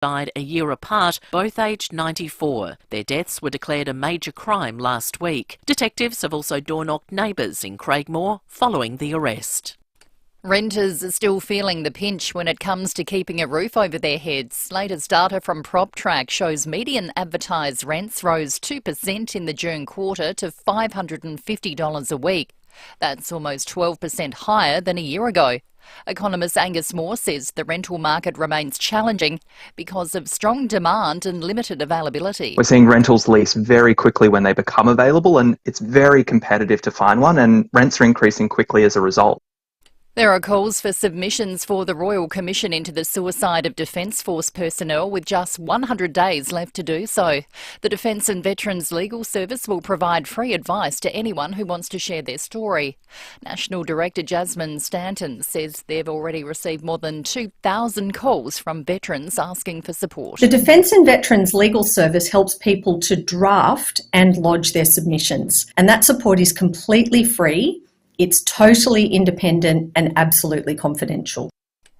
died a year apart, both aged 94. Their deaths were declared a major crime last week. Detectives have also door-knocked neighbours in Craigmore following the arrest. Renters are still feeling the pinch when it comes to keeping a roof over their heads. Latest data from PropTrack shows median advertised rents rose 2% in the June quarter to $550 a week. That's almost 12% higher than a year ago. Economist Angus Moore says the rental market remains challenging because of strong demand and limited availability. We're seeing rentals lease very quickly when they become available, and it's very competitive to find one, and rents are increasing quickly as a result. There are calls for submissions for the Royal Commission into the suicide of Defence Force personnel with just 100 days left to do so. The Defence and Veterans Legal Service will provide free advice to anyone who wants to share their story. National Director Jasmine Stanton says they've already received more than 2,000 calls from veterans asking for support. The Defence and Veterans Legal Service helps people to draft and lodge their submissions, and that support is completely free. It's totally independent and absolutely confidential.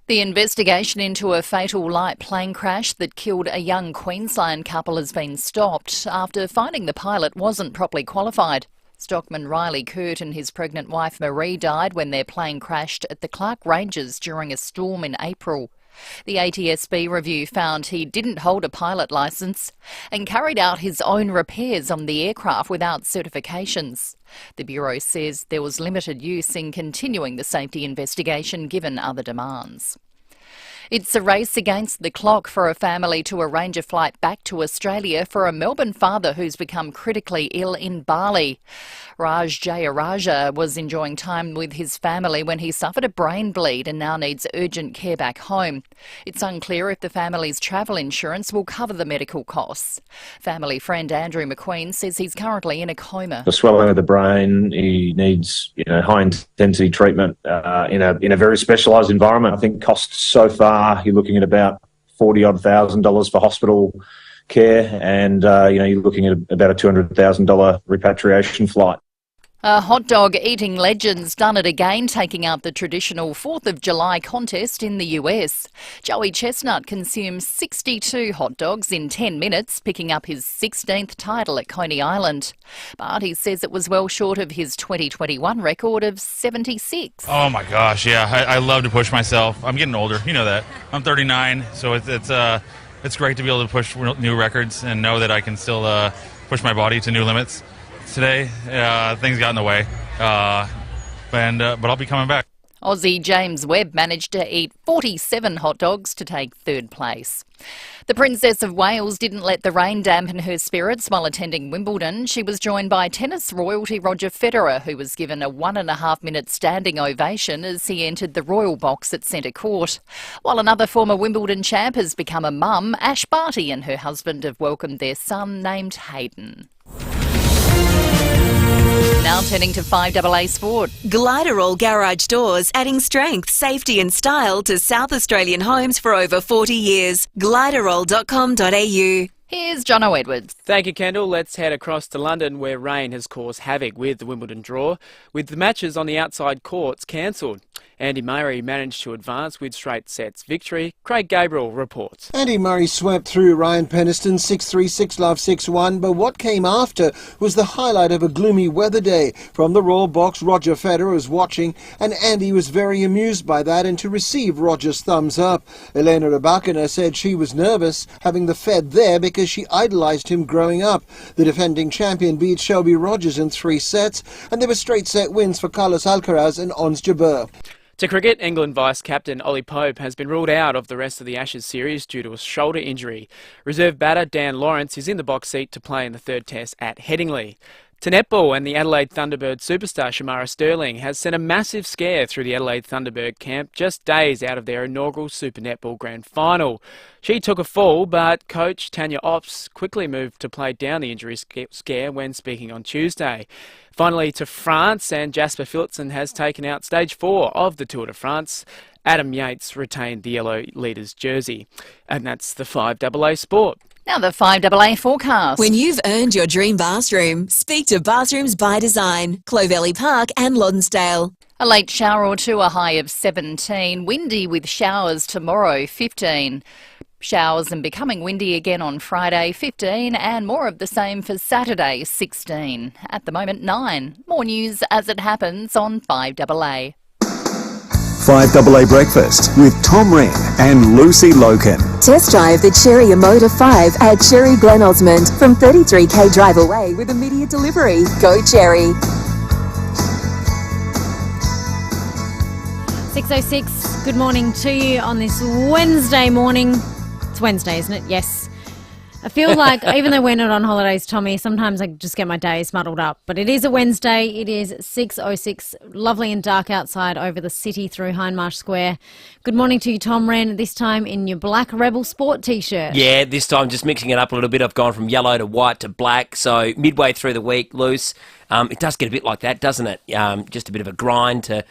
The investigation into a fatal light plane crash that killed a young Queensland couple has been stopped after finding the pilot wasn't properly qualified. Stockman Riley Kurt and his pregnant wife Marie died when their plane crashed at the Clark Ranges during a storm in April. The ATSB review found he didn't hold a pilot licence and carried out his own repairs on the aircraft without certifications. The Bureau says there was limited use in continuing the safety investigation given other demands. It's a race against the clock for a family to arrange a flight back to Australia for a Melbourne father who's become critically ill in Bali. Raj Jayaraja was enjoying time with his family when he suffered a brain bleed and now needs urgent care back home. It's unclear if the family's travel insurance will cover the medical costs. Family friend Andrew McQueen says he's currently in a coma. The swelling of the brain, he needs high intensity treatment in a very specialised environment. I think costs so far, you're looking at about $40,000 for hospital care, and you're looking at about a $200,000 repatriation flight. A hot dog eating legend's done it again, taking out the traditional 4th of July contest in the US. Joey Chestnut consumed 62 hot dogs in 10 minutes, picking up his 16th title at Coney Island. But he says it was well short of his 2021 record of 76. Oh my gosh, yeah, I love to push myself. I'm getting older, you know that. I'm 39, so it's great to be able to push new records and know that I can still push my body to new limits. Today, things got in the way, but I'll be coming back. Aussie James Webb managed to eat 47 hot dogs to take third place. The Princess of Wales didn't let the rain dampen her spirits while attending Wimbledon. She was joined by tennis royalty Roger Federer, who was given a 1.5-minute standing ovation as he entered the royal box at Centre Court. While another former Wimbledon champ has become a mum, Ash Barty and her husband have welcomed their son named Hayden. Now turning to FIVEaa Sport. Gliderall Garage Doors, adding strength, safety and style to South Australian homes for over 40 years. Gliderall.com.au. Here's Jono Edwards. Thank you, Kendall. Let's head across to London, where rain has caused havoc with the Wimbledon draw, with the matches on the outside courts cancelled. Andy Murray managed to advance with straight sets victory. Craig Gabriel reports. Andy Murray swept through Ryan Peniston 6-3, 6-love, 6-1, but what came after was the highlight of a gloomy weather day. From the Royal Box, Roger Federer was watching, and Andy was very amused by that and to receive Roger's thumbs up. Elena Rybakina said she was nervous having the Fed there because she idolised him growing up. The defending champion beat Shelby Rogers in 3 sets, and there were straight set wins for Carlos Alcaraz and Ons Jabeur. To cricket, England vice-captain Ollie Pope has been ruled out of the rest of the Ashes series due to a shoulder injury. Reserve batter Dan Lawrence is in the box seat to play in the third test at Headingley. To netball, and the Adelaide Thunderbird superstar Shamara Sterling has sent a massive scare through the Adelaide Thunderbird camp just days out of their inaugural Super Netball Grand Final. She took a fall, but coach Tanya Ops quickly moved to play down the injury scare when speaking on Tuesday. Finally to France, and Jasper Philipsen has taken out stage 4 of the Tour de France. Adam Yates retained the yellow leader's jersey. And that's the FIVEaa Sport. Now the FIVEaa forecast. When you've earned your dream bathroom, speak to Bathrooms by Design, Clovelly Park and Lonsdale. A late shower or two, a high of 17. Windy with showers tomorrow, 15. Showers and becoming windy again on Friday, 15, and more of the same for Saturday, 16. At the moment, 9. More news as it happens on 5AA. 5AA Breakfast with Tom Rehn and Lucy Lokan. Test drive the Cherry Emoda 5 at Cherry Glen Osmond from 33k drive away with immediate delivery. Go Cherry. 6:06. Good morning to you on this Wednesday morning. It's Wednesday, isn't it? Yes. I feel like, even though we're not on holidays, Tommy, sometimes I just get my days muddled up. But it is a Wednesday. It is 6:06. Lovely and dark outside over the city through Hindmarsh Square. Good morning to you, Tom Rehn, this time in your black Rebel Sport T-shirt. Yeah, this time just mixing it up a little bit. I've gone from yellow to white to black. So midway through the week, loose. It does get a bit like that, doesn't it? Just a bit of a grind to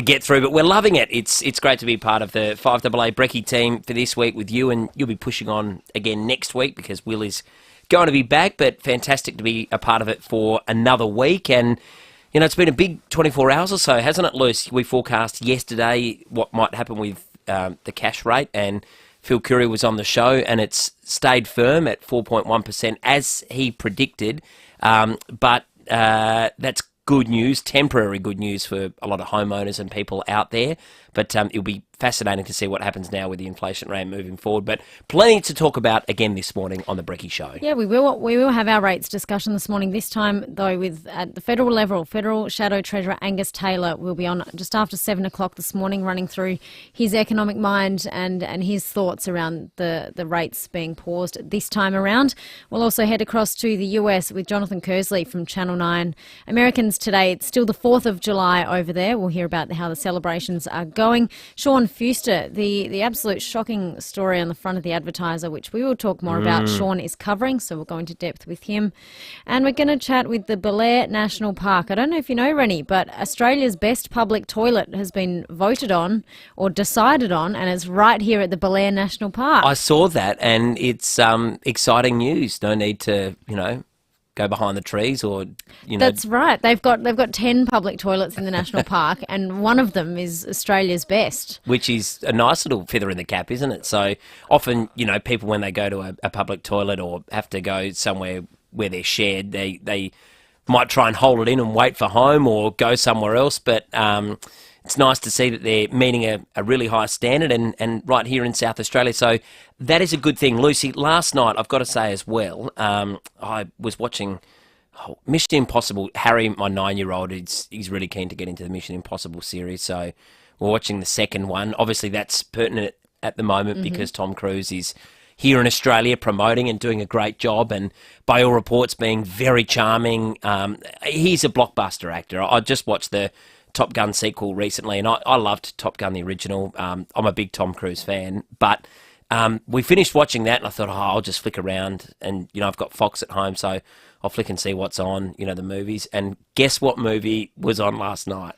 get through, but we're loving it. It's great to be part of the 5AA Brekkie team for this week with you, and you'll be pushing on again next week because Will is going to be back, but fantastic to be a part of it for another week. And, you know, it's been a big 24 hours or so, hasn't it, Luce? We forecast yesterday what might happen with the cash rate, and Phil Curry was on the show, and it's stayed firm at 4.1% as he predicted, but that's good news, temporary good news for a lot of homeowners and people out there. But it'll be fascinating to see what happens now with the inflation rate moving forward. But plenty to talk about again this morning on the Brekkie Show. Yeah, we will have our rates discussion this morning. This time, though, with at the federal level, Federal Shadow Treasurer Angus Taylor will be on just after 7 o'clock this morning, running through his economic mind and his thoughts around the rates being paused this time around. We'll also head across to the US with Jonathan Kersley from Channel 9. Americans today, it's still the 4th of July over there. We'll hear about how the celebrations are going. Sean Fuster, the absolute shocking story on the front of the Advertiser, which we will talk more about, Sean is covering, so we'll go into depth with him. And we're going to chat with the Belair National Park. I don't know if you know, Rennie, but Australia's best public toilet has been voted on or decided on, and it's right here at the Belair National Park. I saw that, and it's exciting news. No need to, go behind the trees or, That's right. They've got 10 public toilets in the national park, and one of them is Australia's best. Which is a nice little feather in the cap, isn't it? So often, people when they go to a public toilet or have to go somewhere where they're shared, they might try and hold it in and wait for home or go somewhere else. But it's nice to see that they're meeting a really high standard and right here in South Australia. So that is a good thing. Lucy, last night, I've got to say as well, I was watching Mission Impossible. Harry, my 9-year-old, he's really keen to get into the Mission Impossible series. So we're watching the second one. Obviously, that's pertinent at the moment because Tom Cruise is here in Australia promoting and doing a great job, and by all reports being very charming. He's a blockbuster actor. I just watched the Top Gun sequel recently, and I loved Top Gun the original. I'm a big Tom Cruise fan, but we finished watching that, and I thought, I'll just flick around, and I've got Fox at home, so I'll flick and see what's on, the movies. And guess what movie was on last night?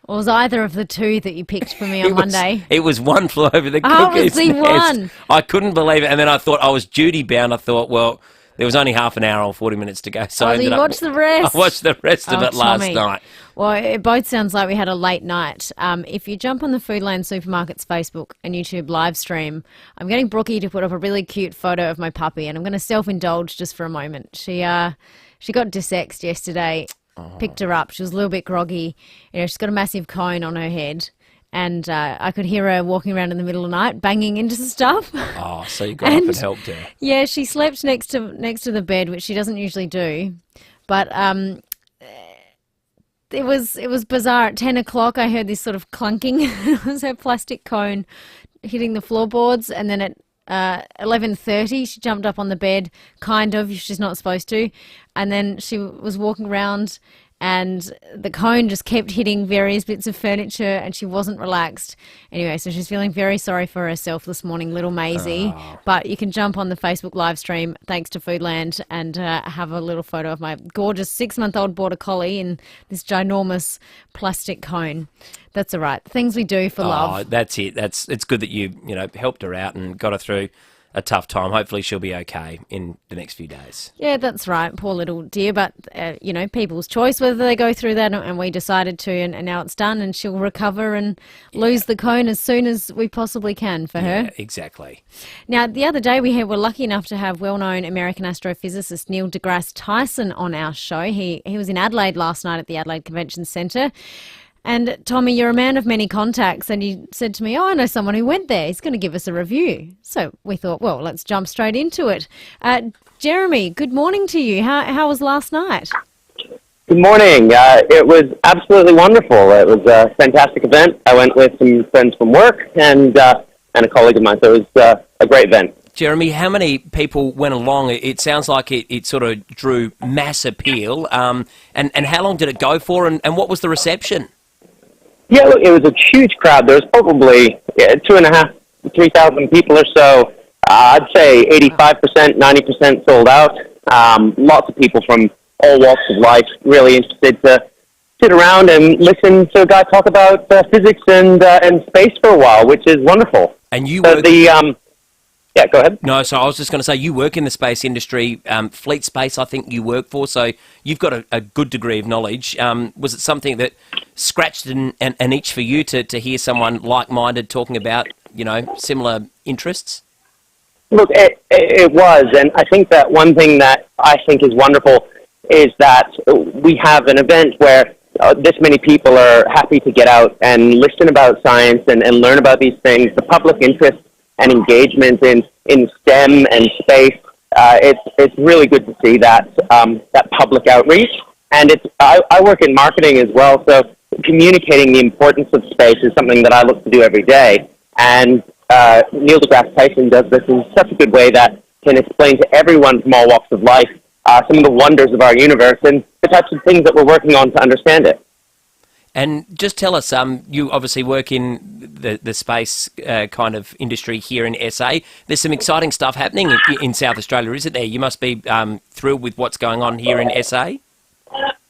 Or was either of the two that you picked for me on Monday? It was One Flew Over the Cuckoo's Cuckoo's the Nest. one. I couldn't believe it, and then I thought I was duty bound. I thought, well, there was only half an hour or 40 minutes to go, so I ended you watched the rest? I watched the rest of it last night. Well, it both sounds like we had a late night. If you jump on the Foodland Supermarkets Facebook and YouTube live stream, I'm getting Brookie to put up a really cute photo of my puppy, and I'm going to self-indulge just for a moment. She got dissexed yesterday, picked her up. She was a little bit groggy. She's got a massive cone on her head. And I could hear her walking around in the middle of the night, banging into some stuff. Oh, so you got up and helped her. Yeah, she slept next to the bed, which she doesn't usually do. But it was bizarre. At 10 o'clock, I heard this sort of clunking. It was her plastic cone hitting the floorboards, and then at 11:30, she jumped up on the bed, kind of. She's not supposed to, and then she was walking around. And the cone just kept hitting various bits of furniture, and she wasn't relaxed. Anyway, so she's feeling very sorry for herself this morning, little Maisie. Oh. But you can jump on the Facebook live stream, thanks to Foodland, and have a little photo of my gorgeous 6-month-old border collie in this ginormous plastic cone. That's all right. Things we do for love. That's it. It's good that you helped her out and got her through tough time. Hopefully she'll be okay in the next few days. Yeah, that's right. Poor little dear. But, people's choice whether they go through that, and we decided to, and now it's done, and she'll recover and lose the cone as soon as we possibly can for her. Yeah, exactly. Now, the other day we were lucky enough to have well-known American astrophysicist Neil deGrasse Tyson on our show. He was in Adelaide last night at the Adelaide Convention Centre. And Tommy, you're a man of many contacts, and you said to me, I know someone who went there. He's going to give us a review. So we thought, well, let's jump straight into it. Jeremy, good morning to you. How was last night? Good morning. It was absolutely wonderful. It was a fantastic event. I went with some friends from work and a colleague of mine, so it was a great event. Jeremy, how many people went along? It sounds like it sort of drew mass appeal. And how long did it go for, and what was the reception? Yeah, look, it was a huge crowd. There was probably 2,500, 3,000 people or so. I'd say 85%, 90% sold out. Lots of people from all walks of life really interested to sit around and listen to a guy talk about physics and space for a while, which is wonderful. And you were... Yeah, go ahead. No, so I was just going to say, you work in the space industry, Fleet Space I think you work for, so you've got a good degree of knowledge. Was it something that scratched an itch for you to hear someone like-minded talking about, similar interests? Look, it was, and I think that one thing that I think is wonderful is that we have an event where this many people are happy to get out and listen about science and learn about these things. The public interest and engagement in STEM and space, it's really good to see that public outreach. And I work in marketing as well, so communicating the importance of space is something that I look to do every day. And Neil deGrasse Tyson does this in such a good way that can explain to everyone from all walks of life some of the wonders of our universe and the types of things that we're working on to understand it. And just tell us, you obviously work in the space kind of industry here in SA. There's some exciting stuff happening in South Australia, isn't there? You must be thrilled with what's going on here in SA?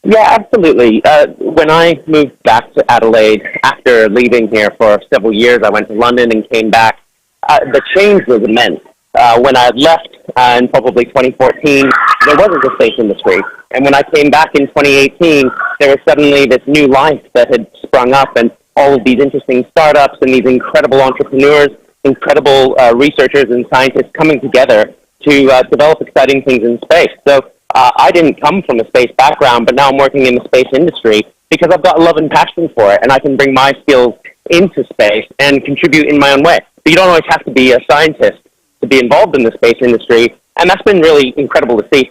Yeah, absolutely. When I moved back to Adelaide after leaving here for several years, I went to London and came back. The change was immense. When I left in probably 2014, there wasn't a space industry. And when I came back in 2018, there was suddenly this new life that had sprung up and all of these interesting startups and these incredible entrepreneurs, incredible researchers and scientists coming together to develop exciting things in space. So I didn't come from a space background, but now I'm working in the space industry because I've got a love and passion for it, and I can bring my skills into space and contribute in my own way. But you don't always have to be a scientist to be involved in the space industry, and that's been really incredible to see.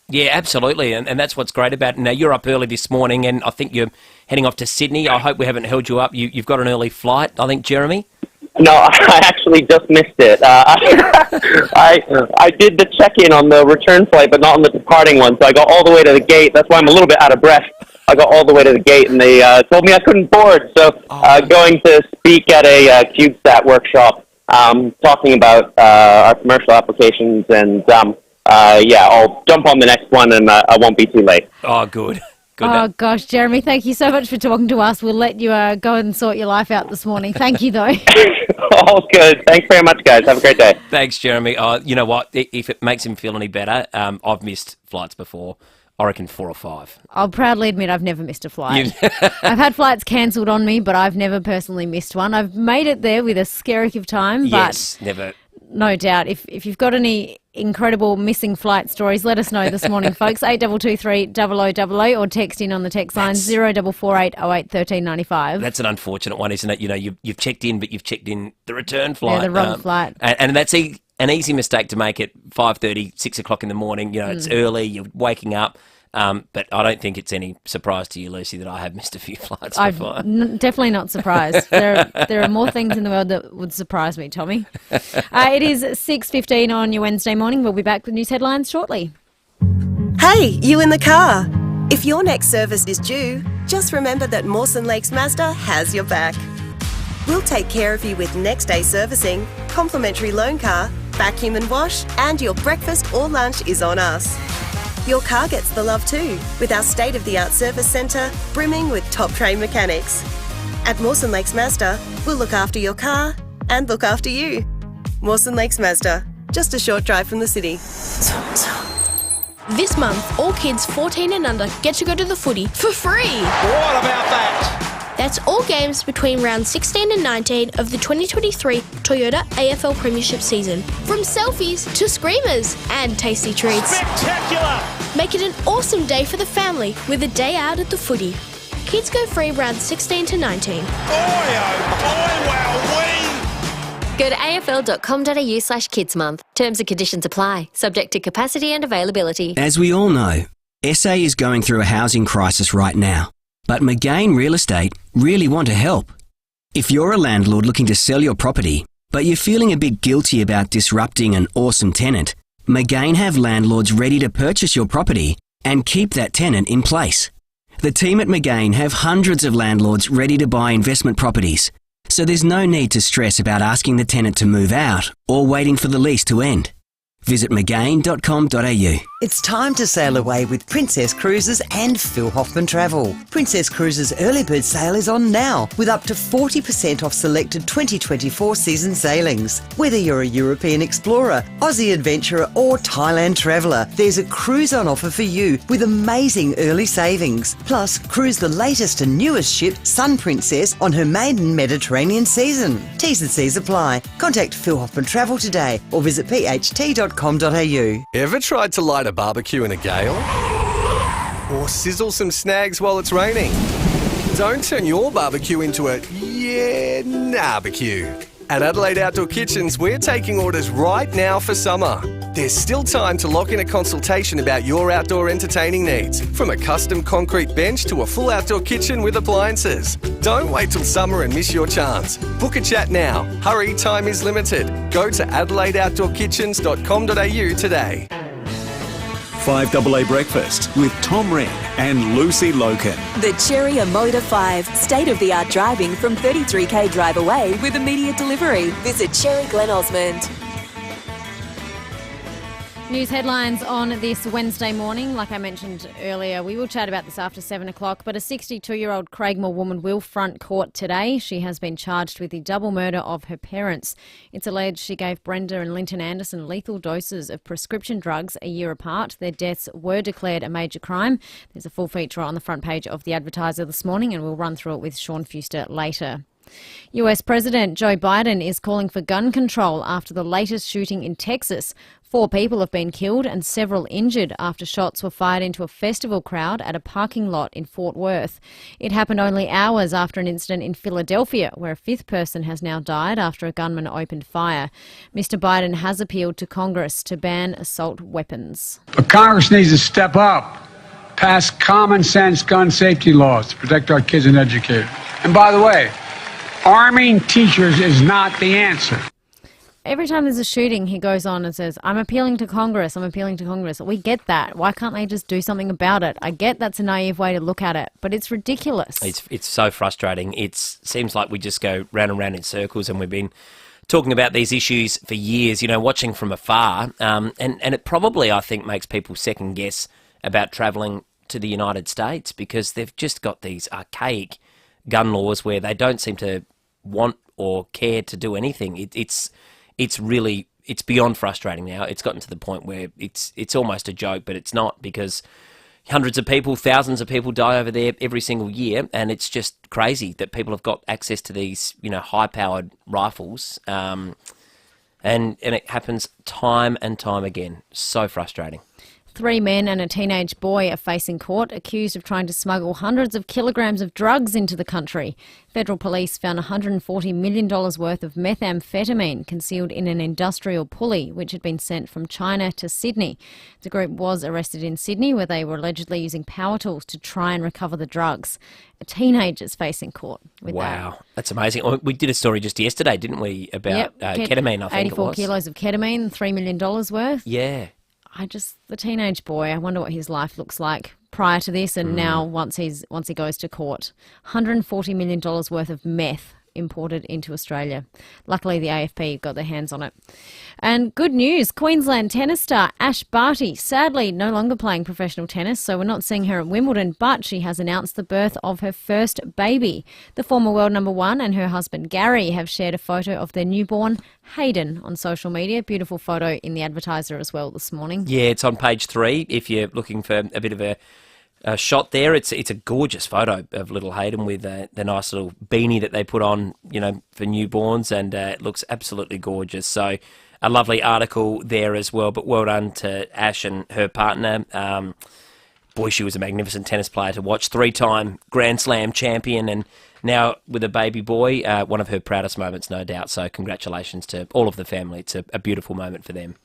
Yeah, absolutely, and that's what's great about it. Now, you're up early this morning, and I think you're heading off to Sydney. I hope we haven't held you up. You've got an early flight, I think, Jeremy? No, I actually just missed it. I did the check-in on the return flight, but not on the departing one, so I got all the way to the gate. That's why I'm a little bit out of breath. I got all the way to the gate, and they told me I couldn't board, so going to speak at a CubeSat workshop, talking about our commercial applications, and I'll jump on the next one, and I won't be too late. Oh, good. Oh, gosh, Jeremy, thank you so much for talking to us. We'll let you go and sort your life out this morning. Thank you, though. All good. Thanks very much, guys. Have a great day. Thanks, Jeremy. You know what? If it makes him feel any better, I've missed flights before. I reckon 4 or 5. I'll proudly admit I've never missed a flight. I've had flights cancelled on me, but I've never personally missed one. I've made it there with a skerrick of time, yes, but never. No doubt. If you've got any incredible missing flight stories, let us know this morning, folks. 8223 0000 or text in on the text line 0448 08 1395. That's an unfortunate one, isn't it? You know, you've checked in, but you've checked in the return flight. Yeah, the wrong flight. And that's an easy mistake to make at 5:30, 6 o'clock in the morning. You know, it's early, you're waking up. But I don't think it's any surprise to you, Lucy, that I have missed a few flights before. I'm definitely not surprised. There are more things in the world that would surprise me, Tommy. It is 6:15 on your Wednesday morning. We'll be back with news headlines shortly. Hey, you in the car. If your next service is due, just remember that Mawson Lakes Mazda has your back. We'll take care of you with next day servicing, complimentary loan car, vacuum and wash, and your breakfast or lunch is on us. Your car gets the love too, with our state-of-the-art service centre brimming with top-trained mechanics. At Mawson Lakes Mazda, we'll look after your car and look after you. Mawson Lakes Mazda, just a short drive from the city. This month, all kids 14 and under get to go to the footy for free. What about that? That's all games between rounds 16 and 19 of the 2023 Toyota AFL Premiership season. From selfies to screamers and tasty treats. Spectacular! Make it an awesome day for the family with a day out at the footy. Kids go free rounds 16 to 19. Boy, oh boy, wow-wee! Go to afl.com.au/kidsmonth. Terms and conditions apply, subject to capacity and availability. As we all know, SA is going through a housing crisis right now, but McGain Real Estate really want to help. If you're a landlord looking to sell your property, but you're feeling a bit guilty about disrupting an awesome tenant, McGain have landlords ready to purchase your property and keep that tenant in place. The team at McGain have hundreds of landlords ready to buy investment properties, so there's no need to stress about asking the tenant to move out or waiting for the lease to end. Visit McGain.com.au. It's time to sail away with Princess Cruises and Phil Hoffman Travel. Princess Cruises early bird sale is on now with up to 40% off selected 2024 season sailings. Whether you're a European explorer, Aussie adventurer or Thailand traveller, there's a cruise on offer for you with amazing early savings. Plus, cruise the latest and newest ship, Sun Princess, on her maiden Mediterranean season. T's and C's apply. Contact Phil Hoffman Travel today or visit pht.com.au. Ever tried to light a barbecue in a gale? Or sizzle some snags while it's raining? Don't turn your barbecue into a barbecue. At Adelaide Outdoor Kitchens, we're taking orders right now for summer. There's still time to lock in a consultation about your outdoor entertaining needs, from a custom concrete bench to a full outdoor kitchen with appliances. Don't wait till summer and miss your chance. Book a chat now. Hurry, time is limited. Go to adelaideoutdoorkitchens.com.au today. 5AA Breakfast with Tom Rehn and Lucy Lokan. The Cherry Motor 5, state-of-the-art driving from 33k drive away with immediate delivery. Visit Cherry Glen Osmond. News headlines on this Wednesday morning. Like I mentioned earlier, we will chat about this after 7 o'clock, but a 62-year-old Craigmore woman will front court today. She has been charged with the double murder of her parents. It's alleged she gave Brenda and Linton Anderson lethal doses of prescription drugs a year apart. Their deaths were declared a major crime. There's a full feature on the front page of The Advertiser this morning, and we'll run through it with Sean Fuster later. US President Joe Biden is calling for gun control after the latest shooting in Texas. 4 people have been killed and several injured after shots were fired into a festival crowd at a parking lot in Fort Worth. It happened only hours after an incident in Philadelphia, where a 5th person has now died after a gunman opened fire. Mr. Biden has appealed to Congress to ban assault weapons. But Congress needs to step up, pass common sense gun safety laws to protect our kids and educators. And by the way, arming teachers is not the answer. Every time there's a shooting, he goes on and says, I'm appealing to Congress, I'm appealing to Congress. We get that. Why can't they just do something about it? I get that's a naive way to look at it, but it's ridiculous. It's so frustrating. It seems like we just go round and round in circles, and we've been talking about these issues for years, you know, watching from afar. And it probably, I think, makes people second guess about travelling to the United States, because they've just got these archaic gun laws where they don't seem to want or care to do anything. It's beyond frustrating now. It's gotten to the point where it's almost a joke, but it's not, because hundreds of people, thousands of people die over there every single year, and it's just crazy that people have got access to these, you know, high-powered rifles, and it happens time and time again. So frustrating. 3 men and a teenage boy are facing court, accused of trying to smuggle hundreds of kilograms of drugs into the country. Federal police found $140 million worth of methamphetamine concealed in an industrial pulley, which had been sent from China to Sydney. The group was arrested in Sydney, where they were allegedly using power tools to try and recover the drugs. A teenager's facing court with Wow, that's amazing. We did a story just yesterday, didn't we, about ketamine, I think it was. 84 kilos of ketamine, $3 million worth. Yeah. The teenage boy, I wonder what his life looks like prior to this and now once he goes to court. $140 million worth of meth imported into Australia. Luckily, the AFP got their hands on it. And good news, Queensland tennis star Ash Barty, sadly no longer playing professional tennis, so we're not seeing her at Wimbledon, but she has announced the birth of her first baby. The former world number one and her husband Gary have shared a photo of their newborn, Hayden, on social media. Beautiful photo in the Advertiser as well this morning. Yeah, it's on page 3 if you're looking for a bit of a shot there. It's a gorgeous photo of little Hayden with the nice little beanie that they put on, for newborns, and it looks absolutely gorgeous. So a lovely article there as well, but well done to Ash and her partner. Boy, she was a magnificent tennis player to watch, 3-time Grand Slam champion, and now with a baby boy, one of her proudest moments, no doubt. So congratulations to all of the family. It's a beautiful moment for them.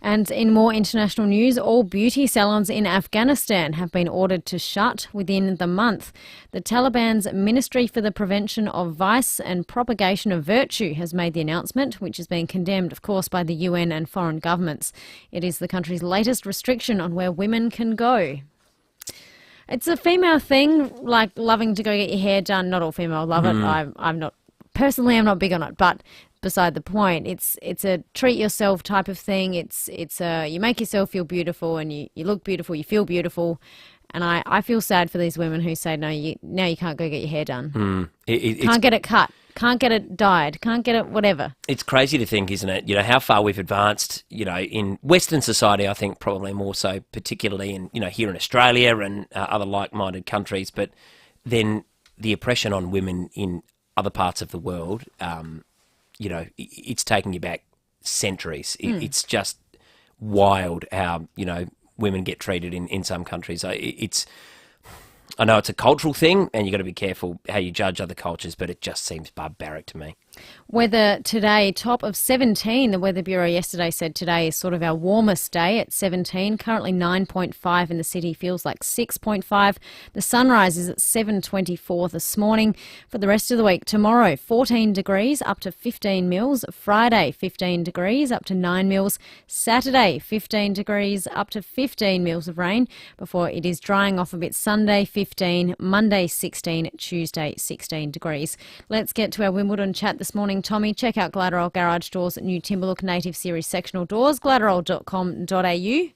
And in more international news, all beauty salons in Afghanistan have been ordered to shut within the month. The Taliban's Ministry for the Prevention of Vice and Propagation of Virtue has made the announcement, which has been condemned, of course, by the UN and foreign governments. It is the country's latest restriction on where women can go. It's a female thing, like loving to go get your hair done. Not all females love it. I'm not big on it, but beside the point, it's a treat yourself type of thing. It's you make yourself feel beautiful, and you look beautiful, you feel beautiful. And I feel sad for these women who say, no, you can't go get your hair done. Can't get it cut. Can't get it dyed. Can't get it whatever. It's crazy to think, isn't it? How far we've advanced, in Western society, I think probably more so, particularly in, here in Australia and other like-minded countries. But then the oppression on women in other parts of the world, it's taking you back centuries. It's just wild how, women get treated in some countries. I know it's a cultural thing, and you've got to be careful how you judge other cultures, but it just seems barbaric to me. Weather today, top of 17. The Weather Bureau yesterday said today is sort of our warmest day at 17. Currently 9.5 in the city, feels like 6.5. The sunrise is at 7:24 this morning. For the rest of the week, tomorrow 14 degrees up to 15 mils. Friday 15 degrees up to 9 mils. Saturday 15 degrees up to 15 mils of rain before it is drying off a bit. Sunday 15, Monday 16, Tuesday 16 degrees. Let's get to our Wimbledon chat this morning. Tommy, check out Gladderall Garage Doors' new Timberlook Native Series sectional doors, gladderall.com.au.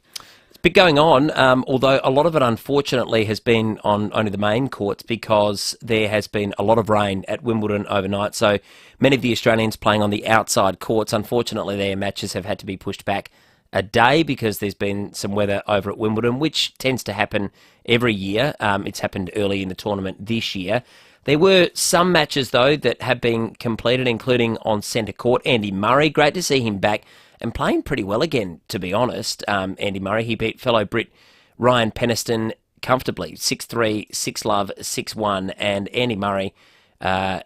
It's been going on, although a lot of it, unfortunately, has been on only the main courts because there has been a lot of rain at Wimbledon overnight. So many of the Australians playing on the outside courts, unfortunately, their matches have had to be pushed back a day because there's been some weather over at Wimbledon, which tends to happen every year. It's happened early in the tournament this year. There were some matches, though, that have been completed, including on centre court. Andy Murray, great to see him back and playing pretty well again, to be honest. Andy Murray, he beat fellow Brit Ryan Peniston comfortably, 6-3, 6-love, 6-1, and Andy Murray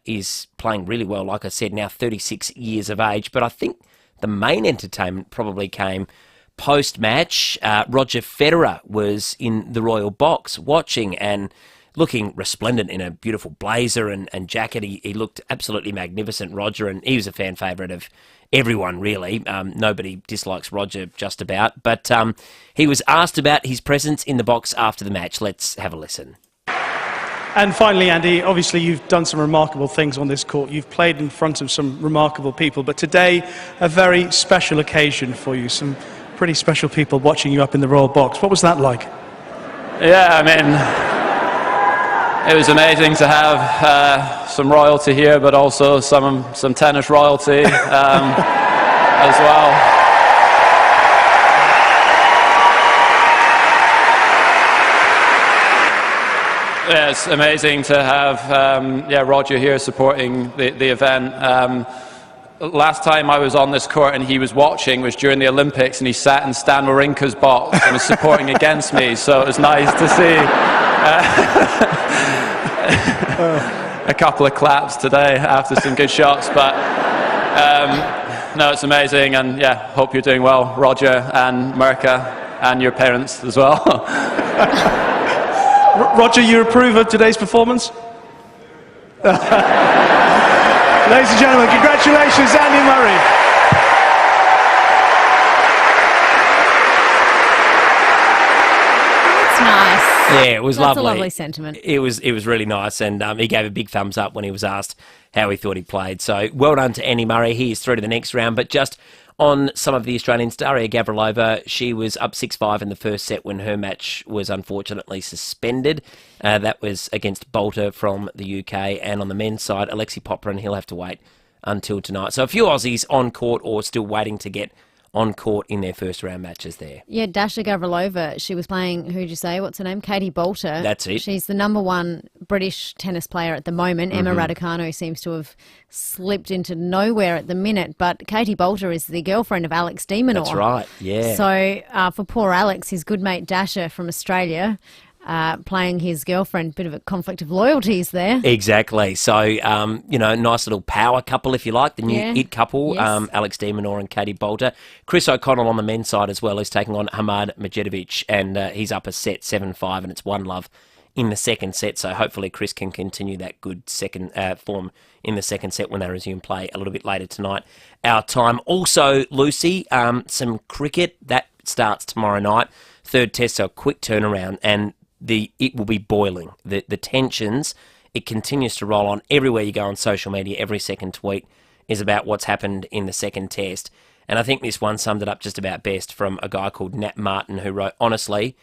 is playing really well, like I said, now 36 years of age. But I think the main entertainment probably came post-match. Roger Federer was in the Royal Box watching and looking resplendent in a beautiful blazer and jacket. He looked absolutely magnificent, Roger, and he was a fan favourite of everyone, really. Nobody dislikes Roger, just about. But he was asked about his presence in the box after the match. Let's have a listen. And finally, Andy, obviously you've done some remarkable things on this court. You've played in front of some remarkable people, but today, a very special occasion for you. Some pretty special people watching you up in the Royal Box. What was that like? Yeah, I mean, it was amazing to have some royalty here, but also some tennis royalty as well. Yeah, it's amazing to have Roger here supporting the event. Last time I was on this court and he was watching was during the Olympics, and he sat in Stan Wawrinka's box and was supporting against me, so it was nice to see a couple of claps today after some good shots. But no, it's amazing, and yeah, hope you're doing well, Roger and Mirka, and your parents as well. Roger, you approve of today's performance? Ladies and gentlemen, congratulations, Andy Murray. That's nice. Yeah, it was That's lovely. a lovely sentiment. It was really nice, and he gave a big thumbs up when he was asked how he thought he played. So well done to Andy Murray. He is through to the next round. But just on some of the Australians, Daria Gavrilova, she was up 6-5 in the first set when her match was unfortunately suspended. That was against Bolter from the UK. And on the men's side, Alexei Popyrin, he'll have to wait until tonight. So a few Aussies on court or still waiting to get on court in their first round matches there. Yeah, Dasha Gavrilova, she was playing, who'd you say, what's her name? Katie Bolter. That's it. She's the number one British tennis player at the moment. Emma Raducanu seems to have slipped into nowhere at the minute, but Katie Bolter is the girlfriend of Alex de Minaur. That's right, yeah. So for poor Alex, his good mate Dasha from Australia, playing his girlfriend, bit of a conflict of loyalties there. Exactly. So, nice little power couple, if you like, the new it couple, Yes. Alex de Minaur and Katie Bolter. Chris O'Connell on the men's side as well is taking on Hamad Medjedovic, and he's up a set 7-5, and it's 1-love in the second set. So hopefully Chris can continue that good second form in the second set when they resume play a little bit later tonight, our time. Also, Lucy, some cricket, that starts tomorrow night. Third test, so a quick turnaround, and it will be boiling. The tensions, it continues to roll on. Everywhere you go on social media, every second tweet is about what's happened in the second test. And I think this one summed it up just about best from a guy called Nat Martin, who wrote, honestly,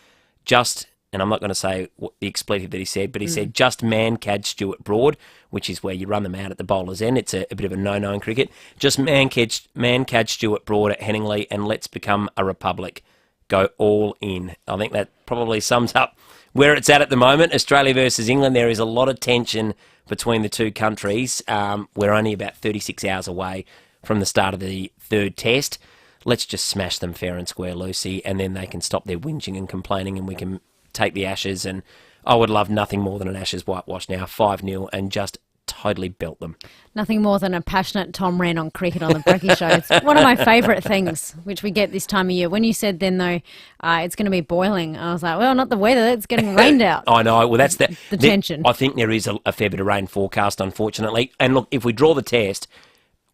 and I'm not going to say the expletive that he said, but he said, just man-cad Stuart Broad, which is where you run them out at the bowler's end. It's a bit of a no-no in cricket. Just man-cad Stuart Broad at Headingley, and let's become a republic. Go all in. I think that probably sums up where it's at the moment. Australia versus England, there is a lot of tension between the two countries. We're only about 36 hours away from the start of the third test. Let's just smash them fair and square, Lucy, and then they can stop their whinging and complaining, and we can take the Ashes. And I would love nothing more than an Ashes whitewash now, 5-0, and just totally belt them. Nothing more than a passionate Tom Wren on cricket on the Brekkie Show. It's one of my favourite things, which we get this time of year. When you said then, though, it's going to be boiling, I was like, well, not the weather, it's getting rained out. I know, well, that's the tension. I think there is a fair bit of rain forecast, unfortunately. And look, if we draw the test,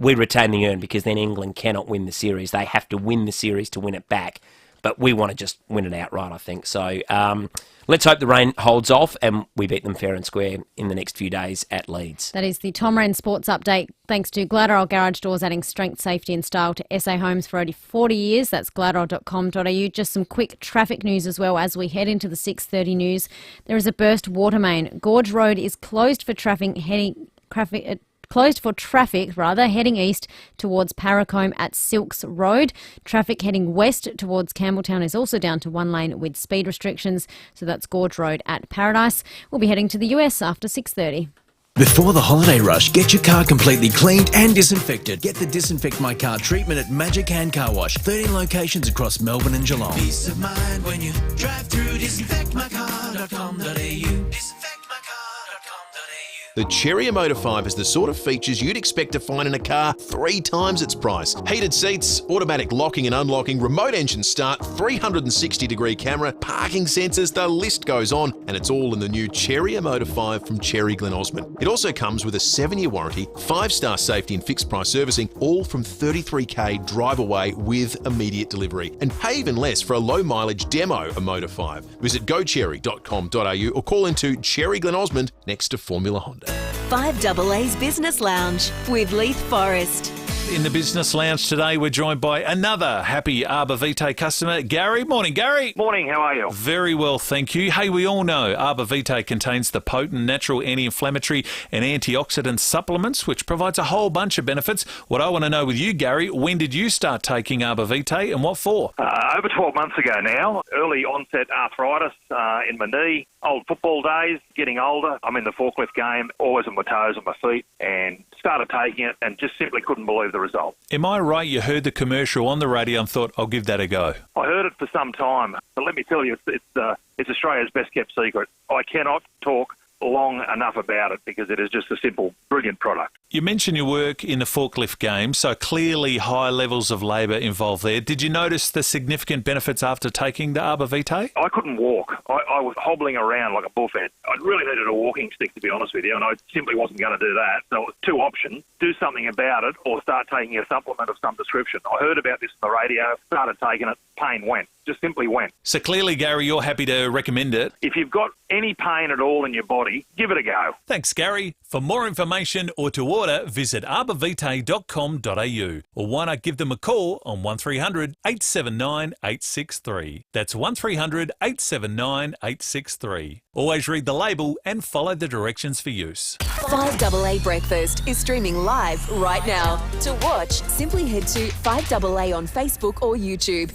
we retain the urn, because then England cannot win the series. They have to win the series to win it back. But we want to just win it outright, I think. So let's hope the rain holds off and we beat them fair and square in the next few days at Leeds. That is the Tom Wren Sports Update. Thanks to Gladderall Garage Doors, adding strength, safety and style to SA homes for over 40 years. That's gladderall.com.au. Just some quick traffic news as well as we head into the 6:30 news. There is a burst water main. Gorge Road is closed for traffic heading east towards Paracombe at Silks Road. Traffic heading west towards Campbelltown is also down to one lane with speed restrictions. So that's Gorge Road at Paradise. We'll be heading to the US after 6:30. Before the holiday rush, get your car completely cleaned and disinfected. Get the Disinfect My Car treatment at Magic Hand Car Wash. 13 locations across Melbourne and Geelong. Peace of mind when you drive through disinfectmycar.com.au. The Cherry Motor 5 has the sort of features you'd expect to find in a car 3 times its price. Heated seats, automatic locking and unlocking, remote engine start, 360-degree camera, parking sensors, the list goes on, and it's all in the new Cherry Motor 5 from Cherry Glen Osmond. It also comes with a 7-year warranty, 5-star safety and fixed price servicing, all from $33,000 drive away with immediate delivery. And pay even less for a low mileage demo of Motor 5. Visit gocherry.com.au or call into Cherry Glen Osmond next to Formula Honda. 5AA's Business Lounge with Leith Forrest. In the Business Lounge today, we're joined by another happy Arbor Vitae customer, Gary. Morning, Gary. Morning, how are you? Very well, thank you. Hey, we all know Arbor Vitae contains the potent natural anti-inflammatory and antioxidant supplements, which provides a whole bunch of benefits. What I want to know with you, Gary, when did you start taking Arbor Vitae and what for? Over 12 months ago now. Early onset arthritis in my knee. Old football days, getting older. I'm in the forklift game, always on my toes, on my feet, and started taking it and just simply couldn't believe the result. Am I right? You heard the commercial on the radio and thought, I'll give that a go. I heard it for some time, but let me tell you, it's Australia's best kept secret. I cannot talk long enough about it because it is just a simple, brilliant product. You mentioned your work in the forklift game, so clearly high levels of labour involved there. Did you notice the significant benefits after taking the Arbor Vitae? I couldn't walk. I was hobbling around like a bullfed. I really needed a walking stick, to be honest with you, and I simply wasn't going to do that. So it was 2 options: do something about it or start taking a supplement of some description. I heard about this on the radio, started taking it, pain went. just simply went. So clearly, Gary, you're happy to recommend it. If you've got any pain at all in your body, give it a go. Thanks, Gary. For more information or to order, visit FIVEaa.com.au, or why not give them a call on 1300 879 863. That's 1300 879 863. Always read the label and follow the directions for use. 5AA Breakfast is streaming live right now. To watch, simply head to 5AA on Facebook or YouTube.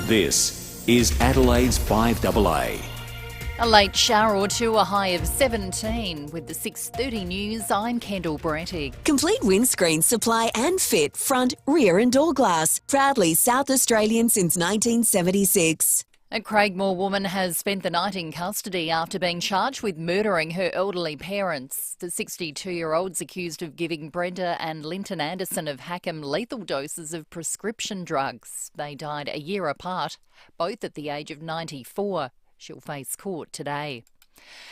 This is Adelaide's 5AA. A late shower or two, a high of 17. With the 6:30 news, I'm Kendall Brattig. Complete windscreen supply and fit, front, rear and door glass. Proudly South Australian since 1976. A Craigmore woman has spent the night in custody after being charged with murdering her elderly parents. The 62-year-old's accused of giving Brenda and Linton Anderson of Hackham lethal doses of prescription drugs. They died a year apart, both at the age of 94. She'll face court today.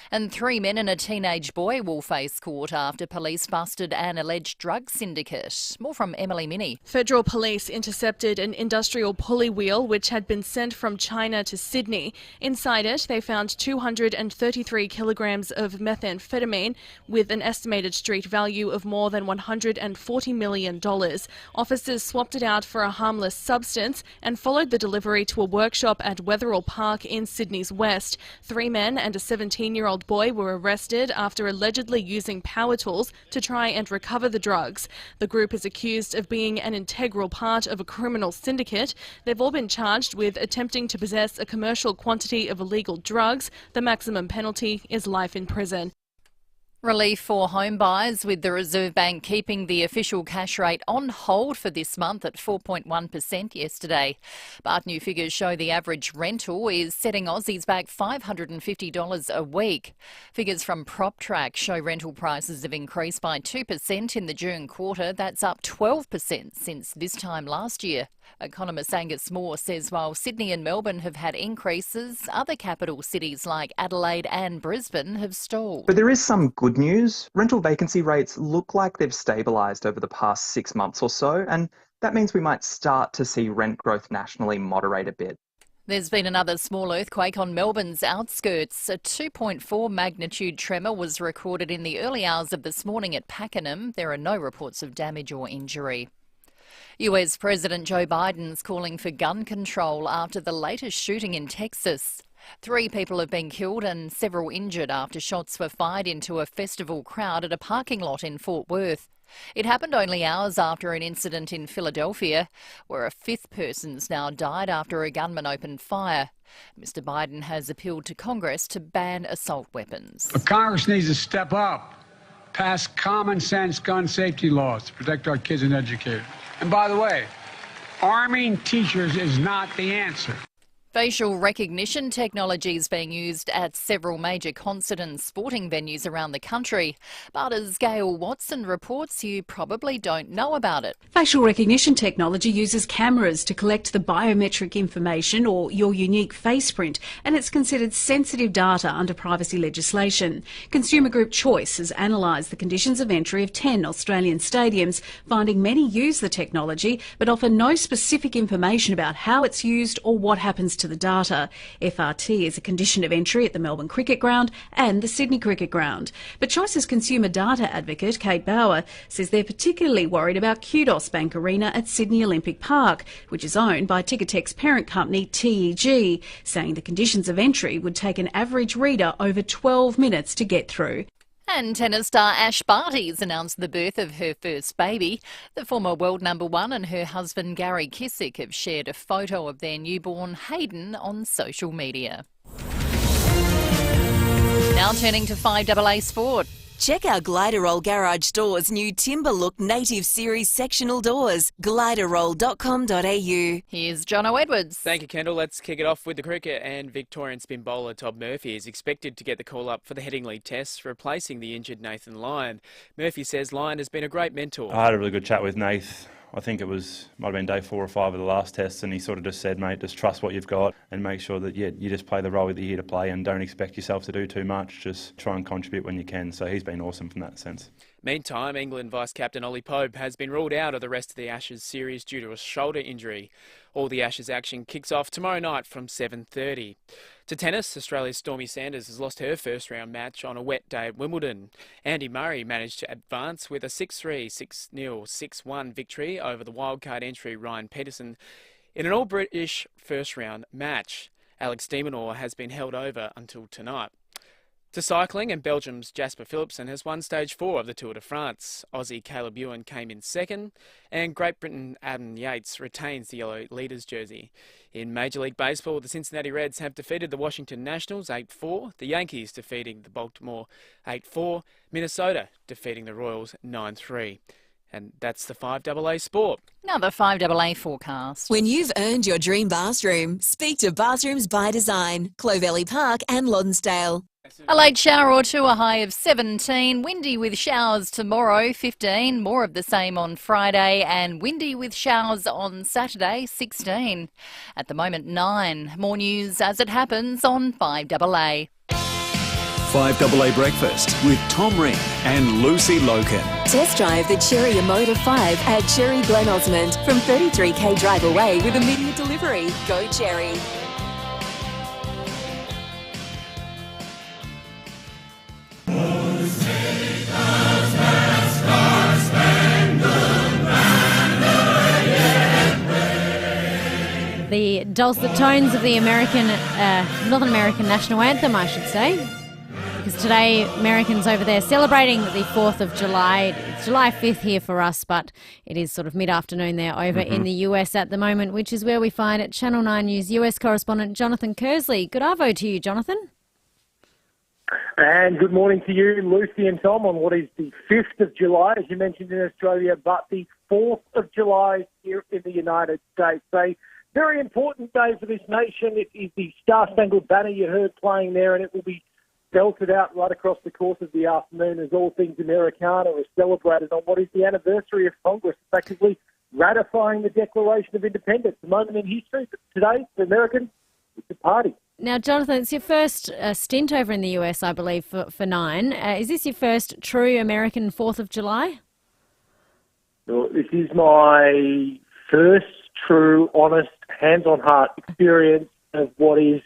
And 3 men and a teenage boy will face court after police busted an alleged drug syndicate. More from Emily Minnie. Federal police intercepted an industrial pulley wheel which had been sent from China to Sydney. Inside it, they found 233 kilograms of methamphetamine with an estimated street value of more than $140 million. Officers swapped it out for a harmless substance and followed the delivery to a workshop at Wetherill Park in Sydney's west. 3 men and a 17-year-old boy were arrested after allegedly using power tools to try and recover the drugs. The group is accused of being an integral part of a criminal syndicate. They've all been charged with attempting to possess a commercial quantity of illegal drugs. The maximum penalty is life in prison. Relief for home buyers, with the Reserve Bank keeping the official cash rate on hold for this month at 4.1% yesterday. But new figures show the average rental is setting Aussies back $550 a week. Figures from PropTrack show rental prices have increased by 2% in the June quarter. That's up 12% since this time last year. Economist Angus Moore says while Sydney and Melbourne have had increases, other capital cities like Adelaide and Brisbane have stalled. But there is some good news. Rental vacancy rates look like they've stabilised over the past 6 months or so, and that means we might start to see rent growth nationally moderate a bit. There's been another small earthquake on Melbourne's outskirts. A 2.4 magnitude tremor was recorded in the early hours of this morning at Pakenham. There are no reports of damage or injury. US President Joe Biden's calling for gun control after the latest shooting in Texas. 3 people have been killed and several injured after shots were fired into a festival crowd at a parking lot in Fort Worth. It happened only hours after an incident in Philadelphia, where a 5th person's now died after a gunman opened fire. Mr. Biden has appealed to Congress to ban assault weapons. But Congress needs to step up, pass common sense gun safety laws to protect our kids and educators. And by the way, arming teachers is not the answer. Facial recognition technology is being used at several major concert and sporting venues around the country. But as Gail Watson reports, you probably don't know about it. Facial recognition technology uses cameras to collect the biometric information or your unique face print, and it's considered sensitive data under privacy legislation. Consumer group Choice has analysed the conditions of entry of 10 Australian stadiums, finding many use the technology but offer no specific information about how it's used or what happens to the data. FRT is a condition of entry at the Melbourne Cricket Ground and the Sydney Cricket Ground. But Choice's consumer data advocate, Kate Bauer, says they're particularly worried about Kudos Bank Arena at Sydney Olympic Park, which is owned by Ticketek's parent company TEG, saying the conditions of entry would take an average reader over 12 minutes to get through. And tennis star Ash Barty's announced the birth of her first baby. The former world #1 and her husband Gary Kissick have shared a photo of their newborn Hayden on social media. Now turning to 5AA Sport. Check out Gliderroll Garage Doors' new Timber Look Native Series sectional doors. Gliderroll.com.au. Here's Jono Edwards. Thank you, Kendall. Let's kick it off with the cricket, and Victorian spin bowler Todd Murphy is expected to get the call-up for the Headingley Test, replacing the injured Nathan Lyon. Murphy says Lyon has been a great mentor. I had a really good chat with Nath. I think it might have been day 4 or 5 of the last test, and he sort of just said, mate, just trust what you've got and make sure that you just play the role that you're here to play and don't expect yourself to do too much. Just try and contribute when you can. So he's been awesome from that sense. Meantime, England vice-captain Ollie Pope has been ruled out of the rest of the Ashes series due to a shoulder injury. All the Ashes action kicks off tomorrow night from 7:30. To tennis, Australia's Stormy Sanders has lost her first-round match on a wet day at Wimbledon. Andy Murray managed to advance with a 6-3, 6-0, 6-1 victory over the wildcard entry Ryan Peterson in an all-British first-round match. Alex de Minaur has been held over until tonight. To cycling, and Belgium's Jasper Philipsen has won Stage 4 of the Tour de France. Aussie Caleb Ewan came in second, and Great Britain Adam Yates retains the yellow leaders jersey. In Major League Baseball, the Cincinnati Reds have defeated the Washington Nationals 8-4, the Yankees defeating the Baltimore 8-4, Minnesota defeating the Royals 9-3. And that's the 5AA Sport. Now the 5AA forecast. When you've earned your dream bathroom, speak to Bathrooms by Design, Clovelly Park and Lonsdale. A late shower or two, a high of 17. Windy with showers tomorrow, 15. More of the same on Friday. And windy with showers on Saturday, 16. At the moment, 9. More news as it happens on 5AA. 5AA Breakfast with Tom Rehn and Lucy Lokan. Test drive the Cherry Motor 5 at Cherry Glen Osmond from 33k drive away with immediate delivery. Go Cherry. The dulcet tones of the Northern American national anthem, I should say. Because today, Americans over there celebrating the 4th of July. It's July 5th here for us, but it is sort of mid-afternoon there over in the US at the moment, which is where we find at Channel 9 News US correspondent Jonathan Kersley. Good arvo to you, Jonathan. And good morning to you, Lucy and Tom, on what is the 5th of July, as you mentioned in Australia, but the 4th of July here in the United States. A very important day for this nation. It is the Star-Spangled Banner you heard playing there, and it will be belted out right across the course of the afternoon as all things Americana are celebrated on what is the anniversary of Congress, effectively ratifying the Declaration of Independence, a moment in history. But today, for Americans, it's a party. Now, Jonathan, it's your first stint over in the US, I believe, for Nine. Is this your first true American 4th of July? Well, this is my first true, honest, hands-on-heart experience of what is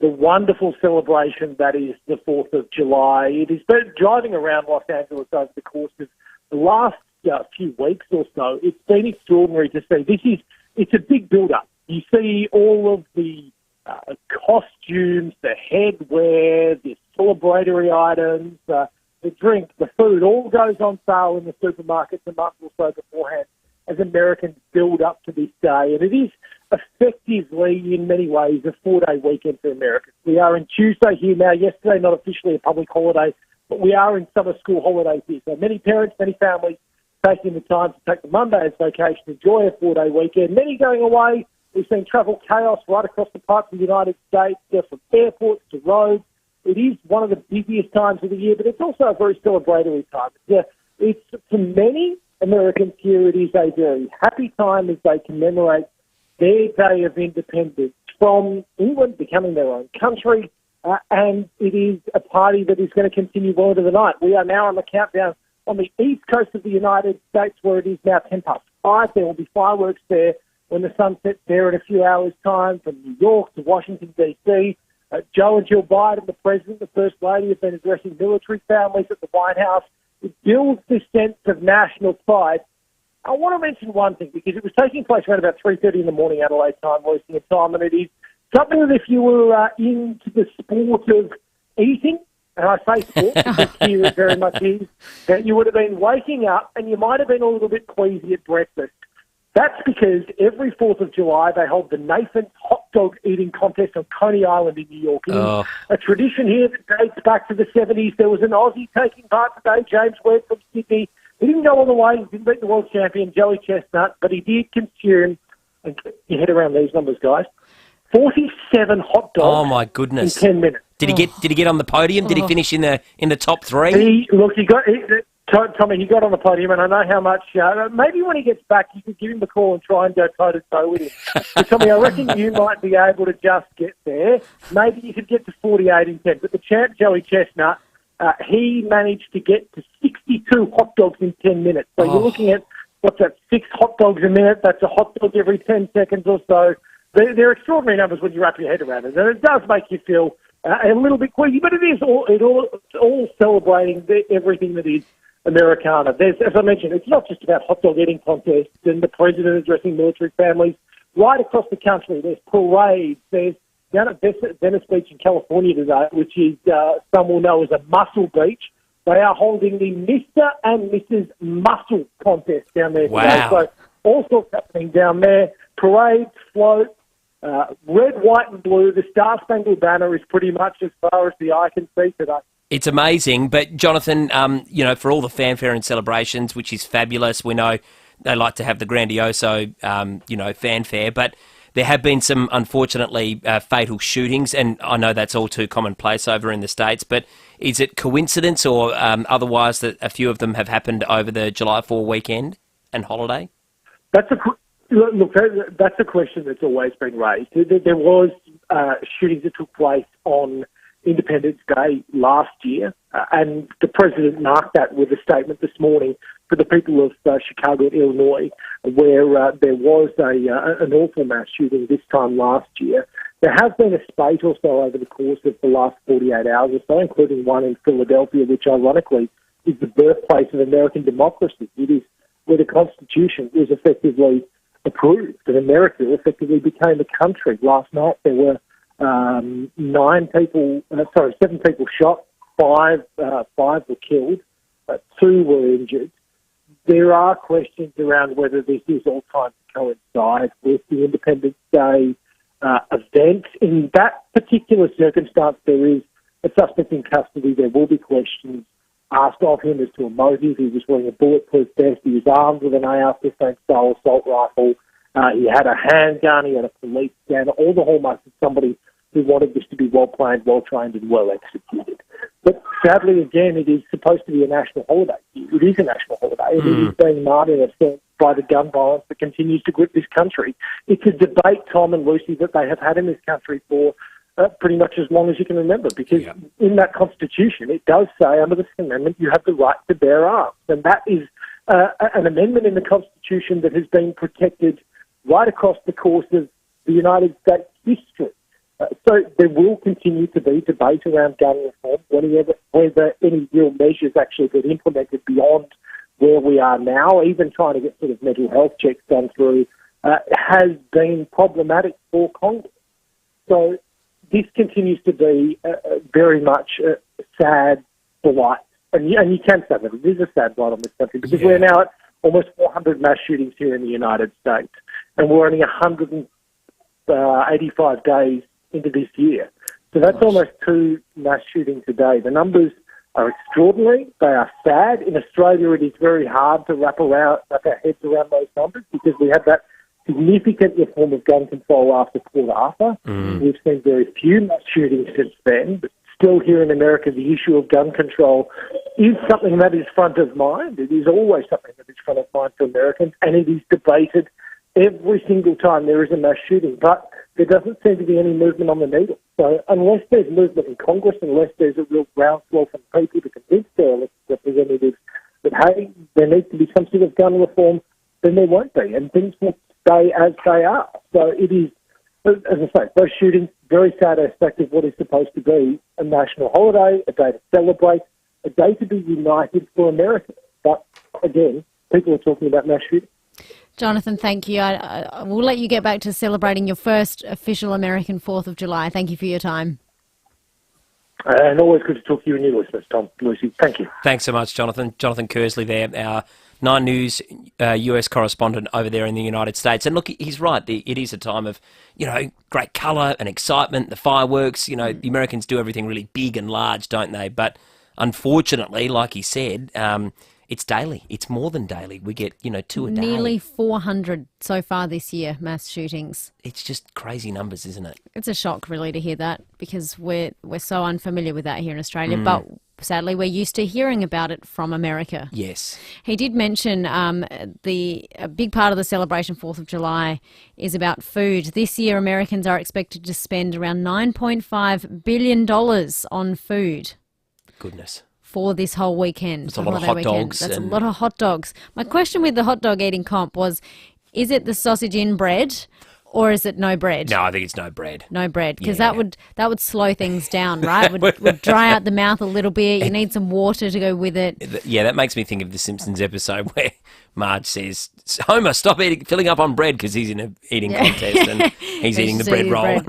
the wonderful celebration that is the 4th of July. It has been driving around Los Angeles over the course of the last few weeks or so. It's been extraordinary to see. It's a big build-up. You see all of the costumes, the headwear, the celebratory items, the drink, the food, all goes on sale in the supermarkets a month or so beforehand as Americans build up to this day. And it is effectively, in many ways, a 4-day weekend for Americans. We are in Tuesday here now. Yesterday, not officially a public holiday, but we are in summer school holidays here. So many parents, many families taking the time to take the Monday as vacation, enjoy a 4-day weekend. Many going away. We've seen travel chaos right across the parts of the United States, from airports to roads. It is one of the busiest times of the year, but it's also a very celebratory time. It's for many Americans here, it is a very happy time as they commemorate their day of independence from England becoming their own country, and it is a party that is going to continue well into the night. We are now on the countdown on the east coast of the United States, where it is now 5:10. There will be fireworks there when the sun sets there in a few hours' time, from New York to Washington, D.C. Joe and Jill Biden, the President, the First Lady, have been addressing military families at the White House. It builds this sense of national pride. I want to mention one thing, because it was taking place around about 3:30 in the morning Adelaide time, Lucy and Tom, and it is something that if you were into the sport of eating, and I say sport because here it very much is, that you would have been waking up and you might have been a little bit queasy at breakfast. That's because every 4th of July they hold the Nathan's Hot Dog Eating Contest on Coney Island in New York. It is a tradition here that dates back to the 70s. There was an Aussie taking part today, James Webb from Sydney. He didn't go all the way. He didn't beat the world champion, Joey Chestnut, but he did consume, and get your head around these numbers, guys, 47 hot dogs. Oh, my goodness. In 10 minutes. Did he get on the podium? Did he finish in the top 3? Tommy, he got on the podium, and I know how much. Maybe when he gets back, you could give him a call and try and go toe-to-toe with him. But Tommy, I reckon you might be able to just get there. Maybe you could get to 48 in 10. But the champ, Joey Chestnut, he managed to get to 62 hot dogs in 10 minutes. So you're looking at, what's that, 6 hot dogs a minute? That's a hot dog every 10 seconds or so. They're extraordinary numbers when you wrap your head around it. And it does make you feel a little bit queasy, but it's all celebrating everything that is Americana. As I mentioned, it's not just about hot dog eating contests and the president addressing military families. Right across the country, there's parades. There's down at Venice Beach in California today, which is some will know as a muscle beach. They are holding the Mr. and Mrs. Muscle contest down there today. So all sorts happening down there. Parades, floats, red, white and blue. The Star-Spangled Banner is pretty much as far as the eye can see today. It's amazing, but Jonathan, for all the fanfare and celebrations, which is fabulous, we know they like to have the grandioso, fanfare, but there have been some, unfortunately, fatal shootings, and I know that's all too commonplace over in the States, but is it coincidence or otherwise that a few of them have happened over the July 4 weekend and holiday? That's a question that's always been raised. There was shootings that took place on Independence Day last year, and the president marked that with a statement this morning for the people of Chicago and Illinois, where there was an awful mass shooting this time last year. There has been a spate or so over the course of the last 48 hours or so, including one in Philadelphia, which ironically is the birthplace of American democracy. It is where the Constitution was effectively approved, and America effectively became a country. Last night there were 7 people shot, five were killed, 2 were injured. There are questions around whether this is all trying to coincide with the Independence Day event. In that particular circumstance, there is a suspect in custody. There will be questions asked of him as to a motive. He was wearing a bulletproof vest. He was armed with an AR-15 style assault rifle. He had a handgun. He had a police scanner. All the hallmarks of somebody who wanted this to be well-planned, well-trained and well-executed. But sadly, again, it is supposed to be a national holiday. It is a national holiday, and it is being marred in a sense by the gun violence that continues to grip this country. It's a debate, Tom and Lucy, that they have had in this country for pretty much as long as you can remember, because in that Constitution, it does say, under the Second Amendment, you have the right to bear arms. And that is an amendment in the Constitution that has been protected right across the course of the United States history. So there will continue to be debate around gun reform, whether any real measures actually get implemented beyond where we are now. Even trying to get sort of mental health checks done through has been problematic for Congress. So this continues to be very much a sad blight. And you can say that it is a sad blight on this country, because we're now at almost 400 mass shootings here in the United States, and we're only 185 days into this year. So that's almost 2 mass shootings a day. The numbers are extraordinary. They are sad. In Australia, it is very hard to wrap our heads around those numbers, because we had that significant reform of gun control after Port Arthur. We've seen very few mass shootings since then, but still here in America, the issue of gun control is something that is front of mind. It is always something that is front of mind for Americans, and it is debated every single time there is a mass shooting. But there doesn't seem to be any movement on the needle. So unless there's movement in Congress, unless there's a real groundswell from people to convince their elected representatives that, hey, there needs to be some sort of gun reform, then there won't be, and things will stay as they are. So it is, as I say, those shootings, very sad aspect of what is supposed to be a national holiday, a day to celebrate, a day to be united for America. But again, people are talking about mass shootings. Jonathan, thank you. I will let you get back to celebrating your first official American 4th of July. Thank you for your time. And always good to talk to you and your listeners, Tom, Lucy. Thank you. Thanks so much, Jonathan. Jonathan Kersley there, our 9 News US correspondent over there in the United States. And look, he's right. It is a time of, great colour and excitement, the fireworks. The Americans do everything really big and large, don't they? But unfortunately, like he said, it's daily. It's more than daily. We get, 2 a day. Nearly 400 so far this year, mass shootings. It's just crazy numbers, isn't it? It's a shock, really, to hear that, because we're so unfamiliar with that here in Australia. But sadly, we're used to hearing about it from America. Yes. He did mention a big part of the celebration 4th of July is about food. This year, Americans are expected to spend around $9.5 billion on food. Goodness. for this whole weekend. It's a lot of hot dogs. That's a lot of hot dogs. My question with the hot dog eating comp was, is it the sausage in bread or is it no bread? No, I think it's no bread. No bread, because that would slow things down, right? Would dry out the mouth a little bit. You need some water to go with it. Yeah, that makes me think of the Simpsons episode where Marge says, Homer, stop filling up on bread, because he's in an eating contest and he's eating the bread roll.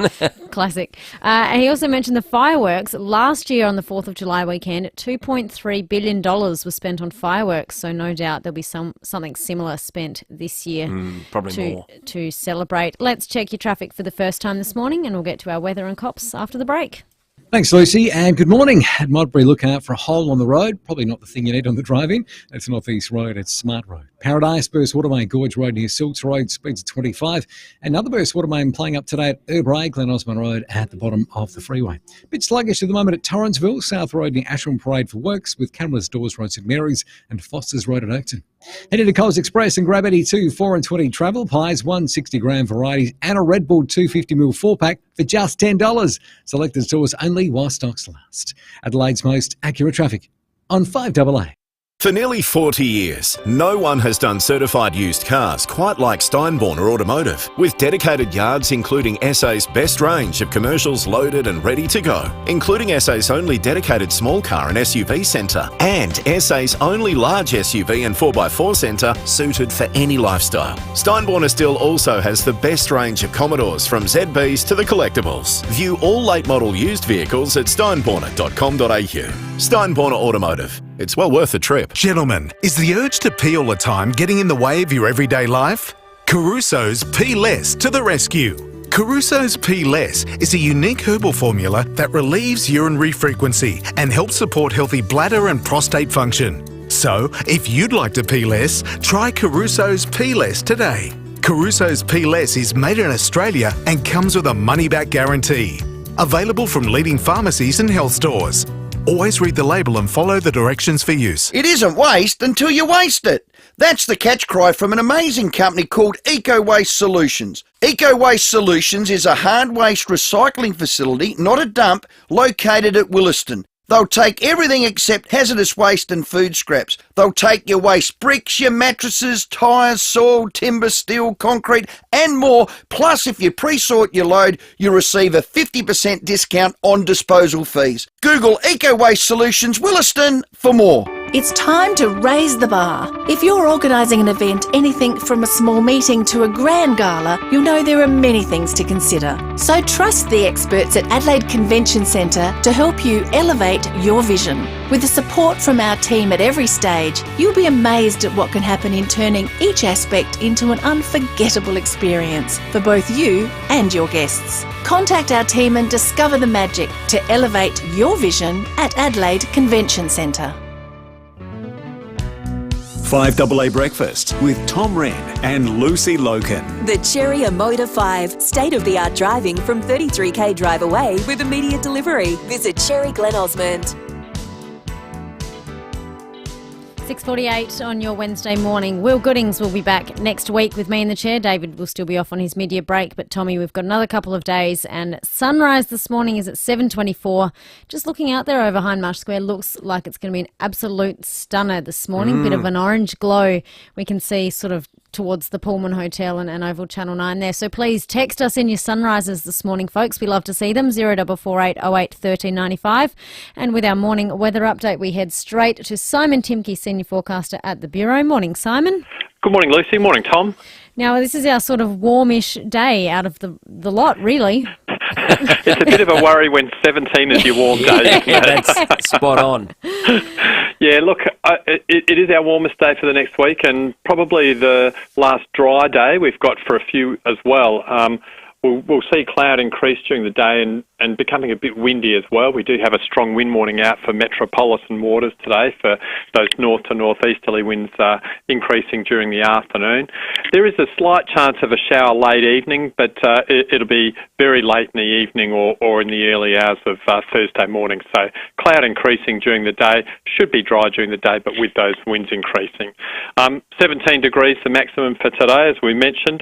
Classic. And he also mentioned the fireworks. Last year on the 4th of July weekend, $2.3 billion was spent on fireworks, so no doubt there'll be something similar spent this year probably more. To celebrate. Let's check your traffic for the first time this morning and we'll get to our weather and cops after the break. Thanks, Lucy, and good morning. At Modbury, look out for a hole on the road. Probably not the thing you need on the drive-in. It's North East Road at Smart Road. Paradise, Burst Watermain, Gorge Road near Silks Road, speeds of 25. Another Burst Watermain playing up today at Urbray, Glen Osmond Road at the bottom of the freeway. Bit sluggish at the moment at Torrensville, South Road near Ashram Parade for works, with Cameras Doors Road St Mary's and Foster's Road at Oakton. Head into Coles Express and grab 82 4 and 20 travel pies, 160 gram varieties and a Red Bull 250ml 4-pack for just $10. Selected stores only while stocks last. Adelaide's most accurate traffic on 5AA. For nearly 40 years, no one has done certified used cars quite like Steinborner Automotive, with dedicated yards including SA's best range of commercials loaded and ready to go, including SA's only dedicated small car and SUV centre, and SA's only large SUV and 4x4 centre suited for any lifestyle. Steinborner still also has the best range of Commodores, from ZBs to the collectibles. View all late model used vehicles at steinborner.com.au. Steinborner Automotive. It's well worth a trip. Gentlemen, is the urge to pee all the time getting in the way of your everyday life? Caruso's Pee Less to the rescue. Caruso's Pee Less is a unique herbal formula that relieves urinary frequency and helps support healthy bladder and prostate function. So, if you'd like to pee less, try Caruso's Pee Less today. Caruso's Pee Less is made in Australia and comes with a money-back guarantee. Available from leading pharmacies and health stores. Always read the label and follow the directions for use. It isn't waste until you waste it. That's the catch cry from an amazing company called Eco Waste Solutions. Eco Waste Solutions is a hard waste recycling facility, not a dump, located at Williston. They'll take everything except hazardous waste and food scraps. They'll take your waste bricks, your mattresses, tyres, soil, timber, steel, concrete and more. Plus, if you pre-sort your load, you'll receive a 50% discount on disposal fees. Google Eco Waste Solutions Williston for more. It's time to raise the bar. If you're organising an event, anything from a small meeting to a grand gala, you'll know there are many things to consider. So trust the experts at Adelaide Convention Centre to help you elevate your vision. With the support from our team at every stage, you'll be amazed at what can happen in turning each aspect into an unforgettable experience for both you and your guests. Contact our team and discover the magic to elevate your vision at Adelaide Convention Centre. 5AA Breakfast with Tom Rehn and Lucy Lokan. The FIVEaa Motor 5. State-of-the-art driving from 33k drive away with immediate delivery. Visit Cherry Glen Osmond. 6:48 on your Wednesday morning. Will Goodings will be back next week with me in the chair. David will still be off on his mid-year break, but Tommy, we've got another couple of days, and sunrise this morning is at 7:24. Just looking out there over Hindmarsh Square, looks like it's going to be an absolute stunner this morning. Bit of an orange glow we can see sort of towards the Pullman Hotel and Oval Channel 9 there. So please text us in your sunrises this morning, folks. We love to see them, 0448 08 1395. And with our morning weather update, we head straight to Simon Timke, Senior Forecaster at the Bureau. Morning, Simon. Good morning, Lucy. Morning, Tom. Now, this is our sort of warmish day out of the lot, really. It's a bit of a worry when 17 is your warm day. Yeah, that's spot on. Yeah, look, it is our warmest day for the next week, and probably the last dry day we've got for a few as well. We'll see cloud increase during the day and becoming a bit windy as well. We do have a strong wind warning out for metropolitan waters today for those north to northeasterly winds increasing during the afternoon. There is a slight chance of a shower late evening, but it'll be very late in the evening or in the early hours of Thursday morning. So cloud increasing during the day, should be dry during the day, but with those winds increasing. 17 degrees the maximum for today, as we mentioned.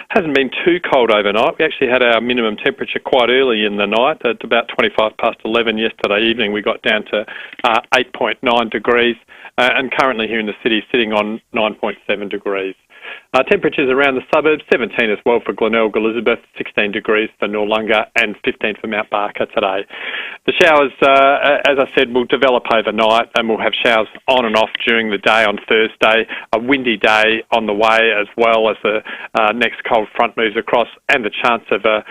Hasn't been too cold overnight. We actually had our minimum temperature quite early in the night. At about 25 past 11 yesterday evening, we got down to 8.9 degrees, and currently here in the city sitting on 9.7 degrees. Temperatures around the suburbs, 17 as well for Glenelg, Elizabeth, 16 degrees for Noarlunga and 15 for Mount Barker today. The showers, as I said, will develop overnight, and we'll have showers on and off during the day on Thursday. A windy day on the way, as well as the next cold front moves across, and the chance of a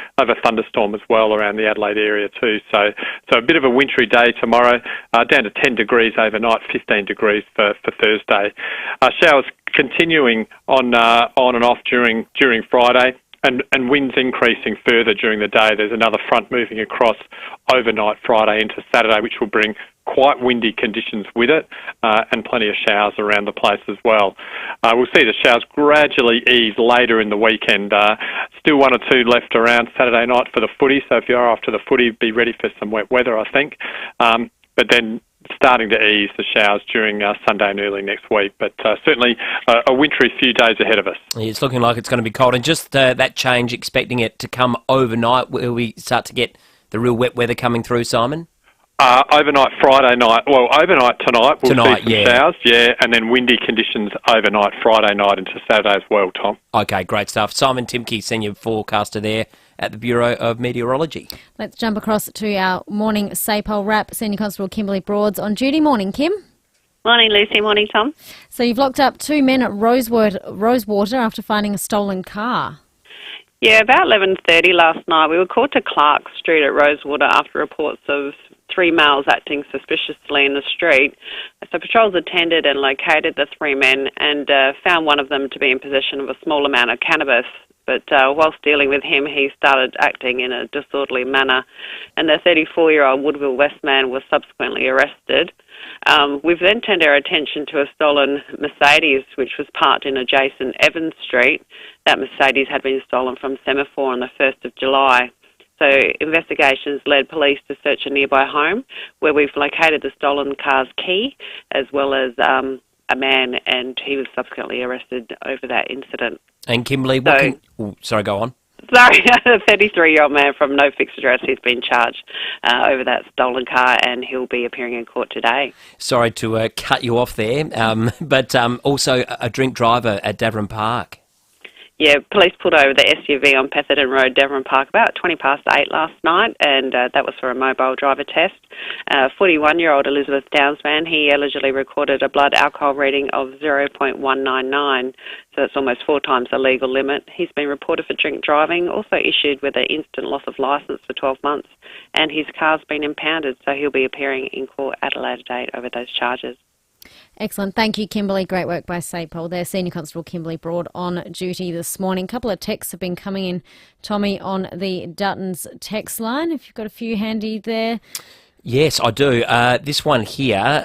thunderstorm as well around the Adelaide area too. So a bit of a wintry day tomorrow, down to 10 degrees overnight, 15 degrees for Thursday. Showers continuing on and off during Friday, and winds increasing further during the day. There's another front moving across overnight Friday into Saturday, which will bring quite windy conditions with it, and plenty of showers around the place as well. We'll see the showers gradually ease later in the weekend. Still one or two left around Saturday night for the footy, so if you are after the footy, be ready for some wet weather, I think. But then starting to ease the showers during Sunday and early next week, but certainly a wintry few days ahead of us. It's looking like it's going to be cold, and just that change, expecting it to come overnight, where we start to get the real wet weather coming through, Simon? Overnight Friday night, overnight tonight we'll see some showers, and then windy conditions overnight Friday night into Saturday as well, Tom. Okay, great stuff. Simon Timke, Senior Forecaster there at the Bureau of Meteorology. Let's jump across to our morning SAPOL wrap. Senior Constable Kimberly Broad's on duty. Morning, Kim. Morning, Lucy. Morning, Tom. So you've locked up 2 men at Rosewater after finding a stolen car. Yeah, about 11:30 last night, we were called to Clark Street at Rosewater after reports of 3 males acting suspiciously in the street. So patrols attended and located the 3 men and found one of them to be in possession of a small amount of cannabis. But whilst dealing with him, he started acting in a disorderly manner, and the 34-year-old Woodville West man was subsequently arrested. We've then turned our attention to a stolen Mercedes, which was parked in adjacent Evans Street. That Mercedes had been stolen from Semaphore on the 1st of July. So investigations led police to search a nearby home, where we've located the stolen car's key, as well as a man, and he was subsequently arrested over that incident. And Kimberly, sorry, go on. Sorry, a 33-year-old man from no fixed address. He's been charged over that stolen car, and he'll be appearing in court today. Sorry to cut you off there, but also a drink driver at Davern Park. Yeah, police pulled over the SUV on Petherton Road, Davern Park, about 20 past 8 last night, and that was for a mobile driver test. 41-year-old Elizabeth Downsman, he allegedly recorded a blood alcohol reading of 0.199, so that's almost 4 times the legal limit. He's been reported for drink driving, also issued with an instant loss of licence for 12 months, and his car's been impounded, so he'll be appearing in court at a later date over those charges. Excellent. Thank you, Kimberly. Great work by SAPOL there. Senior Constable Kimberly Broad on duty this morning. A couple of texts have been coming in, Tommy, on the Duttons text line, if you've got a few handy there. Yes, I do. This one here,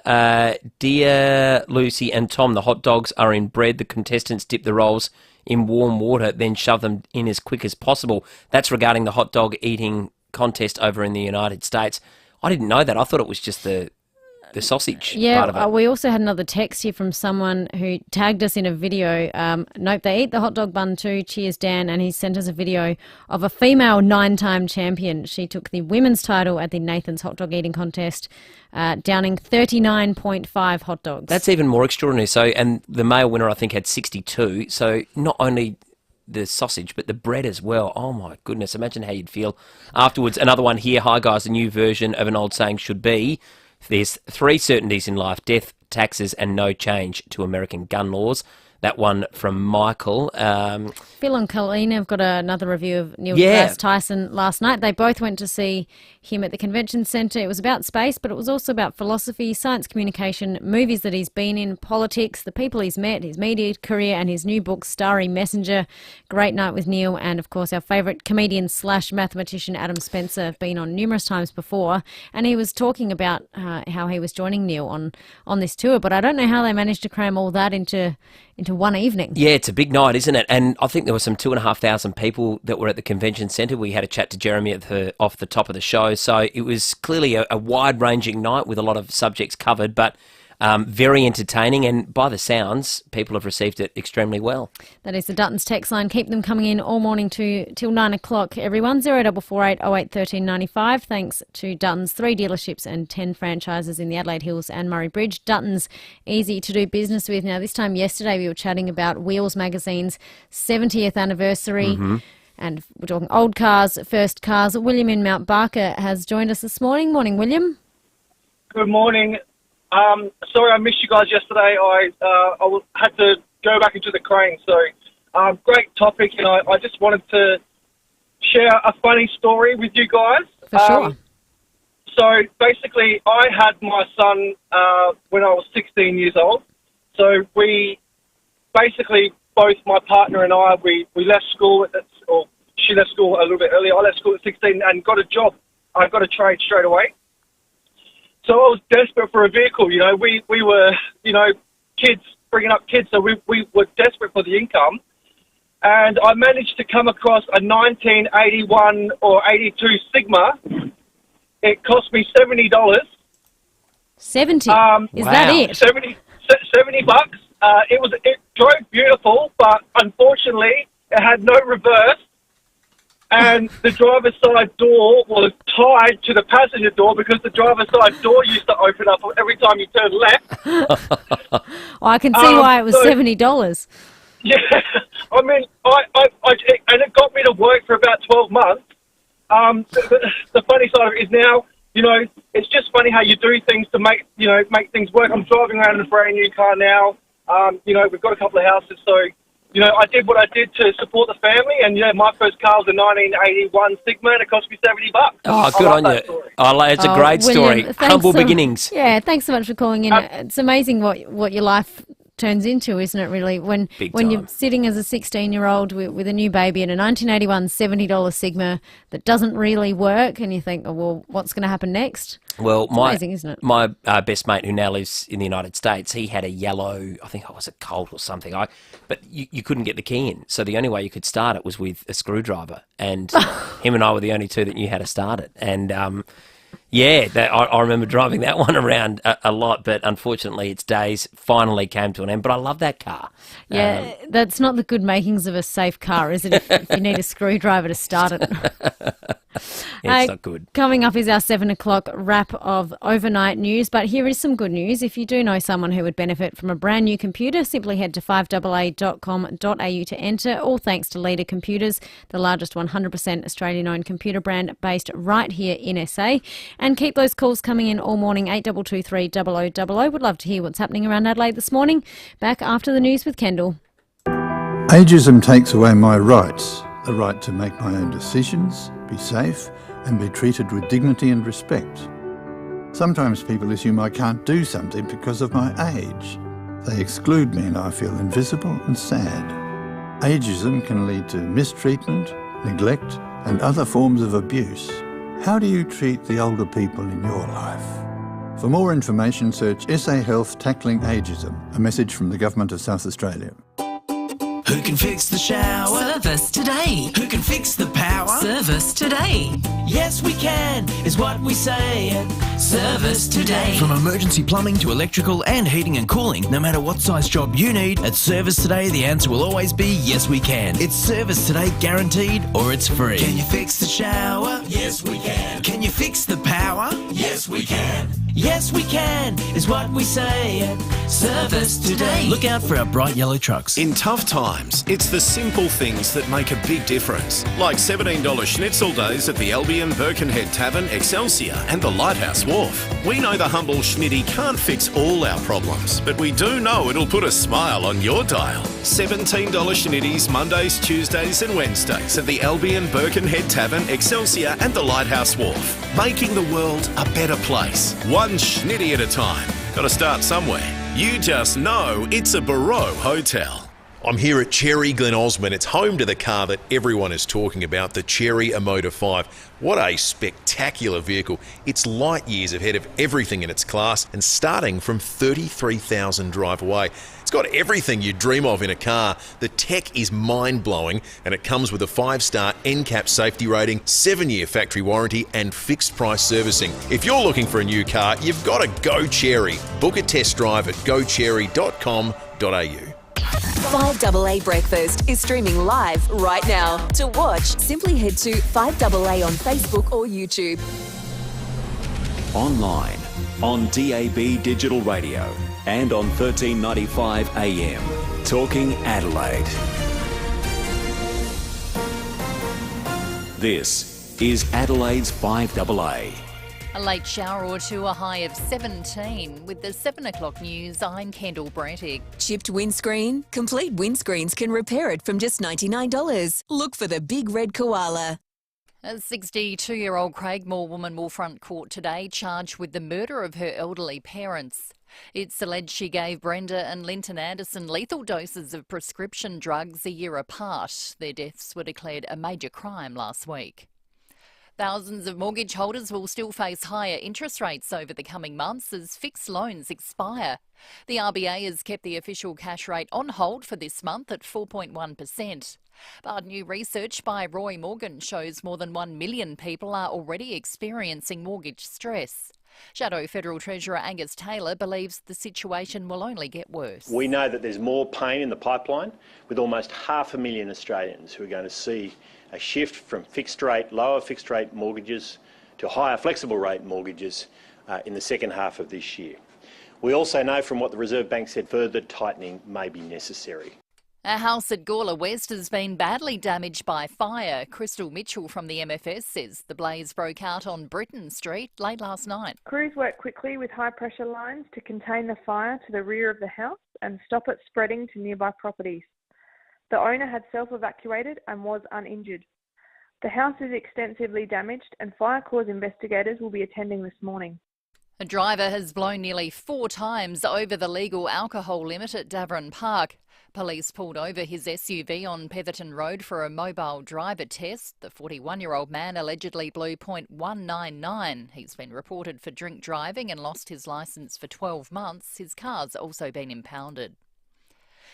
Dear Lucy and Tom, the hot dogs are in bread. The contestants dip the rolls in warm water, then shove them in as quick as possible. That's regarding the hot dog eating contest over in the United States. I didn't know that. I thought it was just the sausage part of it. We also had another text here from someone who tagged us in a video. Nope, they eat the hot dog bun too. Cheers, Dan. And he sent us a video of a female 9-time champion. She took the women's title at the Nathan's hot dog eating contest, downing 39.5 hot dogs. That's even more extraordinary. So, and the male winner, I think, had 62. So not only the sausage, but the bread as well. Oh my goodness. Imagine how you'd feel afterwards. Another one here. Hi guys, a new version of an old saying should be, there's 3 certainties in life: death, taxes, and no change to American gun laws. That one from Michael. Phil and Colleen have got another review of Neil deGrasse Tyson last night. They both went to see him at the convention centre. It was about space, but it was also about philosophy, science communication, movies that he's been in, politics, the people he's met, his media career, and his new book, Starry Messenger. Great night with Neil, and of course our favourite comedian / mathematician Adam Spencer, been on numerous times before, and he was talking about how he was joining Neil on this tour, but I don't know how they managed to cram all that into one evening. Yeah, it's a big night, isn't it? And I think there were some 2,500 people that were at the convention centre. We had a chat to Jeremy off the top of the show. So it was clearly a wide-ranging night with a lot of subjects covered. But very entertaining, and by the sounds, people have received it extremely well. That is the Duttons text line. Keep them coming in all morning till 9 o'clock, everyone. 0448 08 1395. Thanks to Duttons, 3 dealerships and 10 franchises in the Adelaide Hills and Murray Bridge. Duttons, easy to do business with. Now, this time yesterday we were chatting about Wheels Magazine's 70th anniversary. Mm-hmm. And we're talking old cars, first cars. William in Mount Barker has joined us this morning. Morning, William. Good morning. Sorry I missed you guys yesterday. I had to go back into the crane. So, great topic, and I just wanted to share a funny story with you guys. For sure. So, basically, I had my son when I was 16 years old. So, we basically, both my partner and I, we left school, or she left school a little bit earlier. I left school at 16 and got a job. I got a trade straight away. So I was desperate for a vehicle. You know, we were, kids, bringing up kids, so we were desperate for the income. And I managed to come across a 1981 or 82 Sigma. It cost me $70. 70? Is Wow. that it? $70. It drove beautiful, but unfortunately it had no reverse, and the driver's side door was tied to the passenger door because the driver's side door used to open up every time you turned left. I can see why it was $70. Yeah, I mean, and it got me to work for about 12 months. The funny side of it is now, it's just funny how you do things to make things work. I'm driving around in a brand new car now. We've got a couple of houses, so, I did what I did to support the family, and, my first car was a 1981 Sigma, and it cost me $70. Oh, good on you. It's a great story. William, Humble beginnings. Yeah, thanks so much for calling in. It's amazing what your life turns into, isn't it, really? When you're sitting as a 16-year-old with a new baby in a 1981 $70 Sigma that doesn't really work, and you think, oh, well, what's going to happen next? Well, It's amazing, isn't it? My best mate who now lives in the United States, he had a yellow, I think it was a Colt or something, but you couldn't get the key in, so the only way you could start it was with a screwdriver, and him and I were the only two that knew how to start it, and I remember driving that one around a lot, but unfortunately its days finally came to an end. But I love that car. Yeah, that's not the good makings of a safe car, is it, if you need a screwdriver to start it? It's not good. Coming up is our 7 o'clock wrap of overnight news, but here is some good news. If you do know someone who would benefit from a brand new computer, simply head to FIVEaa.com.au to enter, all thanks to Leader Computers, the largest 100% Australian-owned computer brand based right here in SA. And keep those calls coming in all morning, 8223 0000. Would love to hear what's happening around Adelaide this morning. Back after the news with Kendall. Ageism takes away my rights, the right to make my own decisions, be safe, and be treated with dignity and respect. Sometimes people assume I can't do something because of my age. They exclude me and I feel invisible and sad. Ageism can lead to mistreatment, neglect, and other forms of abuse. How do you treat the older people in your life? For more information, search SA Health Tackling Ageism, a message from the Government of South Australia. Who can fix the shower? Service today. Who can fix the power? Service today. Yes, we can, is what we say at Service Today. From emergency plumbing to electrical and heating and cooling, no matter what size job you need, at Service Today the answer will always be yes we can. It's Service Today guaranteed or it's free. Can you fix the shower? Yes, we can. Can you fix the power? Yes, we can. Yes, we can, is what we say at Service Today. Look out for our bright yellow trucks. In tough times, it's the simple things that make a big difference. Like $17 schnitzel days at the Albion Birkenhead Tavern, Excelsior and the Lighthouse Wharf. We know the humble schmitty can't fix all our problems, but we do know it'll put a smile on your dial. $17 schnitties Mondays, Tuesdays and Wednesdays at the Albion Birkenhead Tavern, Excelsior and the Lighthouse Wharf. Making the world a better place. One schnitty at a time. Got to start somewhere. You just know it's a Barreau Hotel. I'm here at Cherry Glen Osmond. It's home to the car that everyone is talking about, the Cherry Motor 5. What a spectacular vehicle. It's light years ahead of everything in its class and starting from 33,000 drive away. It's got everything you dream of in a car. The tech is mind-blowing and it comes with a 5-star NCAP safety rating, 7-year factory warranty and fixed price servicing. If you're looking for a new car, you've got to go Cherry. Book a test drive at gocherry.com.au. 5AA Breakfast is streaming live right now. To watch, simply head to 5AA on Facebook or YouTube. Online, on DAB Digital Radio and on 1395 AM. Talking Adelaide. This is Adelaide's 5AA. A late shower or two, a high of 17. With the 7 o'clock news, I'm Kendall Brettig. Chipped windscreen? Complete Windscreens can repair it from just $99. Look for the big red koala. A 62-year-old Craigmore woman will front court today, charged with the murder of her elderly parents. It's alleged she gave Brenda and Linton Anderson lethal doses of prescription drugs a year apart. Their deaths were declared a major crime last week. Thousands of mortgage holders will still face higher interest rates over the coming months as fixed loans expire. The RBA has kept the official cash rate on hold for this month at 4.1%. But new research by Roy Morgan shows more than 1 million people are already experiencing mortgage stress. Shadow Federal Treasurer Angus Taylor believes the situation will only get worse. We know that there's more pain in the pipeline, with almost 500,000 Australians who are going to see a shift from lower fixed rate mortgages to higher flexible rate mortgages in the second half of this year. We also know from what the Reserve Bank said, further tightening may be necessary. A house at Gawler West has been badly damaged by fire. Crystal Mitchell from the MFS says the blaze broke out on Britton Street late last night. Crews worked quickly with high-pressure lines to contain the fire to the rear of the house and stop it spreading to nearby properties. The owner had self-evacuated and was uninjured. The house is extensively damaged and fire cause investigators will be attending this morning. A driver has blown nearly 4 times over the legal alcohol limit at Davern Park. Police pulled over his SUV on Petherton Road for a mobile driver test. The 41-year-old man allegedly blew .199. He's been reported for drink driving and lost his licence for 12 months. His car's also been impounded.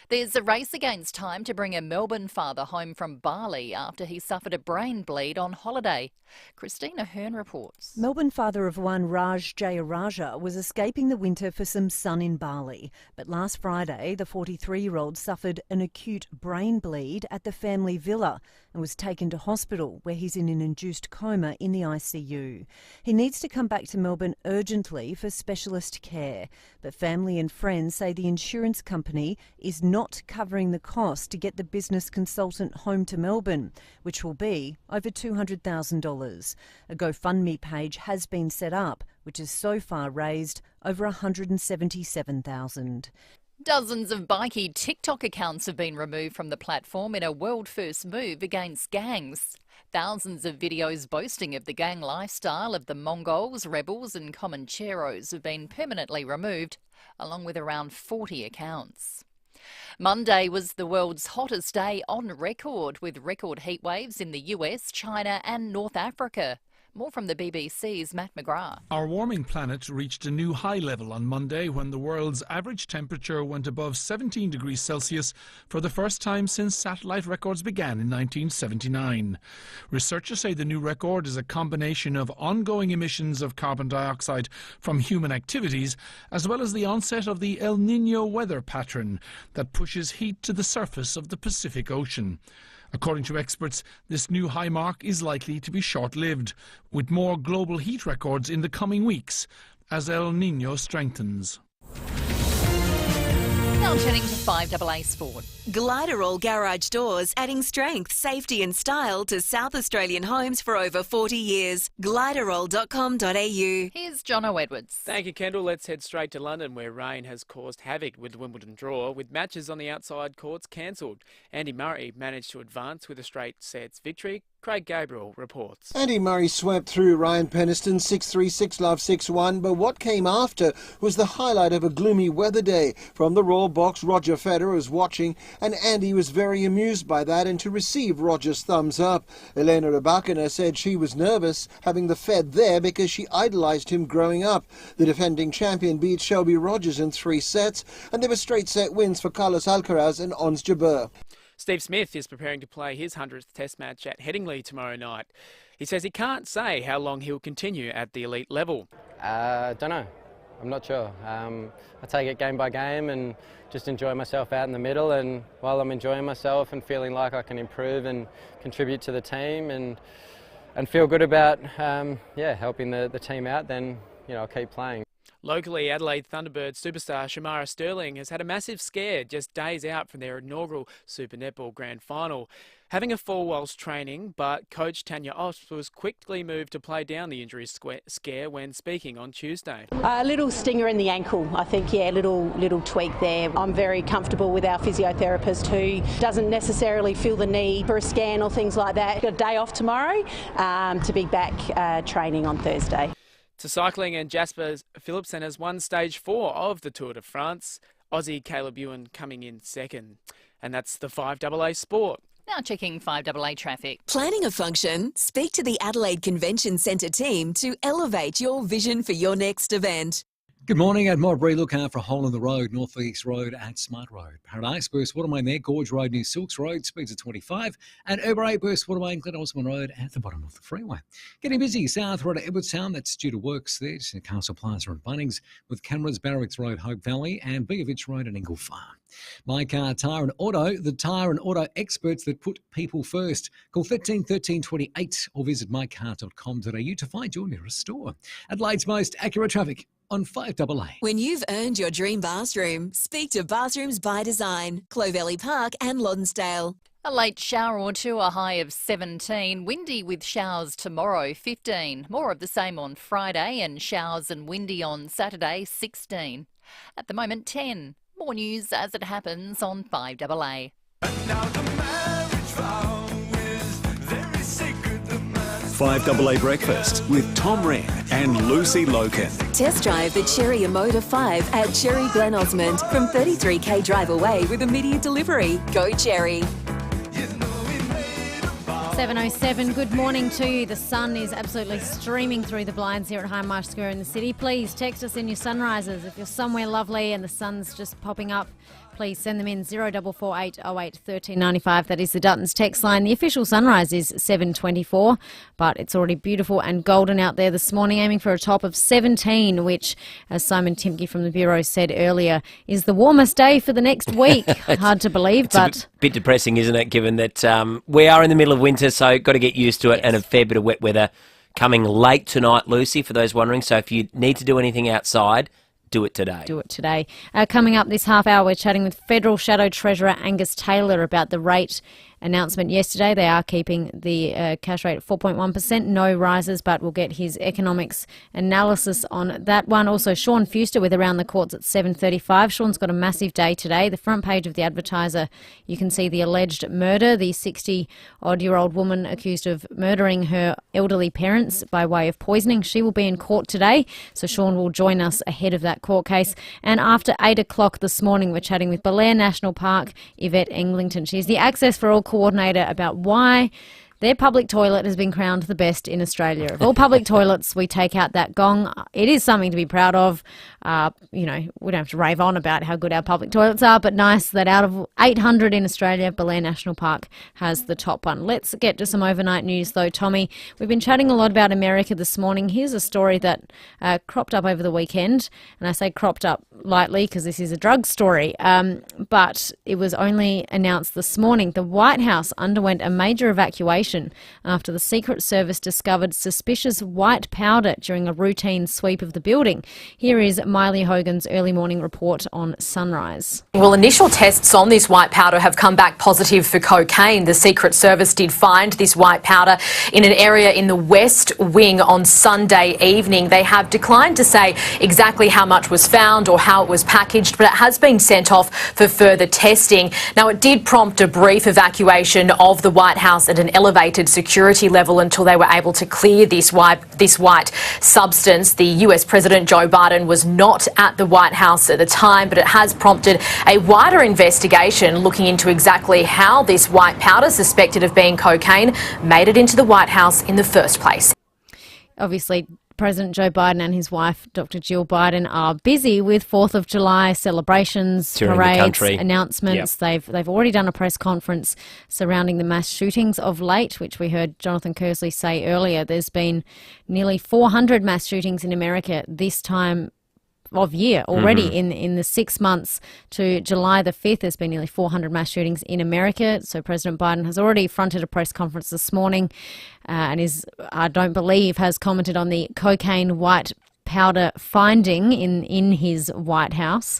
There's a race against time to bring a Melbourne father home from Bali after he suffered a brain bleed on holiday. Christina Hearn reports. Melbourne father of one, Raj Jayaraja, was escaping the winter for some sun in Bali. But last Friday, the 43-year-old suffered an acute brain bleed at the family villa and was taken to hospital, where he's in an induced coma in the ICU. He needs to come back to Melbourne urgently for specialist care. But family and friends say the insurance company is not covering the cost to get the business consultant home to Melbourne, which will be over $200,000. A GoFundMe page has been set up, which has so far raised over $177,000. Dozens of bikie TikTok accounts have been removed from the platform in a world-first move against gangs. Thousands of videos boasting of the gang lifestyle of the Mongols, rebels and Comancheros have been permanently removed, along with around 40 accounts. Monday was the world's hottest day on record, with record heat waves in the US, China and North Africa. More from the BBC's Matt McGrath. Our warming planet reached a new high level on Monday when the world's average temperature went above 17 degrees Celsius for the first time since satellite records began in 1979. Researchers say the new record is a combination of ongoing emissions of carbon dioxide from human activities, as well as the onset of the El Niño weather pattern that pushes heat to the surface of the Pacific Ocean. According to experts, this new high mark is likely to be short-lived, with more global heat records in the coming weeks as El Niño strengthens. Now turning to 5AA Sport. Gliderall Garage Doors, adding strength, safety and style to South Australian homes for over 40 years. Gliderall.com.au. Here's Jono Edwards. Thank you, Kendall. Let's head straight to London, where rain has caused havoc with the Wimbledon draw, with matches on the outside courts cancelled. Andy Murray managed to advance with a straight sets victory. Craig Gabriel reports. Andy Murray swept through Ryan Peniston 6-3, 6-love, 6-1, but what came after was the highlight of a gloomy weather day. From the Royal Box, Roger Federer was watching, and Andy was very amused by that and to receive Roger's thumbs up. Elena Rybakina said she was nervous having the Fed there because she idolised him growing up. The defending champion beat Shelby Rogers in 3 sets, and there were straight set wins for Carlos Alcaraz and Ons Jabeur. Steve Smith is preparing to play his 100th Test match at Headingley tomorrow night. He says he can't say how long he'll continue at the elite level. Don't know. I'm not sure. I take it game by game and just enjoy myself out in the middle, and while I'm enjoying myself and feeling like I can improve and contribute to the team and feel good about helping the team out, then I'll keep playing. Locally, Adelaide Thunderbird superstar Shamara Sterling has had a massive scare just days out from their inaugural Super Netball Grand Final. Having a fall whilst training, but coach Tanya Osps was quickly moved to play down the injury scare when speaking on Tuesday. A little stinger in the ankle, I think, little tweak there. I'm very comfortable with our physiotherapist who doesn't necessarily feel the need for a scan or things like that. Got a day off tomorrow to be back training on Thursday. To cycling, and Jasper Philipsen has won stage 4 of the Tour de France. Aussie Caleb Ewan coming in second. And that's the 5AA Sport. Now checking 5AA traffic. Planning a function? Speak to the Adelaide Convention Centre team to elevate your vision for your next event. Good morning at Modbury. Look out for a hole in the road, North East Road at Smart Road. Paradise Burst Watermain there, Gorge Road near Silks Road, speeds of 25. And Uber 8 Burst Watermain, Glen Osmond Road at the bottom of the freeway. Getting busy, South Road at Edwardstown, that's due to works there, to Castle Plaza and Bunnings, with cameras, Barracks Road, Hope Valley, and Begovich Road and Ingle Farm. My Car Tyre and Auto, the tyre and auto experts that put people first. Call 13 13 28 or visit mycar.com.au to find your nearest store. Adelaide's most accurate traffic on 5AA. When you've earned your dream bathroom, speak to Bathrooms by Design, Clovelly Park and Lonsdale. A late shower or two, a high of 17. Windy with showers tomorrow, 15. More of the same on Friday, and showers and windy on Saturday, 16. At the moment, 10. More news as it happens on 5AA. 5AA Breakfast with Tom Rehn and Lucy Lokan. Test drive the Cherry Motor 5 at Cherry Glen Osmond from 33k drive away with immediate delivery. Go Cherry. 7:07. Good morning to you. The sun is absolutely streaming through the blinds here at Hindmarsh Square in the city. Please text us in your sunrises. If you're somewhere lovely and the sun's just popping up, please send them in 0448 08 1395. That is the Duttons text line. The official sunrise is 7:24, but it's already beautiful and golden out there this morning, aiming for a top of 17, which, as Simon Timke from the Bureau said earlier, is the warmest day for the next week. Hard to believe, but a bit depressing, isn't it, given that we are in the middle of winter, so got to get used to it, and a fair bit of wet weather coming late tonight, Lucy, for those wondering. So if you need to do anything outside, do it today. Do it today. Coming up this half hour, we're chatting with Federal Shadow Treasurer Angus Taylor about the rate announcement yesterday. They are keeping the cash rate at 4.1%, no rises, but we'll get his economics analysis on that one. Also, Sean Fuster with Around the Courts at 7:35. Sean's got a massive day today. The front page of the Advertiser, you can see the alleged murder, the 60-odd-year-old woman accused of murdering her elderly parents by way of poisoning. She will be in court today, so Sean will join us ahead of that court case. And after 8 o'clock this morning, we're chatting with Belair National Park, Yvette Englington. She's the Access for All coordinator about why their public toilet has been crowned the best in Australia. Of all public toilets, we take out that gong. It is something to be proud of. We don't have to rave on about how good our public toilets are, but nice that out of 800 in Australia, Belair National Park has the top one. Let's get to some overnight news, though, Tommy. We've been chatting a lot about America this morning. Here's a story that cropped up over the weekend, and I say cropped up lightly because this is a drug story, but it was only announced this morning. The White House underwent a major evacuation after the Secret Service discovered suspicious white powder during a routine sweep of the building. Here is Miley Hogan's early morning report on Sunrise. Well, initial tests on this white powder have come back positive for cocaine. The Secret Service did find this white powder in an area in the West Wing on Sunday evening. They have declined to say exactly how much was found or how it was packaged, but it has been sent off for further testing. Now, it did prompt a brief evacuation of the White House at an elevated security level until they were able to clear this white substance. The US President Joe Biden was not at the White House at the time, but it has prompted a wider investigation looking into exactly how this white powder, suspected of being cocaine, made it into the White House in the first place. Obviously, President Joe Biden and his wife, Dr. Jill Biden, are busy with 4th of July celebrations, touring parades, the country. announcements. Yep. They've already done a press conference surrounding the mass shootings of late, which we heard Jonathan Kersley say earlier. There's been nearly 400 mass shootings in America this time of year already. In the 6 months to July the 5th, there's been nearly 400 mass shootings in America. So President Biden has already fronted a press conference this morning and I don't believe, has commented on the cocaine white powder finding in his White House.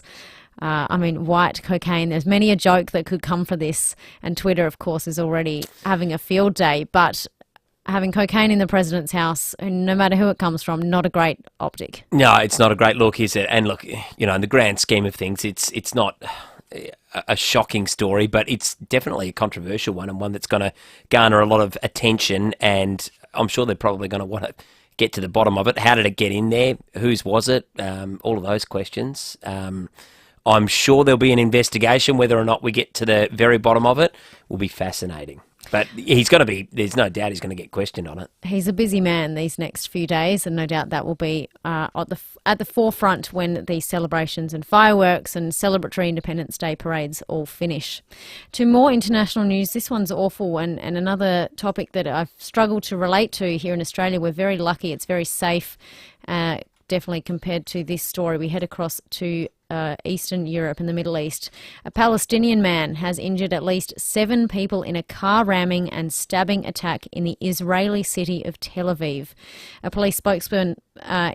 White cocaine, there's many a joke that could come for this, and Twitter, of course, is already having a field day, but having cocaine in the president's house, no matter who it comes from, not a great optic. No, it's not a great look, is it? And look, in the grand scheme of things, it's not a shocking story, but it's definitely a controversial one, and one that's going to garner a lot of attention, and I'm sure they're probably going to want to get to the bottom of it. How did it get in there? Whose was it? All of those questions. I'm sure there'll be an investigation. Whether or not we get to the very bottom of it will be fascinating. But he's going to be, there's no doubt he's going to get questioned on it. He's a busy man these next few days, and no doubt that will be at the forefront when these celebrations and fireworks and celebratory Independence Day parades all finish. To more international news, this one's awful, and another topic that I've struggled to relate to here in Australia. We're very lucky, it's very safe, definitely compared to this story. We head across to Eastern Europe and the Middle East. A Palestinian man has injured at least 7 people in a car ramming and stabbing attack in the Israeli city of Tel Aviv. A police spokesman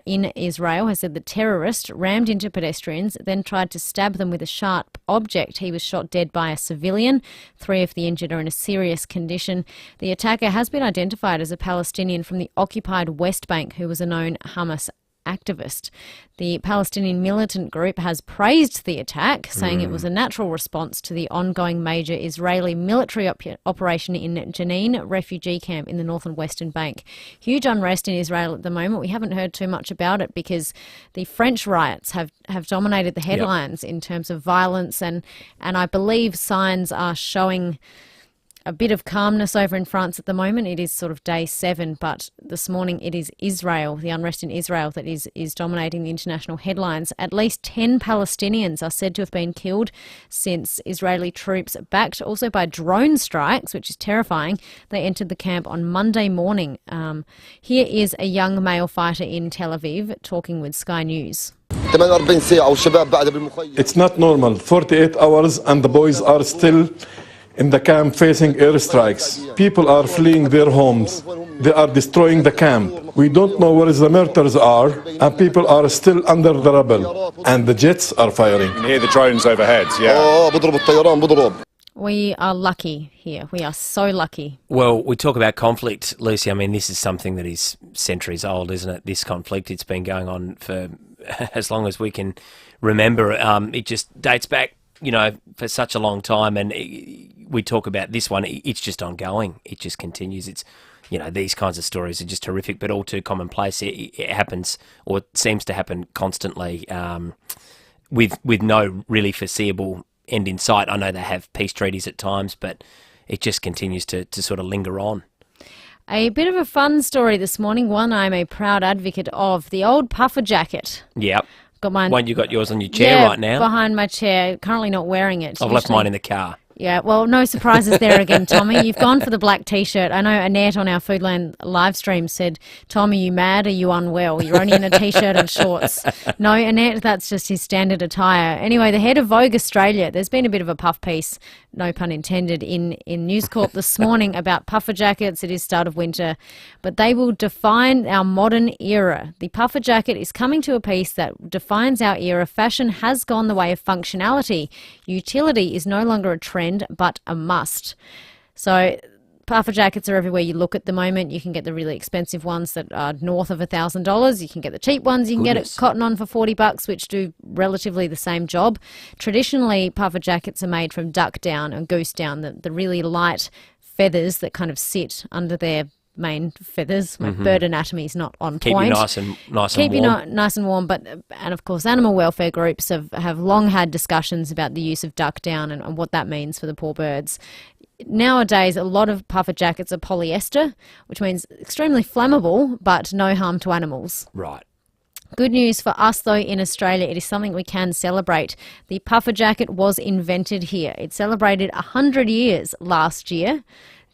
in Israel has said the terrorist rammed into pedestrians, then tried to stab them with a sharp object. He was shot dead by a civilian. 3 of the injured are in a serious condition. The attacker has been identified as a Palestinian from the occupied West Bank who was a known Hamas activist. The Palestinian militant group has praised the attack, saying it was a natural response to the ongoing major Israeli military operation in Jenin refugee camp in the northern Western Bank. Huge unrest in Israel at the moment. We haven't heard too much about it because the French riots have dominated the headlines in terms of violence, and I believe signs are showing a bit of calmness over in France at the moment. It is sort of day 7, but this morning it is Israel, the unrest in Israel, that is dominating the international headlines. At least 10 Palestinians are said to have been killed since Israeli troops, backed also by drone strikes, which is terrifying, they entered the camp on Monday morning. Here is a young male fighter in Tel Aviv talking with Sky News. It's not normal. 48 hours and the boys are still in the camp facing airstrikes. People are fleeing their homes. They are destroying the camp. We don't know where the murderers are, and people are still under the rubble. And the jets are firing. You can hear the drones overhead, We are lucky here. We are so lucky. Well, we talk about conflict, Lucy. I mean, this is something that is centuries old, isn't it? This conflict, it's been going on for as long as we can remember. It just dates back, for such a long time, and we talk about this one, it's just ongoing. It just continues. It's, these kinds of stories are just horrific, but all too commonplace. It happens, or it seems to happen constantly, with no really foreseeable end in sight. I know they have peace treaties at times, but it just continues to sort of linger on. A bit of a fun story this morning, one I'm a proud advocate of, the old puffer jacket. Yep. Got mine. One, you got yours on your chair right now. Behind my chair. Currently not wearing it. I've left mine in the car. Yeah, well, no surprises there again, Tommy. You've gone for the black T-shirt. I know Annette on our Foodland live stream said, Tommy, you mad? Are you unwell? You're only in a T-shirt and shorts. No, Annette, that's just his standard attire. Anyway, the head of Vogue Australia, there's been a bit of a puff piece, no pun intended, in News Corp this morning about puffer jackets. It is start of winter, but they will define our modern era. The puffer jacket is coming to a piece that defines our era. Fashion has gone the way of functionality. Utility is no longer a trend, but a must. So puffer jackets are everywhere you look at the moment. You can get the really expensive ones that are north of $1,000. You can get the cheap ones. You can get it cotton on for $40, which do relatively the same job. Traditionally, puffer jackets are made from duck down and goose down, the really light feathers that kind of sit under their main feathers. My bird anatomy is not on Keep point. you nice and warm. Keep you nice and warm. And of course, animal welfare groups have long had discussions about the use of duck down and what that means for the poor birds. Nowadays, a lot of puffer jackets are polyester, which means extremely flammable, but no harm to animals. Right. Good news for us, though, in Australia. It is something we can celebrate. The puffer jacket was invented here. It celebrated 100 years last year.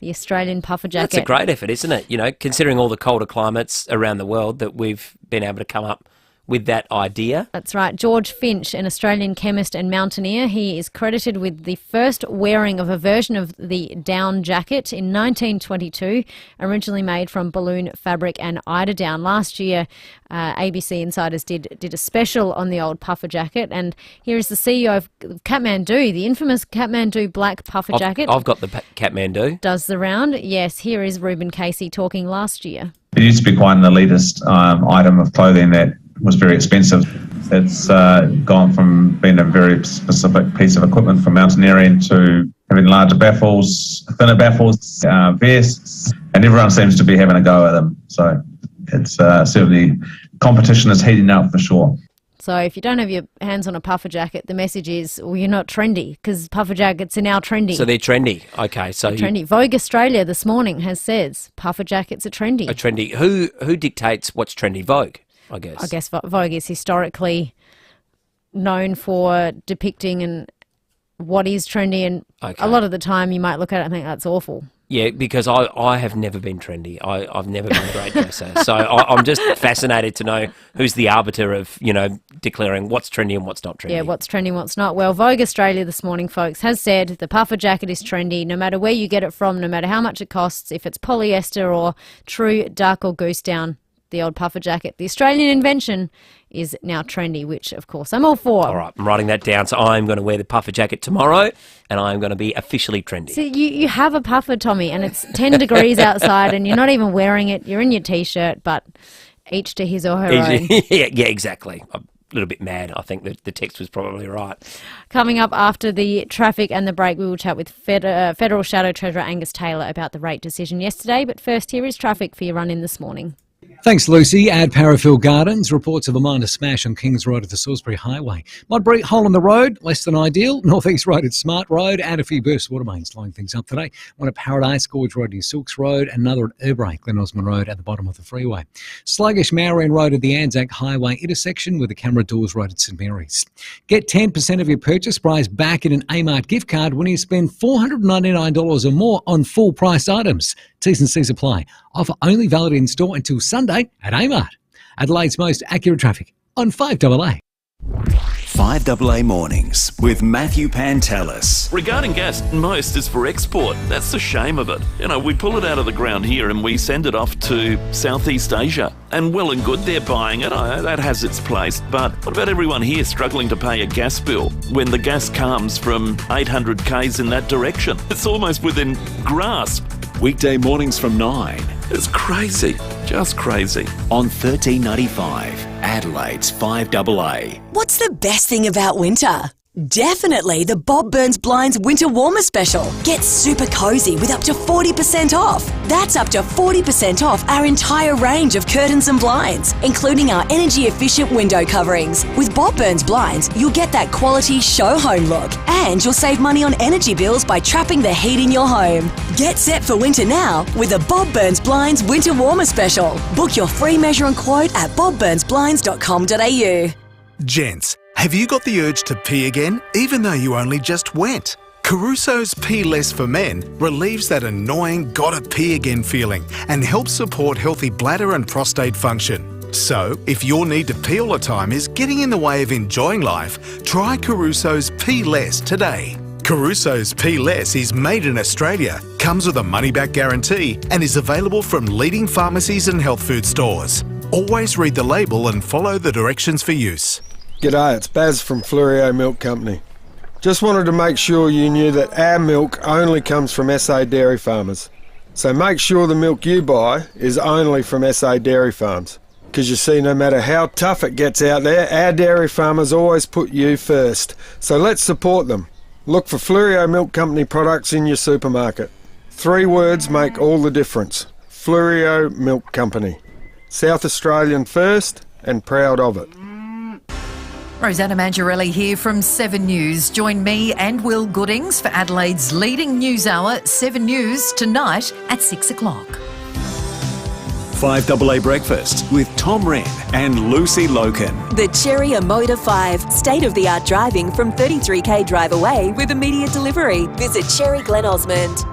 The Australian puffer jacket. That's a great effort, isn't it? You know, considering all the colder climates around the world, that we've been able to come up with that idea. That's right. George Finch, an Australian chemist and mountaineer, he is credited with the first wearing of a version of the down jacket in 1922, originally made from balloon fabric and eiderdown. Last year, ABC Insiders did a special on the old puffer jacket, and here is the CEO of Kathmandu, the infamous Kathmandu black puffer jacket. I've got the Kathmandu. Does the round. Yes, here is Reuben Casey talking last year. It used to be quite an elitist item of clothing that was very expensive. It's gone from being a very specific piece of equipment for mountaineering to having larger baffles, thinner baffles, vests, and everyone seems to be having a go at them. So it's certainly competition is heating up for sure. So if you don't have your hands on a puffer jacket, the message is, well, you're not trendy, because puffer jackets are now trendy. So they're trendy. Okay, so they're trendy. Vogue Australia this morning has said puffer jackets are trendy. Are trendy. Who dictates what's trendy? Vogue, I guess. I guess Vogue is historically known for depicting and what is trendy, and a lot of the time you might look at it and think that's awful. Yeah, because I have never been trendy. I've never been a great dresser. So I'm just fascinated to know who's the arbiter of, declaring what's trendy and what's not trendy. Yeah, what's trendy and what's not. Well, Vogue Australia this morning, folks, has said the puffer jacket is trendy no matter where you get it from, no matter how much it costs, if it's polyester or true duck or goose down. The old puffer jacket, the Australian invention, is now trendy, which, of course, I'm all for. All right, I'm writing that down. So I'm going to wear the puffer jacket tomorrow, and I'm going to be officially trendy. So you have a puffer, Tommy, and it's 10 degrees outside, and you're not even wearing it. You're in your T-shirt, but each to his or her own. Yeah, exactly. I'm a little bit mad. I think that the text was probably right. Coming up after the traffic and the break, we will chat with Federal Shadow Treasurer Angus Taylor about the rate decision yesterday. But first, here is traffic for your run-in this morning. Thanks, Lucy. At Parafield Gardens, reports of a minor smash on Kings Road at the Salisbury Highway. Modbury, hole in the road, less than ideal. Northeast Road at Smart Road, and a few burst water mains slowing things up today. One at Paradise Gorge Road near Silks Road, another at Urbray, Glen Osmond Road at the bottom of the freeway. Sluggish Marion Road at the Anzac Highway intersection with the Camera Doors Road at St Mary's. Get 10% of your purchase price back in an Amart gift card when you spend $499 or more on full price items. T's and C's apply. Offer only valid in store until Sunday at Amart. Adelaide's most accurate traffic on 5AA. 5AA Mornings with Matthew Pantelis. Regarding gas, most is for export. That's the shame of it. We pull it out of the ground here and we send it off to Southeast Asia. And well and good, they're buying it. That has its place. But what about everyone here struggling to pay a gas bill when the gas comes from 800 k's in that direction? It's almost within grasp. Weekday mornings from 9. It's crazy. Just crazy. On 1395, Adelaide's 5AA. What's the best thing about winter? Definitely the Bob Burns Blinds Winter Warmer Special. Get super cozy with up to 40% off. That's up to 40% off our entire range of curtains and blinds, including our energy-efficient window coverings. With Bob Burns Blinds, you'll get that quality show home look, and you'll save money on energy bills by trapping the heat in your home. Get set for winter now with the Bob Burns Blinds Winter Warmer Special. Book your free measure and quote at bobburnsblinds.com.au. Gents, have you got the urge to pee again, even though you only just went? Caruso's Pee Less for Men relieves that annoying gotta pee again feeling and helps support healthy bladder and prostate function. So, if your need to pee all the time is getting in the way of enjoying life, try Caruso's Pee Less today. Caruso's Pee Less is made in Australia, comes with a money-back guarantee and is available from leading pharmacies and health food stores. Always read the label and follow the directions for use. G'day, it's Baz from FIVEaa Milk Company. Just wanted to make sure you knew that our milk only comes from SA dairy farmers. So make sure the milk you buy is only from SA dairy farms. Because you see, no matter how tough it gets out there, our dairy farmers always put you first. So let's support them. Look for FIVEaa Milk Company products in your supermarket. 3 words make all the difference. FIVEaa Milk Company. South Australian first and proud of it. Rosanna Mangiarelli here from 7 News. Join me and Will Goodings for Adelaide's leading news hour, 7 News, tonight at 6 o'clock. 5AA Breakfast with Tom Rehn and Lucy Lokan. The Cherry Motor 5. State-of-the-art driving from 33k drive away with immediate delivery. Visit Cherry Glen Osmond.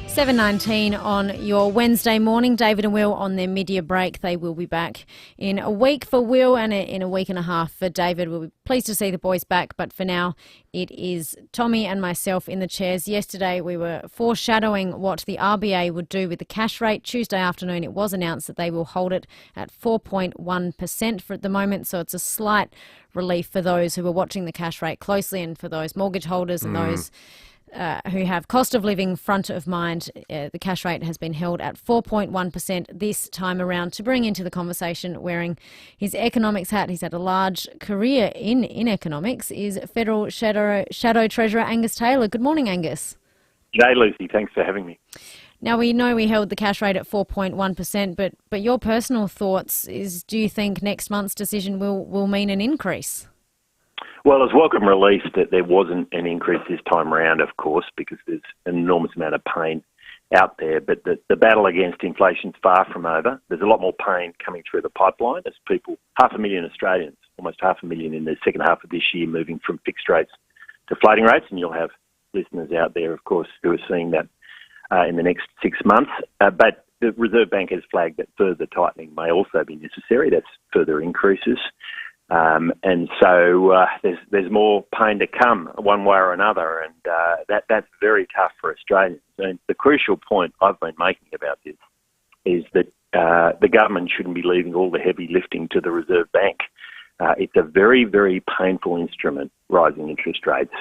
7:19 on your Wednesday morning. David and Will on their mid-year break. They will be back in a week for Will and in a week and a half for David. We'll be pleased to see the boys back, but for now it is Tommy and myself in the chairs. Yesterday we were foreshadowing what the RBA would do with the cash rate. Tuesday afternoon it was announced that they will hold it at 4.1% for at the moment, so it's a slight relief for those who are watching the cash rate closely and for those mortgage holders and those who have cost of living front of mind. The cash rate has been held at 4.1% this time around. To bring into the conversation, wearing his economics hat, he's had a large career in economics, is Federal Shadow Treasurer Angus Taylor. Good morning, Angus. G'day, Lucy. Thanks for having me. Now, we know we held the cash rate at 4.1%, but your personal thoughts is, do you think next month's decision will mean an increase? Well, it's welcome relief that there wasn't an increase this time around, of course, because there's an enormous amount of pain out there. But the battle against inflation is far from over. There's a lot more pain coming through the pipeline as people, 500,000 Australians, almost 500,000 in the second half of this year, moving from fixed rates to floating rates. And you'll have listeners out there, of course, who are seeing that in the next 6 months. But the Reserve Bank has flagged that further tightening may also be necessary. That's further increases. And so there's more pain to come one way or another, and that's very tough for Australians. And the crucial point I've been making about this is that the government shouldn't be leaving all the heavy lifting to the Reserve Bank. It's a very, very painful instrument, rising interest rates,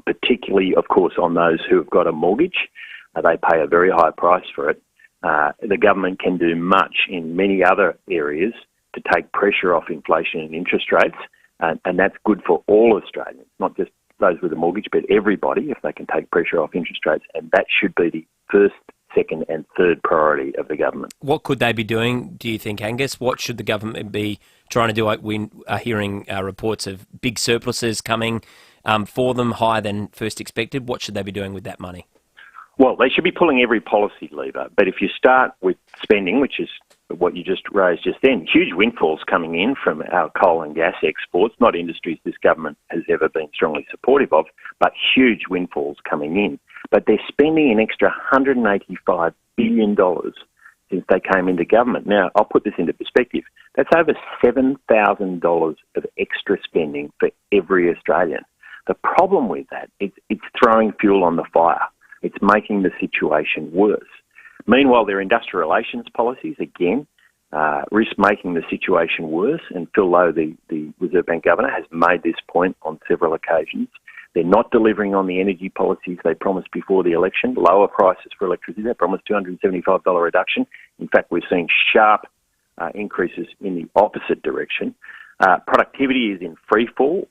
particularly, of course, on those who have got a mortgage. They pay a very high price for it. The government can do much in many other areas to take pressure off inflation and interest rates, and that's good for all Australians, not just those with a mortgage, but everybody, if they can take pressure off interest rates, and that should be the first, second and third priority of the government. What could they be doing, do you think, Angus? What should the government be trying to do? We are hearing reports of big surpluses coming for them, higher than first expected. What should they be doing with that money? Well, they should be pulling every policy lever, but if you start with spending, which is what you just raised just then, huge windfalls coming in from our coal and gas exports, not industries this government has ever been strongly supportive of, but huge windfalls coming in. But they're spending an extra $185 billion since they came into government. Now, I'll put this into perspective. That's over $7,000 of extra spending for every Australian. The problem with that is it's throwing fuel on the fire. It's making the situation worse. Meanwhile, their industrial relations policies, again, risk making the situation worse. And Phil Lowe, the Reserve Bank Governor, has made this point on several occasions. They're not delivering on the energy policies they promised before the election. Lower prices for electricity. They promised $275 reduction. In fact, we're seeing sharp increases in the opposite direction. Productivity is in free fall,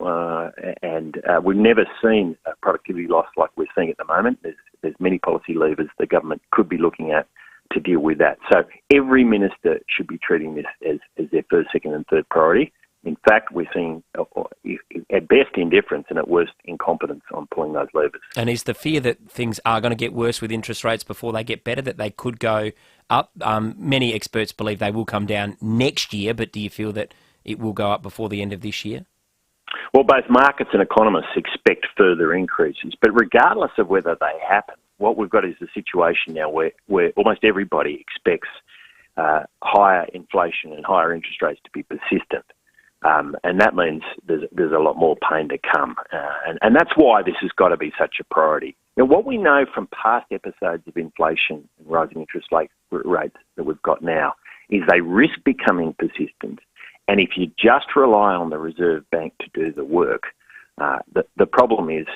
and we've never seen a productivity loss like we're seeing at the moment. There's many policy levers the government could be looking at to deal with that. So every minister should be treating this as their first, second and third priority. In fact, we're seeing at best indifference and at worst incompetence on pulling those levers. And is the fear that things are going to get worse with interest rates before they get better, that they could go up? Many experts believe they will come down next year, but do you feel that it will go up before the end of this year? Well, both markets and economists expect further increases, but regardless of whether they happen, what we've got is a situation now where almost everybody expects higher inflation and higher interest rates to be persistent. And that means there's a lot more pain to come. And that's why this has got to be such a priority. Now, what we know from past episodes of inflation and rising interest rates that we've got now is they risk becoming persistent. And if you just rely on the Reserve Bank to do the work, the problem is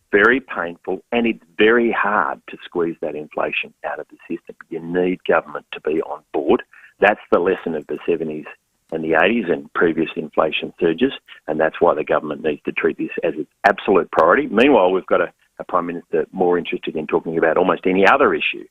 very painful and it's very hard to squeeze that inflation out of the system. You need government to be on board. That's the lesson of the 70s and the 80s and previous inflation surges, and that's why the government needs to treat this as its absolute priority. Meanwhile, we've got a Prime Minister more interested in talking about almost any other issue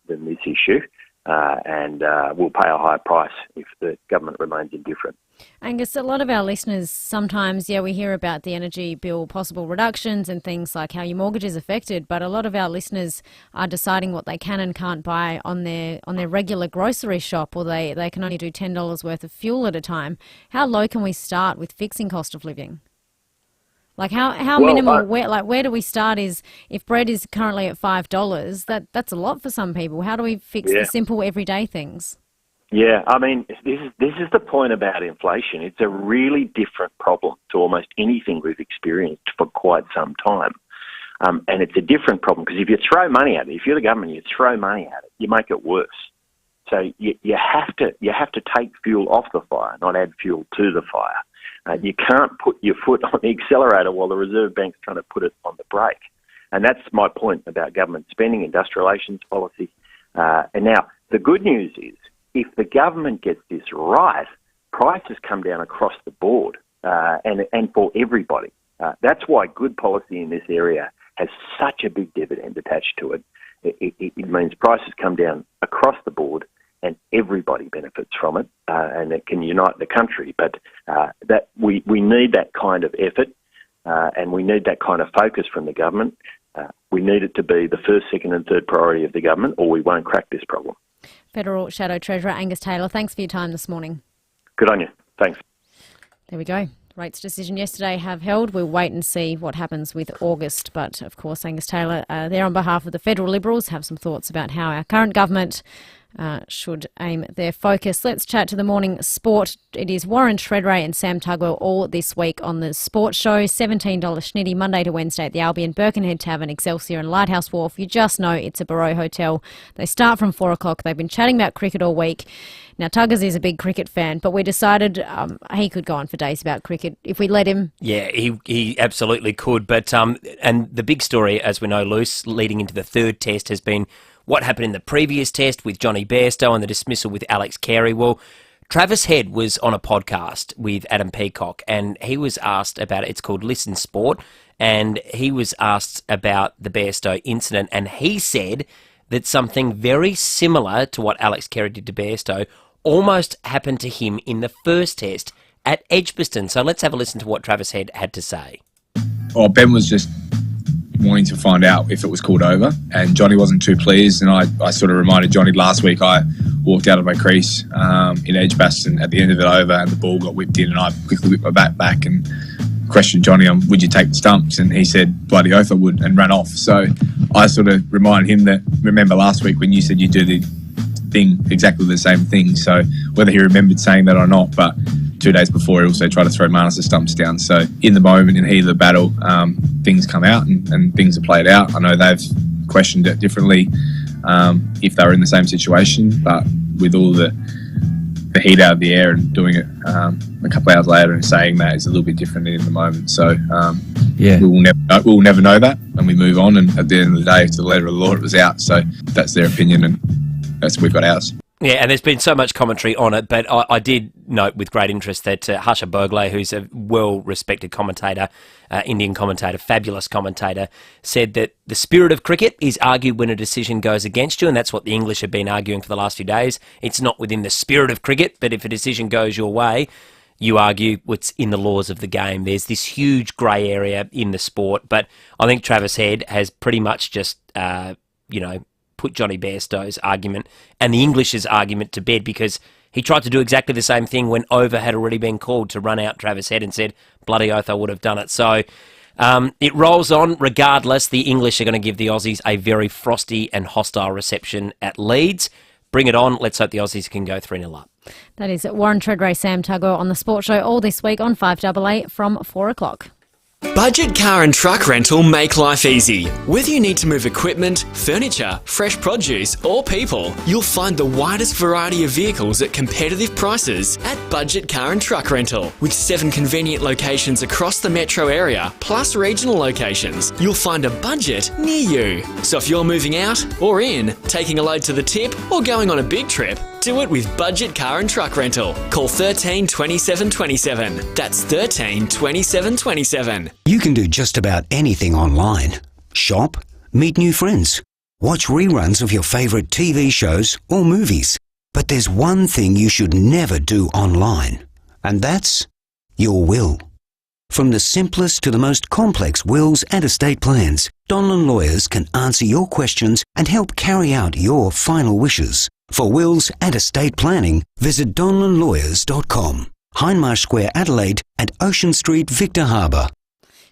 than this issue, and will pay a higher price if the government remains indifferent. Angus, a lot of our listeners sometimes, we hear about the energy bill possible reductions and things like how your mortgage is affected, but a lot of our listeners are deciding what they can and can't buy on their regular grocery shop, or they can only do $10 worth of fuel at a time. How low can we start with fixing cost of living? Like how minimal? Where do we start? Is if bread is currently at $5, that's a lot for some people. How do we fix the simple everyday things? Yeah, I mean, this is the point about inflation. It's a really different problem to almost anything we've experienced for quite some time. And it's a different problem because if you throw money at it, if you're the government, you throw money at it, you make it worse. So you have to take fuel off the fire, not add fuel to the fire. You can't put your foot on the accelerator while the Reserve Bank's trying to put it on the brake. And that's my point about government spending, industrial relations policy. And now, the good news is, if the government gets this right, prices come down across the board and for everybody. That's why good policy in this area has such a big dividend attached to it. It means prices come down across the board and everybody benefits from it, and it can unite the country. But that we need that kind of effort and we need that kind of focus from the government. We need it to be the first, second and third priority of the government, or we won't crack this problem. Federal Shadow Treasurer Angus Taylor, thanks for your time this morning. Good on you. Thanks. There we go. Rates decision yesterday have held. We'll wait and see what happens with August. But, of course, Angus Taylor, there on behalf of the federal Liberals, have some thoughts about how our current government should aim their focus. Let's chat to the morning sport. It is Warren Tredrea and Sam Tugwell all this week on the Sports Show. $17 schnitty Monday to Wednesday at the Albion, Birkenhead Tavern, Excelsior and Lighthouse Wharf. You just know it's a Barreau hotel. They start from 4 o'clock. They've been chatting about cricket all week. Now, Tuggers is a big cricket fan, but we decided he could go on for days about cricket if we let him. Yeah, he absolutely could. But and the big story, as we know, Luce, leading into the third test has been what happened in the previous test with Johnny Bairstow and the dismissal with Alex Carey. Well, Travis Head was on a podcast with Adam Peacock, and he was asked about it. It's called Listen Sport, and he was asked about the Bairstow incident, and he said that something very similar to what Alex Carey did to Bairstow almost happened to him in the first test at Edgbaston. So let's have a listen to what Travis Head had to say. Oh, Ben was just wanting to find out if it was called over, and Johnny wasn't too pleased, and I sort of reminded Johnny last week. I walked out of my crease in Edgbaston at the end of it over, and the ball got whipped in, and I quickly whipped my bat back and questioned Johnny on would you take the stumps, and he said bloody oath I would, and ran off. So I sort of reminded him that, remember last week when you said you do the thing, exactly the same thing. So whether he remembered saying that or not, but 2 days before he also tried to throw Marnus' stumps down. So in the moment, in the heat of the battle, things come out and things are played out. I know they've questioned it differently if they were in the same situation, but with all the heat out of the air and doing it a couple of hours later and saying that is a little bit different in the moment. So we'll never know that, and we move on, and at the end of the day, to the letter of the law, it was out. So that's their opinion, and we've got ours. Yeah, and there's been so much commentary on it, but I did note with great interest that Harsha Bogle, who's a well-respected commentator, Indian commentator, fabulous commentator, said that the spirit of cricket is argued when a decision goes against you, and that's what the English have been arguing for the last few days. It's not within the spirit of cricket, but if a decision goes your way, you argue what's in the laws of the game. There's this huge grey area in the sport, but I think Travis Head has pretty much just, put Johnny Bairstow's argument and the English's argument to bed, because He tried to do exactly the same thing when over had already been called to run out Travis Head and said, bloody oath I would have done it. So it rolls on. Regardless, the English are going to give the Aussies a very frosty and hostile reception at Leeds. Bring it on. Let's hope the Aussies can go 3-0 up. That is Warren Treadray, Sam Tugger on the Sports Show all this week on 5AA from 4 o'clock. Budget car and truck rental make life easy. Whether you need to move equipment, furniture, fresh produce or people, you'll find the widest variety of vehicles at competitive prices at Budget Car and Truck Rental. With 7 convenient locations across the metro area, plus regional locations, you'll find a budget near you. So if you're moving out or in, taking a load to the tip or going on a big trip, do it with Budget Car and Truck Rental. Call 13 27 27. That's 13 27 27. You can do just about anything online. Shop, meet new friends, watch reruns of your favourite TV shows or movies. But there's one thing you should never do online, and that's your will. From the simplest to the most complex wills and estate plans, Donlan Lawyers can answer your questions and help carry out your final wishes. For wills and estate planning, visit donlanlawyers.com. Hindmarsh Square, Adelaide, and Ocean Street, Victor Harbour.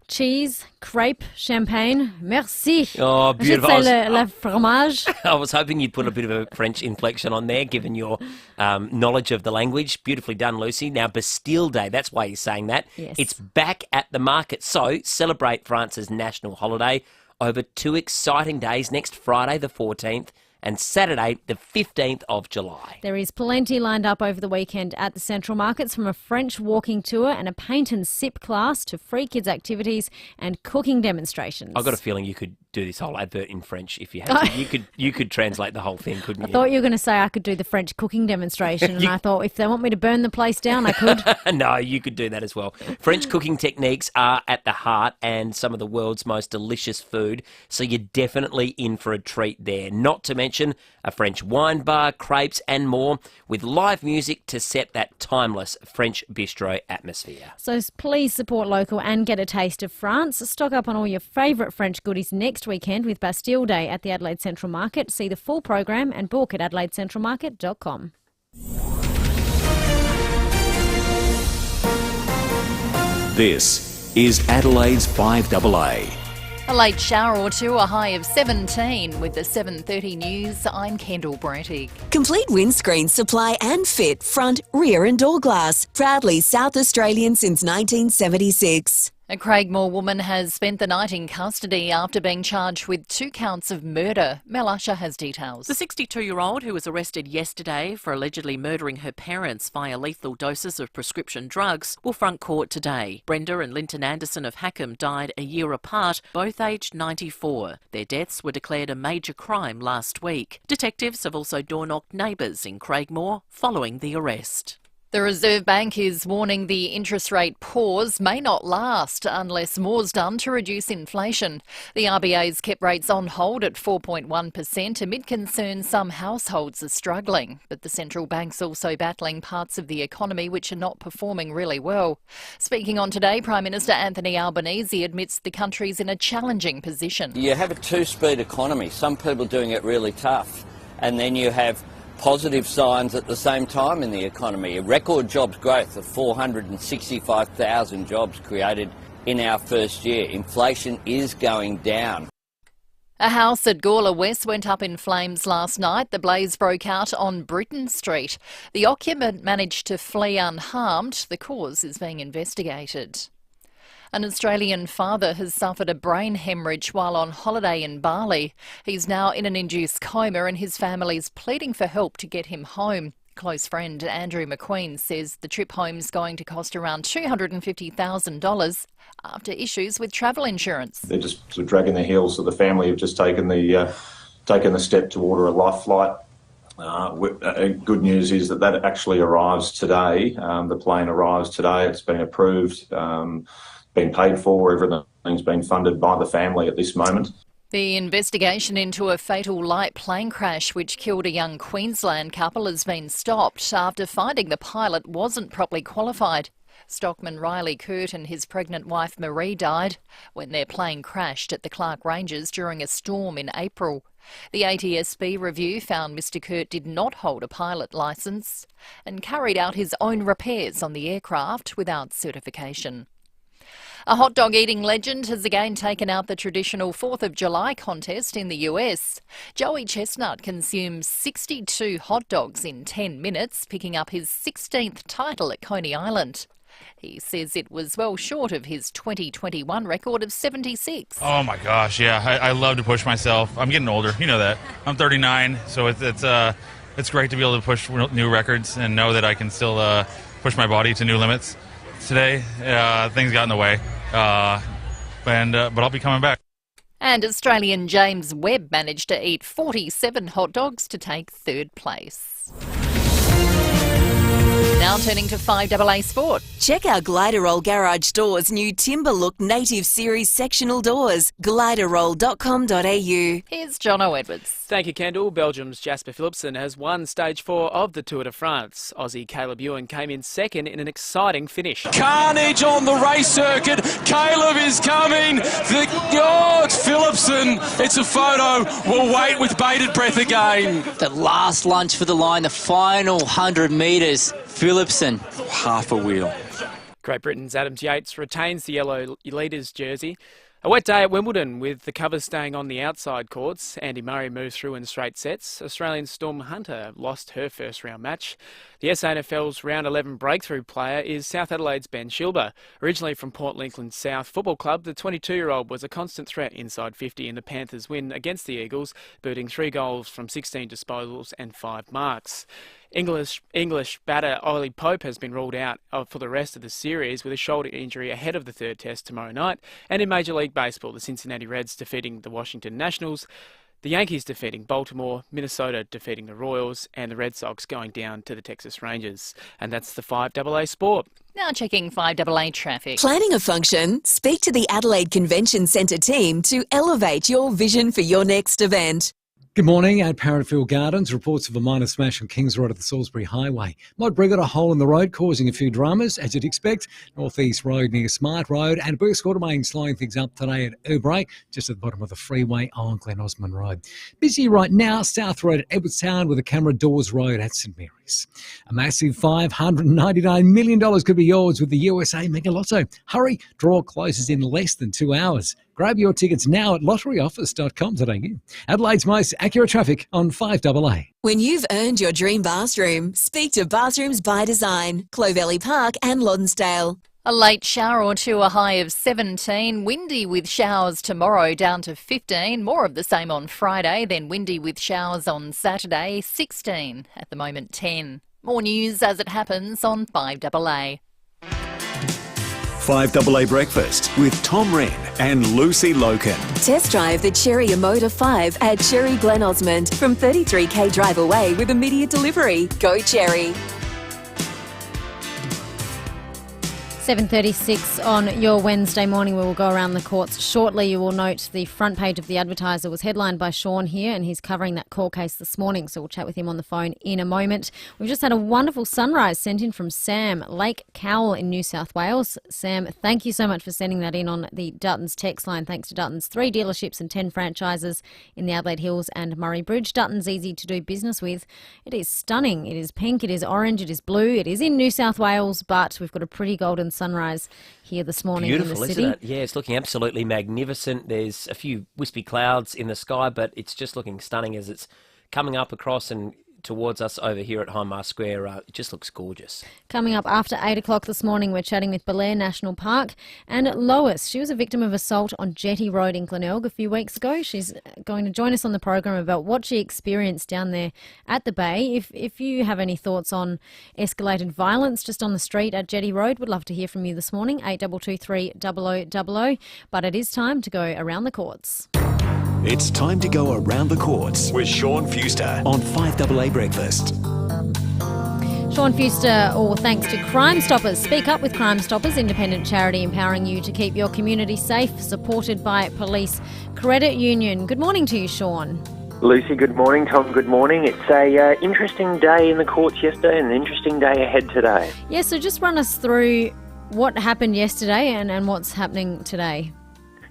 Cheese, crepe, champagne, merci. Oh, beautiful. I should say le fromage. I was hoping you'd put a bit of a French inflection on there, given your knowledge of the language. Beautifully done, Lucy. Now, Bastille Day, that's why you're saying that. Yes. It's back at the market. So celebrate France's national holiday over 2 exciting days next Friday, the 14th, and Saturday, the 15th of July. There is plenty lined up over the weekend at the Central Markets, from a French walking tour and a paint and sip class to free kids activities and cooking demonstrations. I've got a feeling you could do this whole advert in French if you had to. You could translate the whole thing, couldn't you? I thought you were going to say I could do the French cooking demonstration, and I thought if they want me to burn the place down, I could. No, you could do that as well. French cooking techniques are at the heart and some of the world's most delicious food, so you're definitely in for a treat there. Not to mention a French wine bar, crepes and more, with live music to set that timeless French bistro atmosphere. So please support local and get a taste of France. Stock up on all your favourite French goodies next weekend with Bastille Day at the Adelaide Central Market. See the full program and book at adelaidecentralmarket.com. This is Adelaide's 5AA. A late shower or two, a high of 17. With the 7:30 news, I'm Kendall Brattig. Complete windscreen supply and fit, front, rear and door glass. Proudly South Australian since 1976. A Craigmore woman has spent the night in custody after being charged with 2 counts of murder. Mel Usher has details. The 62-year-old, who was arrested yesterday for allegedly murdering her parents via lethal doses of prescription drugs, will front court today. Brenda and Linton Anderson of Hackham died a year apart, both aged 94. Their deaths were declared a major crime last week. Detectives have also door-knocked neighbours in Craigmore following the arrest. The Reserve Bank is warning the interest rate pause may not last unless more's done to reduce inflation. The RBA's kept rates on hold at 4.1% amid concerns some households are struggling. But the central bank's also battling parts of the economy which are not performing really well. Speaking on Today, Prime Minister Anthony Albanese admits the country's in a challenging position. You have a two-speed economy, some people doing it really tough, and then you have positive signs at the same time in the economy. A record jobs growth of 465,000 jobs created in our first year. Inflation is going down. A house at Gawler West went up in flames last night. The blaze broke out on Britton Street. The occupant managed to flee unharmed. The cause is being investigated. An Australian father has suffered a brain hemorrhage while on holiday in Bali. He's now in an induced coma and his family's pleading for help to get him home. Close friend Andrew McQueen says the trip home's going to cost around $250,000 after issues with travel insurance. They're just sort of dragging their heels, so the family have just taken the step to order a life flight. Good news is that actually arrives today. The plane arrives today. It's been approved. Been paid for, everything's been funded by the family at this moment. The investigation into a fatal light plane crash which killed a young Queensland couple has been stopped after finding the pilot wasn't properly qualified. Stockman Riley Curt and his pregnant wife Marie died when their plane crashed at the Clark Ranges during a storm in April. The ATSB review found Mr Kurt did not hold a pilot licence and carried out his own repairs on the aircraft without certification. A hot dog eating legend has again taken out the traditional 4th of July contest in the US. Joey Chestnut consumed 62 hot dogs in 10 minutes, picking up his 16th title at Coney Island. He says it was well short of his 2021 record of 76. Oh my gosh, yeah, I love to push myself. I'm getting older, you know that. I'm 39, so it's great to be able to push new records and know that I can still push my body to new limits. Today, things got in the way, but I'll be coming back. And Australian James Webb managed to eat 47 hot dogs to take third place. Now turning to FIVEaa Sport. Check out Gliderroll Garage Doors' new Timber Look Native Series sectional doors. Gliderroll.com.au. Here's Jono Edwards. Thank you, Kendall. Belgium's Jasper Philipsen has won Stage 4 of the Tour de France. Aussie Caleb Ewan came in second in an exciting finish. Carnage on the race circuit. Caleb is coming. It's Philipsen. It's a photo. We'll wait with bated breath again. The last lunge for the line, the final 100 metres. Philipsen, half a wheel. Great Britain's Adams Yates retains the yellow leaders jersey. A wet day at Wimbledon with the covers staying on the outside courts. Andy Murray moves through in straight sets. Australian Storm Hunter lost her first round match. The SANFL's round 11 breakthrough player is South Adelaide's Ben Shilber. Originally from Port Lincoln South Football Club, the 22-year-old was a constant threat inside 50 in the Panthers' win against the Eagles, booting 3 goals from 16 disposals and 5 marks. English batter Ollie Pope has been ruled out for the rest of the series with a shoulder injury ahead of the third test tomorrow night. And in Major League Baseball, the Cincinnati Reds defeating the Washington Nationals, the Yankees defeating Baltimore, Minnesota defeating the Royals, and the Red Sox going down to the Texas Rangers. And that's the FIVEaa Sport. Now checking FIVEaa traffic. Planning a function? Speak to the Adelaide Convention Centre team to elevate your vision for your next event. Good morning. At Parrotfield Gardens, reports of a minor smash on Kings Road at the Salisbury Highway. Might bring got a hole in the road, causing a few dramas, as you'd expect. North East Road near Smart Road, and Burke's Quartermain slowing things up today at Urbray, just at the bottom of the freeway on Glen Osmond Road. Busy right now, South Road at Edwardstown with a camera Dawes Road at St Mary's. A massive $599 million could be yours with the USA Mega Lotto. Hurry, draw closes in less than 2 hours. Grab your tickets now at lotteryoffice.com.au. Adelaide's most accurate traffic on FIVEaa. When you've earned your dream bathroom, speak to Bathrooms by Design, Clovelly Park and Lonsdale. A late shower or two, a high of 17. Windy with showers tomorrow, down to 15. More of the same on Friday, then windy with showers on Saturday, 16. At the moment, 10. More news as it happens on FIVEaa. FIVEaa Breakfast with Tom Rehn and Lucy Lokan. Test drive the Cherry Emoda 5 at Cherry Glen Osmond from 33k drive away with immediate delivery. Go Cherry. 7:36 on your Wednesday morning. We will go around the courts shortly. You will note the front page of the Advertiser was headlined by Sean here, and he's covering that court case this morning, so we'll chat with him on the phone in a moment. We've just had a wonderful sunrise sent in from Sam, Lake Cowell in New South Wales. Sam, thank you so much for sending that in on the Dutton's text line. Thanks to Dutton's 3 dealerships and 10 franchises in the Adelaide Hills and Murray Bridge. Dutton's easy to do business with. It is stunning. It is pink, it is orange, it is blue. It is in New South Wales, but we've got a pretty golden sunrise here this morning in the city. Beautiful, isn't it? Yeah, it's looking absolutely magnificent. There's a few wispy clouds in the sky, but it's just looking stunning as it's coming up across and towards us over here at Hindmarsh Square. It just looks gorgeous. Coming up after 8 o'clock this morning, we're chatting with Belair National Park and Lois. She was a victim of assault on Jetty Road in Glenelg a few weeks ago. She's going to join us on the program about what she experienced down there at the Bay. If you have any thoughts on escalated violence just on the street at Jetty Road, we'd love to hear from you this morning, 8223 0000. But it is time to go around the courts. It's time to go around the courts with Sean Fuster on FIVEaa Breakfast. Sean Fuster, all thanks to Crime Stoppers. Speak Up with Crime Stoppers, independent charity empowering you to keep your community safe, supported by Police Credit Union. Good morning to you, Sean. Lucy, good morning. Tom, good morning. It's a interesting day in the courts yesterday and an interesting day ahead today. Yeah, so just run us through what happened yesterday and what's happening today.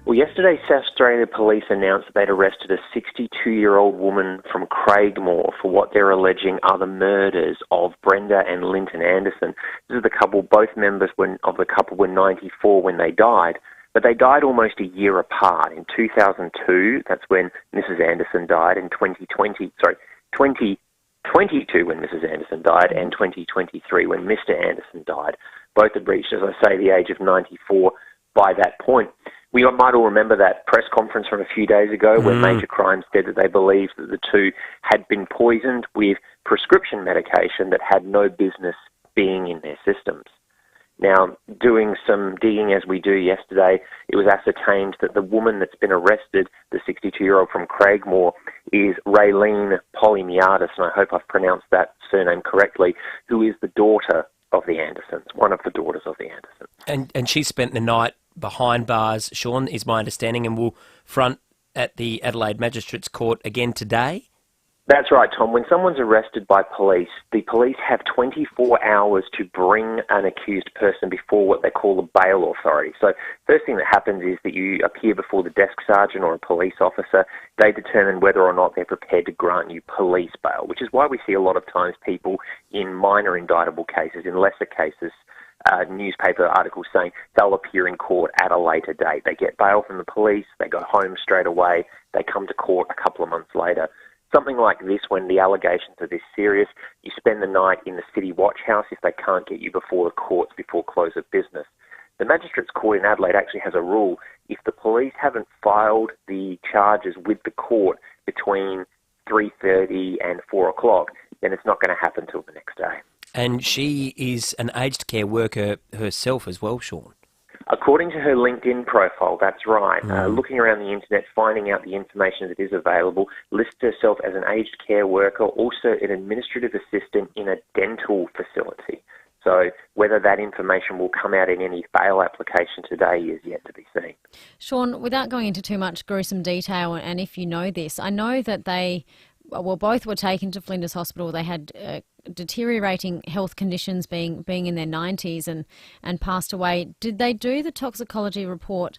Well, yesterday, South Australia Police announced that they'd arrested a 62-year-old woman from Craigmore for what they're alleging are the murders of Brenda and Linton Anderson. This is the couple, both members of the couple were 94 when they died, but they died almost a year apart. In 2002, that's when Mrs. Anderson died, in 2022 when Mrs. Anderson died, and 2023 when Mr. Anderson died. Both had reached, as I say, the age of 94 by that point. We might all remember that press conference from a few days ago where Major Crimes said that they believed that the two had been poisoned with prescription medication that had no business being in their systems. Now, doing some digging as we do yesterday, it was ascertained that the woman that's been arrested, the 62-year-old from Craigmore, is Rehn Polymiadis, and I hope I've pronounced that surname correctly, who is the daughter of the Andersons, one of the daughters of the Andersons. And she spent the night behind bars, Sean, is my understanding, and will front at the Adelaide Magistrates Court again today? That's right, Tom. When someone's arrested by police, the police have 24 hours to bring an accused person before what they call the bail authority. So first thing that happens is that you appear before the desk sergeant or a police officer. They determine whether or not they're prepared to grant you police bail, which is why we see a lot of times people in minor indictable cases, in lesser cases, newspaper articles saying they'll appear in court at a later date. They get bail from the police, they go home straight away, they come to court a couple of months later. Something like this, when the allegations are this serious, you spend the night in the city watch house if they can't get you before the courts before close of business. The Magistrates Court in Adelaide actually has a rule. If the police haven't filed the charges with the court between 3:30 and 4 o'clock, then it's not going to happen till the next day. And she is an aged care worker herself as well, Sean. According to her LinkedIn profile, that's right. Looking around the internet, finding out the information that is available, lists herself as an aged care worker, also an administrative assistant in a dental facility. So whether that information will come out in any bail application today is yet to be seen. Sean, without going into too much gruesome detail, and if you know this, I know that both were taken to Flinders Hospital. They had deteriorating health conditions, being in their 90s and passed away. Did they do the toxicology report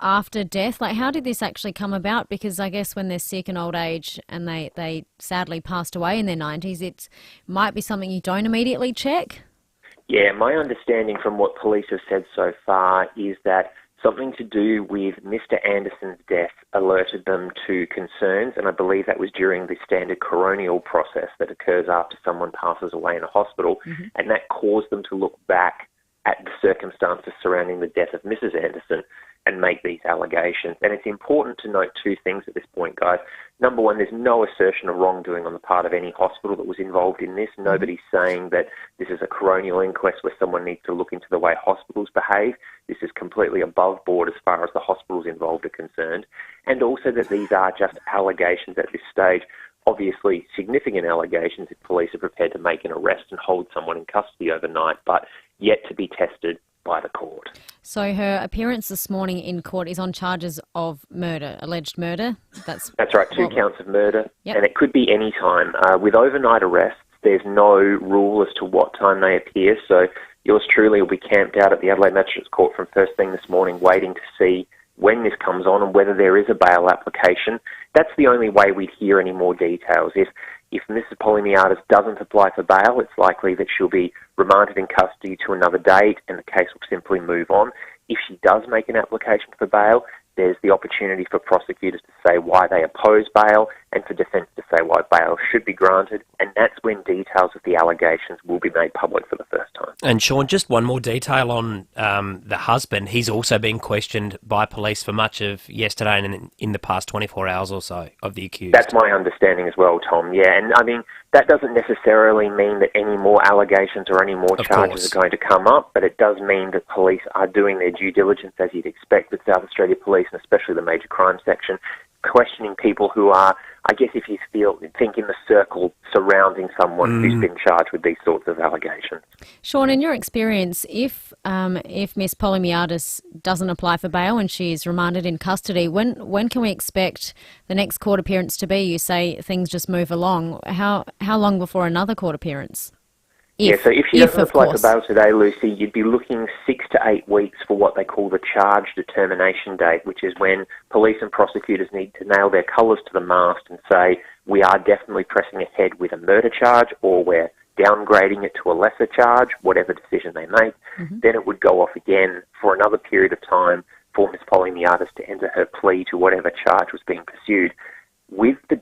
after death? Like, how did this actually come about? Because I guess when they're sick and old age and they sadly passed away in their 90s, it might be something you don't immediately check. Yeah, my understanding from what police have said so far is that something to do with Mr. Anderson's death alerted them to concerns, and I believe that was during the standard coronial process that occurs after someone passes away in a hospital, and that caused them to look back at the circumstances surrounding the death of Mrs. Anderson and make these allegations. And it's important to note two things at this point, guys. Number one, there's no assertion of wrongdoing on the part of any hospital that was involved in this. Nobody's saying that this is a coronial inquest where someone needs to look into the way hospitals behave. This is completely above board as far as the hospitals involved are concerned. And also that these are just allegations at this stage. Obviously, significant allegations if police are prepared to make an arrest and hold someone in custody overnight, but yet to be tested by the court. So her appearance this morning in court is on charges of murder, alleged murder? That's right, 2 counts of murder, Yep. and it could be any time. With overnight arrests, there's no rule as to what time they appear, so yours truly will be camped out at the Adelaide Magistrates Court from first thing this morning waiting to see when this comes on and whether there is a bail application. That's the only way we'd hear any more details. If Mrs. Polymiadis doesn't apply for bail, it's likely that she'll be remanded in custody to another date and the case will simply move on. If she does make an application for bail, there's the opportunity for prosecutors to say why they oppose bail and for defence to say why bail should be granted, and that's when details of the allegations will be made public for the first time. And Sean, just one more detail on the husband. He's also been questioned by police for much of yesterday and in the past 24 hours or so of the accused. That's my understanding as well, Tom. Yeah, and I mean, that doesn't necessarily mean that any more allegations or any more charges are going to come up, but it does mean that police are doing their due diligence, as you'd expect with South Australia Police, and especially the Major Crime Section, questioning people who are, I guess if you think in the circle surrounding someone who's been charged with these sorts of allegations. Sean, in your experience, if Miss Polymiadis doesn't apply for bail and she is remanded in custody, when can we expect the next court appearance to be? You say things just move along. How long before another court appearance? So if she doesn't of apply course. for bail today, Lucy, you'd be looking 6 to 8 weeks for what they call the charge determination date, which is when police and prosecutors need to nail their colours to the mast and say, we are definitely pressing ahead with a murder charge, or we're downgrading it to a lesser charge, whatever decision they make. Then it would go off again for another period of time for Ms. Poliniadis to enter her plea to whatever charge was being pursued. With the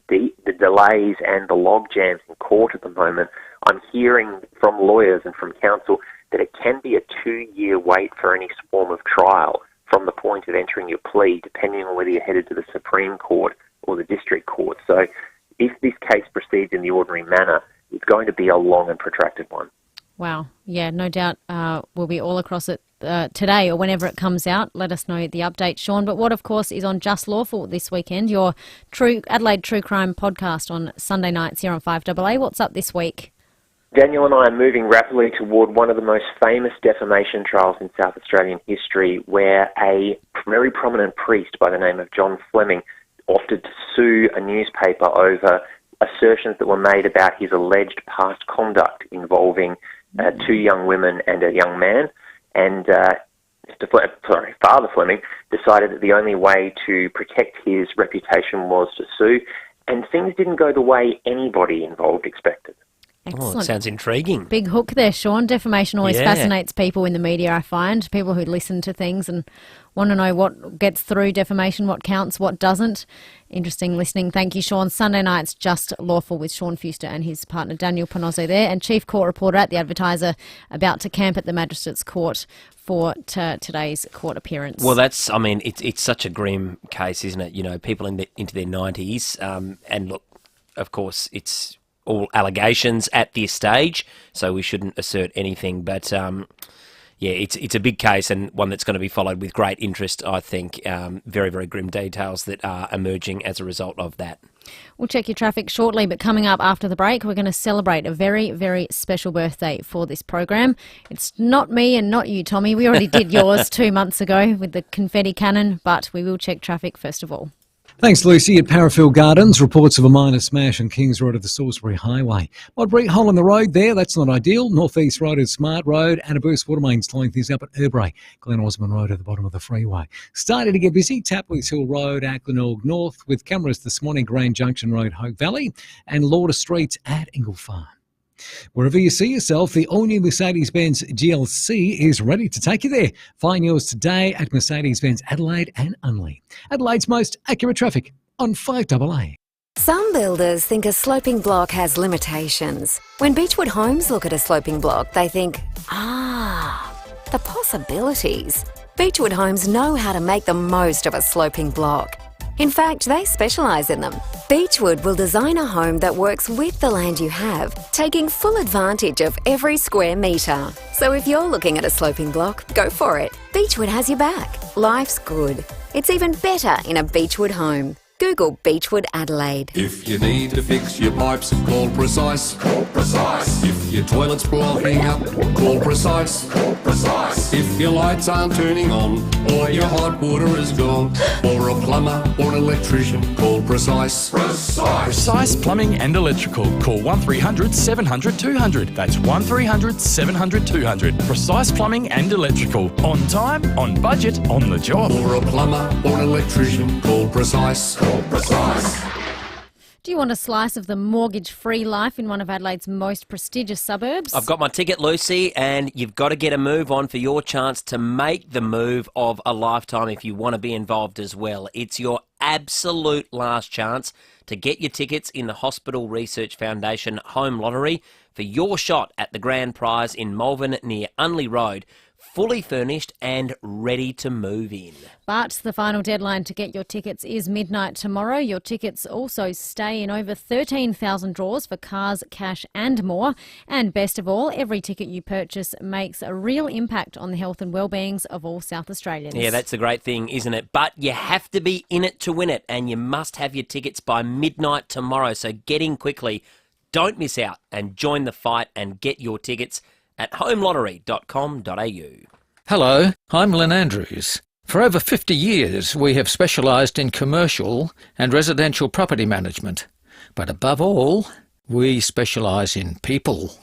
delays and the log jams in court at the moment, I'm hearing from lawyers and from counsel that it can be a 2-year wait for any form of trial from the point of entering your plea, depending on whether you're headed to the Supreme Court or the District Court. So if this case proceeds in the ordinary manner, it's going to be a long and protracted one. Wow. Yeah, no doubt we'll be all across it today or whenever it comes out. Let us know the update, Sean. But what, of course, is on Just Lawful this weekend? Your Adelaide True Crime podcast on Sunday nights here on 5AA. What's up this week? Daniel and I are moving rapidly toward one of the most famous defamation trials in South Australian history, where a very prominent priest by the name of John Fleming opted to sue a newspaper over assertions that were made about his alleged past conduct involving 2 young women and a young man. And Father Fleming decided that the only way to protect his reputation was to sue, and things didn't go the way anybody involved expected. Excellent. Oh, it sounds intriguing. Big hook there, Sean. Defamation always Yeah. fascinates people in the media, I find. People who listen to things and want to know what gets through defamation, what counts, what doesn't. Interesting listening. Thank you, Sean. Sunday nights, Just Lawful with Sean Fuster and his partner Daniel Panozzo there, and Chief Court Reporter at The Advertiser, about to camp at the Magistrates Court for today's court appearance. Well, it's such a grim case, isn't it? You know, people into their 90s, and look, of course, it's all allegations at this stage, so we shouldn't assert anything. But it's a big case, and one that's going to be followed with great interest, I think. Very, very grim details that are emerging as a result of that. We'll check your traffic shortly, but coming up after the break, we're going to celebrate a very, very special birthday for this program. It's not me and not you, Tommy. We already did yours 2 months ago with the confetti cannon, but we will check traffic first of all. Thanks, Lucy. At Parafield Gardens, reports of a minor smash on Kings Road of the Salisbury Highway. Odd break hole in the road there, that's not ideal. Northeast Road at Smart Road, and a burst water main slowing things up at Erbray. Glen Osmond Road at the bottom of the freeway. Starting to get busy, Tapley's Hill Road, Acklenelg North, with cameras this morning, Grand Junction Road, Hope Valley, and Lauder Street at Ingle Farm. Wherever you see yourself, the all-new Mercedes-Benz GLC is ready to take you there. Find yours today at Mercedes-Benz Adelaide and Unley. Adelaide's most accurate traffic on 5AA. Some builders think a sloping block has limitations. When Beechwood Homes look at a sloping block, they think, the possibilities. Beechwood Homes know how to make the most of a sloping block. In fact, they specialise in them. Beechwood will design a home that works with the land you have, taking full advantage of every square metre. So if you're looking at a sloping block, go for it. Beechwood has your back. Life's good. It's even better in a Beechwood home. Google Beechwood Adelaide. If you need to fix your pipes, call Precise. Call Precise. If your toilet's blocking up, call Precise. Call Precise. If your lights aren't turning on, or your hot water is gone, or a plumber or an electrician, call Precise. Precise. Precise Plumbing and Electrical. Call 1300 700 200. That's 1300 700 200. Precise Plumbing and Electrical. On time, on budget, on the job. Or a plumber or an electrician, call Precise. Precise. Do you want a slice of the mortgage-free life in one of Adelaide's most prestigious suburbs? I've got my ticket, Lucy, and you've got to get a move on for your chance to make the move of a lifetime if you want to be involved as well. It's your absolute last chance to get your tickets in the Hospital Research Foundation Home Lottery for your shot at the grand prize in Malvern near Unley Road. Fully furnished and ready to move in. But the final deadline to get your tickets is midnight tomorrow. Your tickets also stay in over 13,000 draws for cars, cash and more. And best of all, every ticket you purchase makes a real impact on the health and well-beings of all South Australians. Yeah, that's the great thing, isn't it? But you have to be in it to win it, and you must have your tickets by midnight tomorrow. So get in quickly. Don't miss out and join the fight and get your tickets at homelottery.com.au. Hello, I'm Lynn Andrews. For over 50 years, we have specialised in commercial and residential property management. But above all, we specialise in people.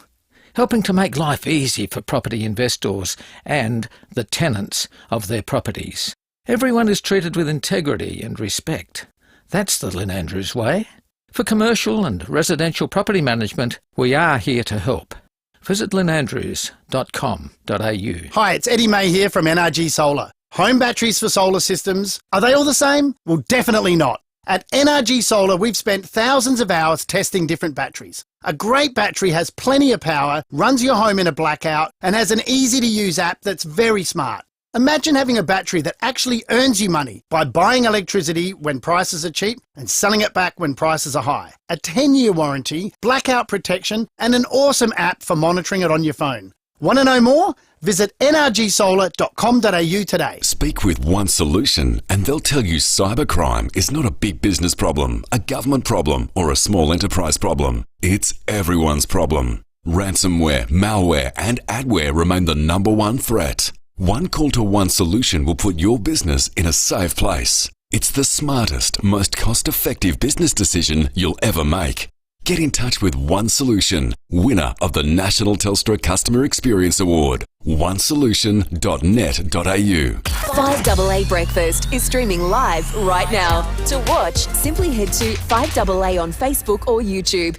helping to make life easy for property investors and the tenants of their properties. Everyone is treated with integrity and respect. That's the Lynn Andrews way. For commercial and residential property management, we are here to help. Visit lynandrews.com.au. Hi, it's Eddie May here from NRG Solar. Home batteries for solar systems, are they all the same? Well, definitely not. At NRG Solar, we've spent thousands of hours testing different batteries. A great battery has plenty of power, runs your home in a blackout, and has an easy-to-use app that's very smart. Imagine having a battery that actually earns you money by buying electricity when prices are cheap and selling it back when prices are high. A 10-year warranty, blackout protection, and an awesome app for monitoring it on your phone. Want to know more? Visit nrgsolar.com.au today. Speak with One Solution and they'll tell you cybercrime is not a big business problem, a government problem, or a small enterprise problem. It's everyone's problem. Ransomware, malware, and adware remain the #1 threat. One call to One Solution will put your business in a safe place. It's the smartest, most cost-effective business decision you'll ever make. Get in touch with One Solution, winner of the National Telstra Customer Experience Award. onesolution.net.au. 5AA Breakfast is streaming live right now. To watch, simply head to 5AA on Facebook or YouTube.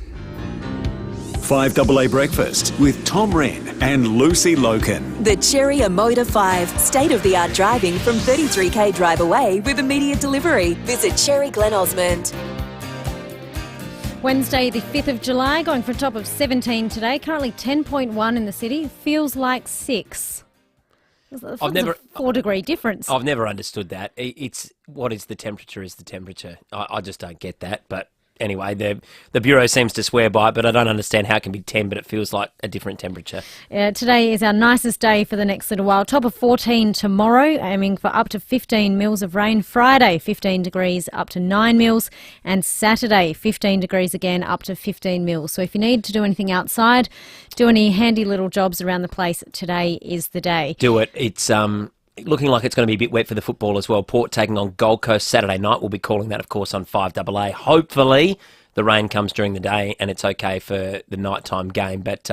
5AA Breakfast with Tom Rehn and Lucy Lokan. The Cherry Motor 5, state-of-the-art driving from 33k drive away with immediate delivery. Visit Cherry Glen Osmond. Wednesday, the 5th of July, going for a top of 17 today. Currently 10.1 in the city. Feels like 6. I've never a 4-degree difference. I've never understood that. It's what is the temperature is the temperature. I just don't get that. But anyway, the Bureau seems to swear by it, but I don't understand how it can be 10, but it feels like a different temperature. Today is our nicest day for the next little while. Top of 14 tomorrow, aiming for up to 15 mils of rain. Friday, 15 degrees, up to 9 mils. And Saturday, 15 degrees again, up to 15 mils. So if you need to do anything outside, do any handy little jobs around the place, today is the day. Do it. It's looking like it's going to be a bit wet for the football as well. Port taking on Gold Coast Saturday night. We'll be calling that, of course, on 5AA. Hopefully the rain comes during the day and it's okay for the nighttime game. But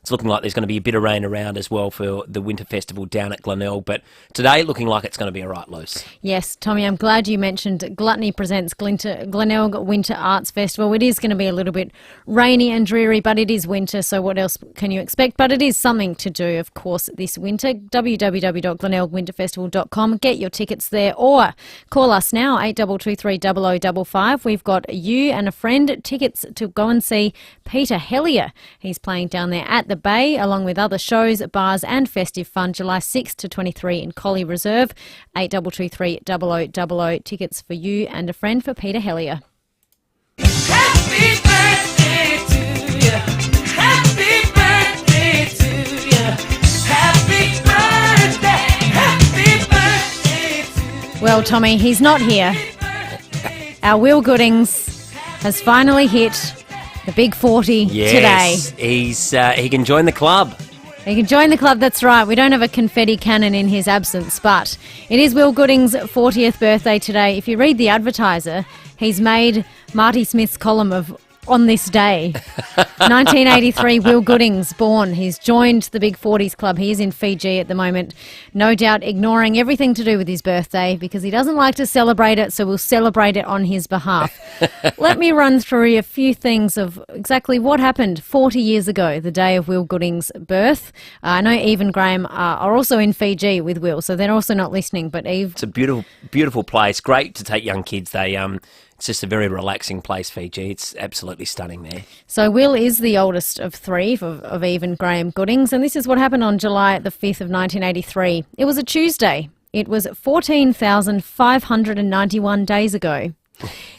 it's looking like there's going to be a bit of rain around as well for the Winter Festival down at Glenelg. But today, looking like it's going to be all right, Luce. Yes, Tommy, I'm glad you mentioned Gluttony Presents Glenelg Winter Arts Festival. It is going to be a little bit rainy and dreary, but it is winter, so what else can you expect? But it is something to do, of course, this winter. www.glenelgwinterfestival.com. Get your tickets there or call us now, 8223 0055. We've got you and a friend tickets to go and see Peter Hellier. He's playing down there at the Bay, along with other shows, bars and festive fun, July 6 to 23 in Collie Reserve. 8223 0000. Tickets for you and a friend for Peter Hellier. Happy birthday to you. Happy birthday to you. Happy birthday. Happy birthday to you. Well, Tommy, he's not here. Our Will Goodings has finally hit the big 40 today. He can join the club. He can join the club, that's right. We don't have a confetti cannon in his absence, but it is Will Gooding's 40th birthday today. If you read The Advertiser, he's made Marty Smith's column of On This Day. 1983, Will Goodings born. He's joined the Big 40s club. He is in Fiji at the moment, no doubt ignoring everything to do with his birthday because he doesn't like to celebrate it, so we'll celebrate it on his behalf. Let me run through a few things of exactly what happened 40 years ago, the day of Will Gooding's birth. I know Eve and Graham are also in Fiji with Will, so they're also not listening, but Eve... It's a beautiful, beautiful place. Great to take young kids. It's just a very relaxing place, Fiji. It's absolutely stunning there. So Will is the oldest of three of Eve and Graham Goodings, and this is what happened on July the 5th of 1983. It was a Tuesday. It was 14,591 days ago.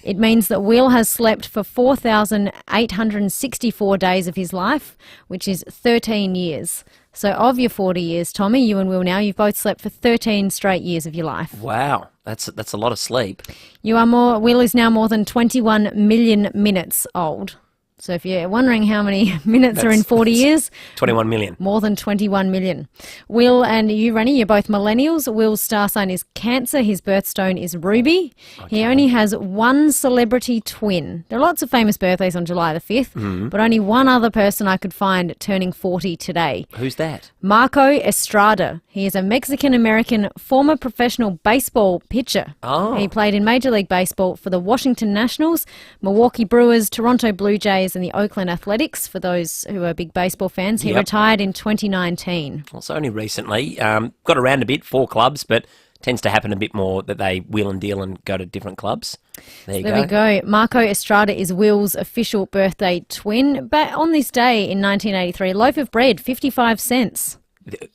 It means that Will has slept for 4,864 days of his life, which is 13 years. So of your 40 years, Tommy, you and Will now, you've both slept for 13 straight years of your life. Wow, that's a lot of sleep. Will is now more than 21 million minutes old. So if you're wondering how many minutes are in 40 years, 21 million. more than 21 million. Will and you, Rennie, you're both millennials. Will's star sign is Cancer. His birthstone is Ruby. He only has one celebrity twin. There are lots of famous birthdays on July the 5th, but only one other person I could find turning 40 today. Who's that? Marco Estrada. He is a Mexican-American former professional baseball pitcher. Oh. He played in Major League Baseball for the Washington Nationals, Milwaukee Brewers, Toronto Blue Jays and the Oakland Athletics, for those who are big baseball fans. He retired in 2019. Also only recently. Got around a bit, 4 clubs, but tends to happen a bit more that they wheel and deal and go to different clubs. There we go. Marco Estrada is Will's official birthday twin. But on this day in 1983, a loaf of bread, 55 cents.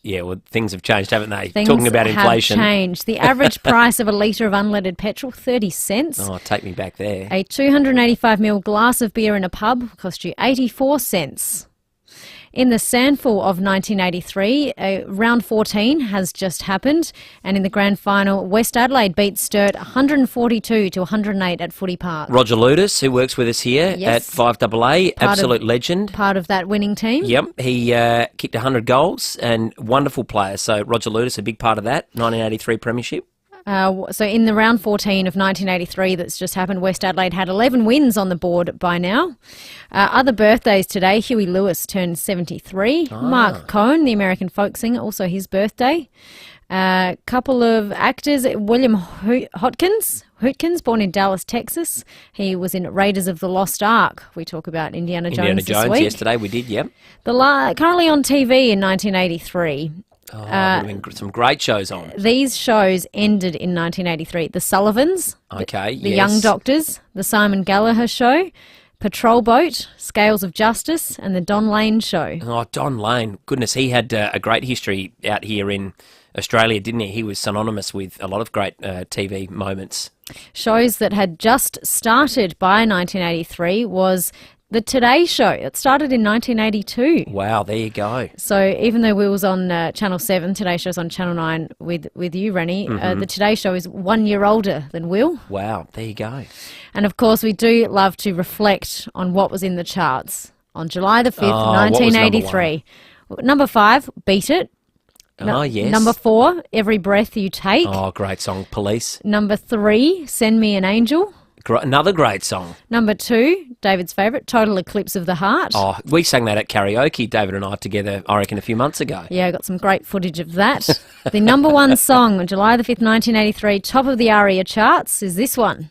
Yeah, well, things have changed, haven't they? Things Talking about inflation. have changed. The average price of a litre of unleaded petrol, 30 cents. Oh, take me back there. A 285ml glass of beer in a pub cost you 84 cents. In the Sandful of 1983, round 14 has just happened, and in the grand final, West Adelaide beat Sturt 142 to 108 at Footy Park. Roger Ludis, who works with us here at FIVEaa, absolute legend. Part of that winning team. Yep, he kicked 100 goals and wonderful player. So Roger Ludis, a big part of that 1983 premiership. So in the round 14 of 1983 that's just happened, West Adelaide had 11 wins on the board by now. Other birthdays today, Huey Lewis turned 73. Mark Cohn, the American folk singer, also his birthday. A couple of actors, William Hootkins, born in Dallas, Texas. He was in Raiders of the Lost Ark. We talk about Indiana Jones this week. Yesterday we did, yep. Currently on TV in 1983. Oh, would have been some great shows on. These shows ended in 1983. The Sullivans, the Young Doctors, The Simon Gallagher Show, Patrol Boat, Scales of Justice, and The Don Lane Show. Oh, Don Lane. Goodness, he had a great history out here in Australia, didn't he? He was synonymous with a lot of great TV moments. Shows that had just started by 1983 was The Today Show. It started in 1982. Wow, there you go. So even though we was on Channel 7, Today Show's on Channel 9 with you, Rennie, The Today Show is 1 year older than Will. Wow, there you go. And of course, we do love to reflect on what was in the charts. On July the 5th, 1983. Number 5, Beat It. Yes. Number 4, Every Breath You Take. Oh, great song, Police. Number 3, Send Me an Angel. Another great song. Number 2, David's favourite, Total Eclipse of the Heart. Oh, we sang that at karaoke, David and I, together, I reckon, a few months ago. Yeah, I got some great footage of that. The number 1 song on July the 5th, 1983, top of the ARIA charts, is this one.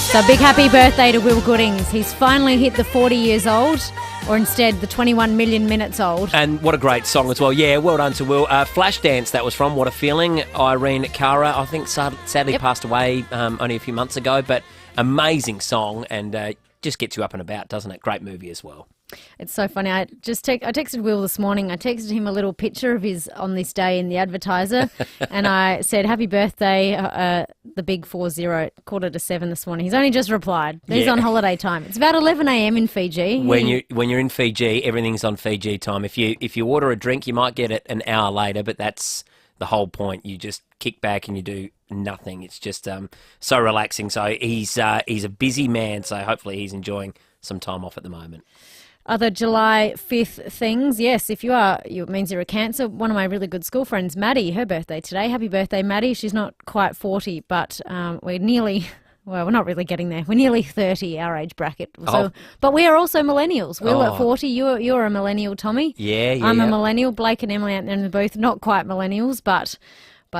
So big happy birthday to Will Goodings. He's finally hit the 40 years old, or instead the 21 million minutes old. And what a great song as well. Yeah, well done to Will. Flashdance, that was from What a Feeling. Irene Cara, I think, sadly passed away only a few months ago, but amazing song and just gets you up and about, doesn't it? Great movie as well. It's so funny. I texted Will this morning. I texted him a little picture of his on this day in the Advertiser, and I said, "Happy birthday, the big 40, 6:45 this morning." He's only just replied. He's on holiday time. It's about 11 a.m. in Fiji. When you're in Fiji, everything's on Fiji time. If you order a drink, you might get it an hour later, but that's the whole point. You just kick back and you do nothing. It's just so relaxing. So he's a busy man. So hopefully he's enjoying some time off at the moment. Other July 5th things, yes, if it means you're a Cancer. One of my really good school friends, Maddie, her birthday today. Happy birthday, Maddie. She's not quite 40, but we're nearly, well, we're not really getting there. We're nearly 30, our age bracket. So, but we are also millennials. Will at 40, you're a millennial, Tommy. Yeah. I'm a millennial. Blake and Emily are both not quite millennials, but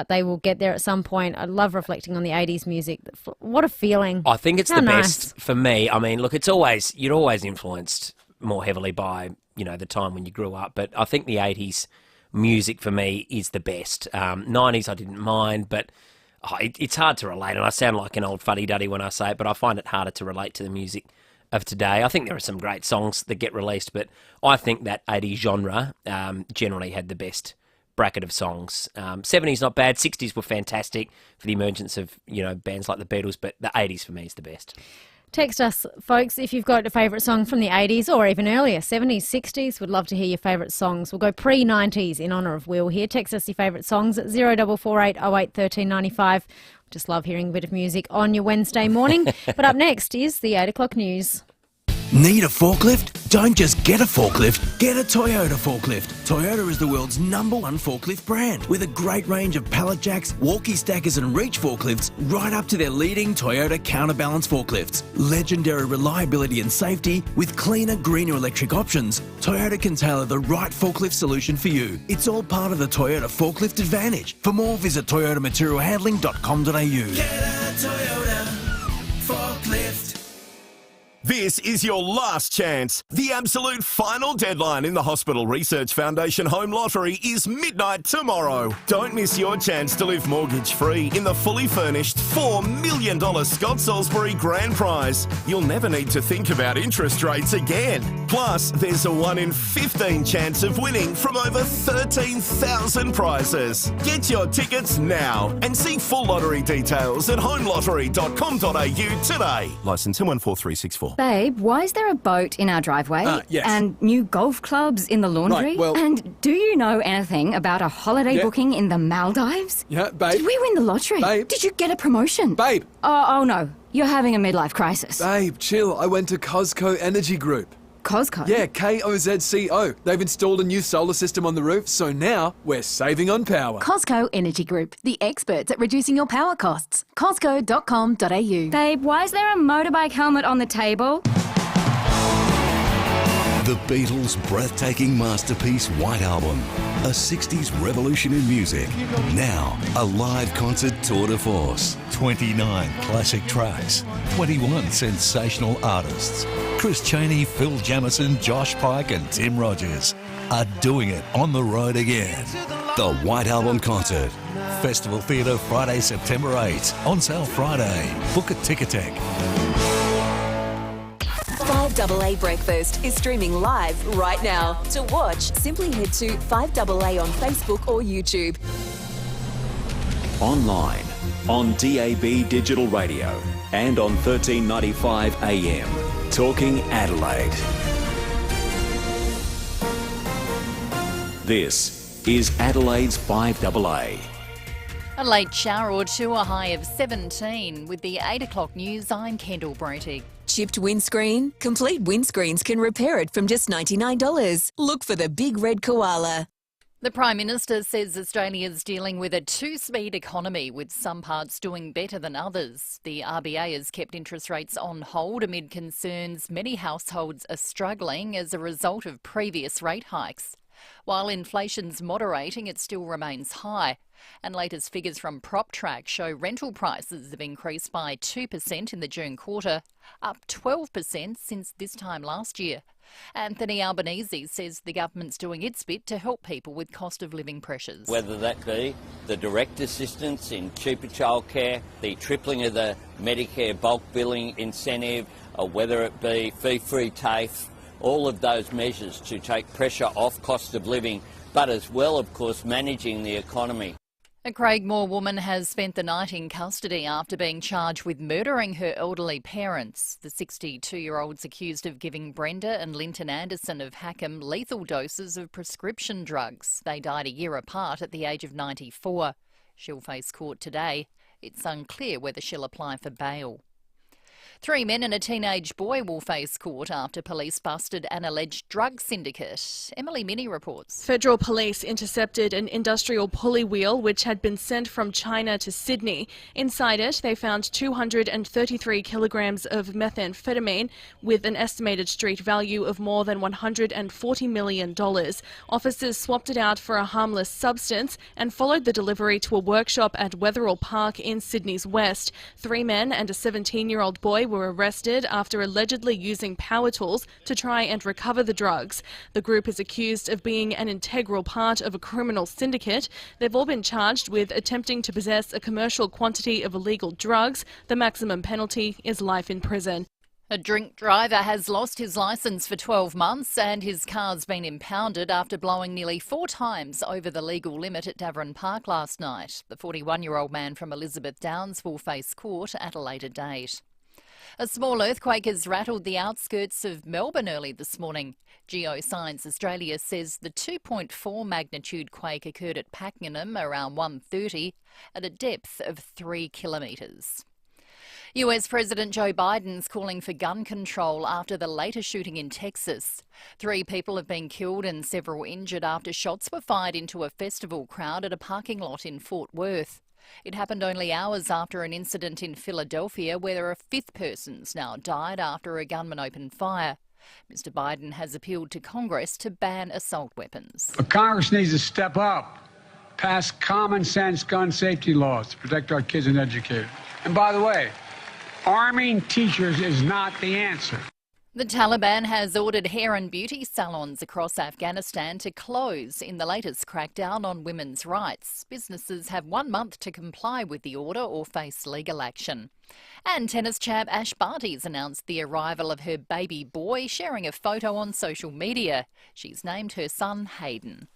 they will get there at some point. I love reflecting on the 80s music. What a feeling. I think it's How the nice. best for me. I mean, look, you're always influenced more heavily by, the time when you grew up. But I think the 80s music for me is the best. 90s I didn't mind, but it's hard to relate. And I sound like an old fuddy-duddy when I say it, but I find it harder to relate to the music of today. I think there are some great songs that get released, but I think that 80s genre generally had the best bracket of songs. 70s not bad, 60s were fantastic for the emergence of, bands like the Beatles, but the 80s for me is the best. Text us, folks, if you've got a favourite song from the 80s or even earlier, 70s, 60s. We'd love to hear your favourite songs. We'll go pre-90s in honour of Will here. Text us your favourite songs at 0448 08 1395. Just love hearing a bit of music on your Wednesday morning. But up next is the 8 o'clock news. Need a forklift? Don't just get a forklift, get a Toyota forklift. Toyota is the world's #1 forklift brand with a great range of pallet jacks, walkie stackers and reach forklifts right up to their leading Toyota counterbalance forklifts. Legendary reliability and safety with cleaner, greener electric options. Toyota can tailor the right forklift solution for you. It's all part of the Toyota Forklift Advantage. For more, visit toyotamaterialhandling.com.au. Get a Toyota forklift. This is your last chance. The absolute final deadline in the Hospital Research Foundation Home Lottery is midnight tomorrow. Don't miss your chance to live mortgage-free in the fully furnished $4 million Scott Salisbury Grand Prize. You'll never need to think about interest rates again. Plus, there's a 1 in 15 chance of winning from over 13,000 prizes. Get your tickets now and see full lottery details at homelottery.com.au today. Licence M14364. Babe, why is there a boat in our driveway? Yes. And new golf clubs in the laundry? Right, well- And do you know anything about a holiday Yeah. booking in the Maldives? Yeah, babe. Did we win the lottery? Babe. Did you get a promotion? Babe. Oh no, you're having a midlife crisis. Babe, chill. I went to Cosco Energy Group. Cosco? Yeah, KOZCO. They've installed a new solar system on the roof, so now we're saving on power. Cosco Energy Group, the experts at reducing your power costs. Cosco.com.au. Babe, why is there a motorbike helmet on the table? The Beatles' breathtaking masterpiece White Album, a 60s revolution in music. Now, a live concert tour de force. 29 classic tracks, 21 sensational artists. Chris Chaney, Phil Jamieson, Josh Pike and Tim Rogers are doing it on the road again. The White Album Concert. Festival Theatre, Friday, September 8. On sale Friday. Book at Ticketek. FIVEaa Breakfast is streaming live right now. To watch, simply head to FIVEaa on Facebook or YouTube. Online, on DAB Digital Radio, and on 1395 AM. Talking Adelaide. This is Adelaide's FIVEaa. A late shower or two, a high of 17. With the 8 o'clock news, I'm Kendall Brotig. Chipped windscreen? Complete Windscreens can repair it from just $99. Look for the big red koala. The Prime Minister says Australia's dealing with a two-speed economy, with some parts doing better than others. The RBA has kept interest rates on hold amid concerns many households are struggling as a result of previous rate hikes. While inflation's moderating, it still remains high. And latest figures from PropTrack show rental prices have increased by 2% in the June quarter, up 12% since this time last year. Anthony Albanese says the government's doing its bit to help people with cost of living pressures. Whether that be the direct assistance in cheaper childcare, the tripling of the Medicare bulk billing incentive, or whether it be fee-free TAFE, all of those measures to take pressure off cost of living, but as well, of course, managing the economy. A Craigmore woman has spent the night in custody after being charged with murdering her elderly parents. The 62-year-old's accused of giving Brenda and Linton Anderson of Hackham lethal doses of prescription drugs. They died a year apart at the age of 94. She'll face court today. It's unclear whether she'll apply for bail. 3 men and a teenage boy will face court after police busted an alleged drug syndicate. Emily Minnie reports. Federal police intercepted an industrial pulley wheel which had been sent from China to Sydney. Inside it, they found 233 kilograms of methamphetamine with an estimated street value of more than $140 million. Officers swapped it out for a harmless substance and followed the delivery to a workshop at Wetherill Park in Sydney's west. 3 men and a 17-year-old boy were arrested after allegedly using power tools to try and recover the drugs. The group is accused of being an integral part of a criminal syndicate. They've all been charged with attempting to possess a commercial quantity of illegal drugs. The maximum penalty is life in prison. A drink driver has lost his licence for 12 months and his car's been impounded after blowing nearly 4 times over the legal limit at Davern Park last night. The 41-year-old man from Elizabeth Downs will face court at a later date. A small earthquake has rattled the outskirts of Melbourne early this morning. Geoscience Australia says the 2.4 magnitude quake occurred at Pakenham around 1:30 at a depth of 3 kilometres. US President Joe Biden's calling for gun control after the latest shooting in Texas. 3 people have been killed and several injured after shots were fired into a festival crowd at a parking lot in Fort Worth. It happened only hours after an incident in Philadelphia where a 5th person's now died after a gunman opened fire. Mr Biden has appealed to Congress to ban assault weapons. But Congress needs to step up, pass common sense gun safety laws to protect our kids and educators. And by the way, arming teachers is not the answer. The Taliban has ordered hair and beauty salons across Afghanistan to close in the latest crackdown on women's rights. Businesses have 1 month to comply with the order or face legal action. And tennis champ Ash Barty's announced the arrival of her baby boy, sharing a photo on social media. She's named her son Hayden.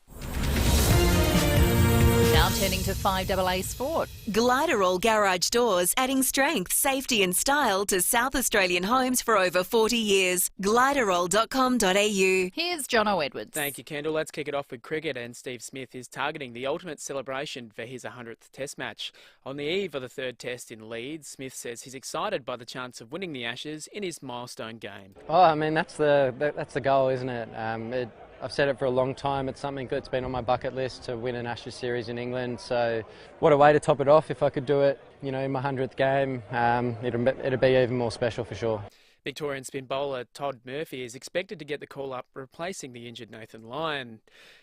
Now turning to FIVEaa Sport. Gliderall Garage Doors, adding strength, safety and style to South Australian homes for over 40 years. Gliderall.com.au. Here's Jono Edwards. Thank you, Kendall. Let's kick it off with cricket, and Steve Smith is targeting the ultimate celebration for his 100th Test match. On the eve of the 3rd Test in Leeds, Smith says he's excited by the chance of winning the Ashes in his milestone game. Oh, I mean, that's the goal, isn't it? I've said it for a long time. It's something that's been on my bucket list to win an Ashes series in England. So what a way to top it off. If I could do it, in my 100th game, it'd be even more special for sure. Victorian spin bowler Todd Murphy is expected to get the call-up replacing the injured Nathan Lyon.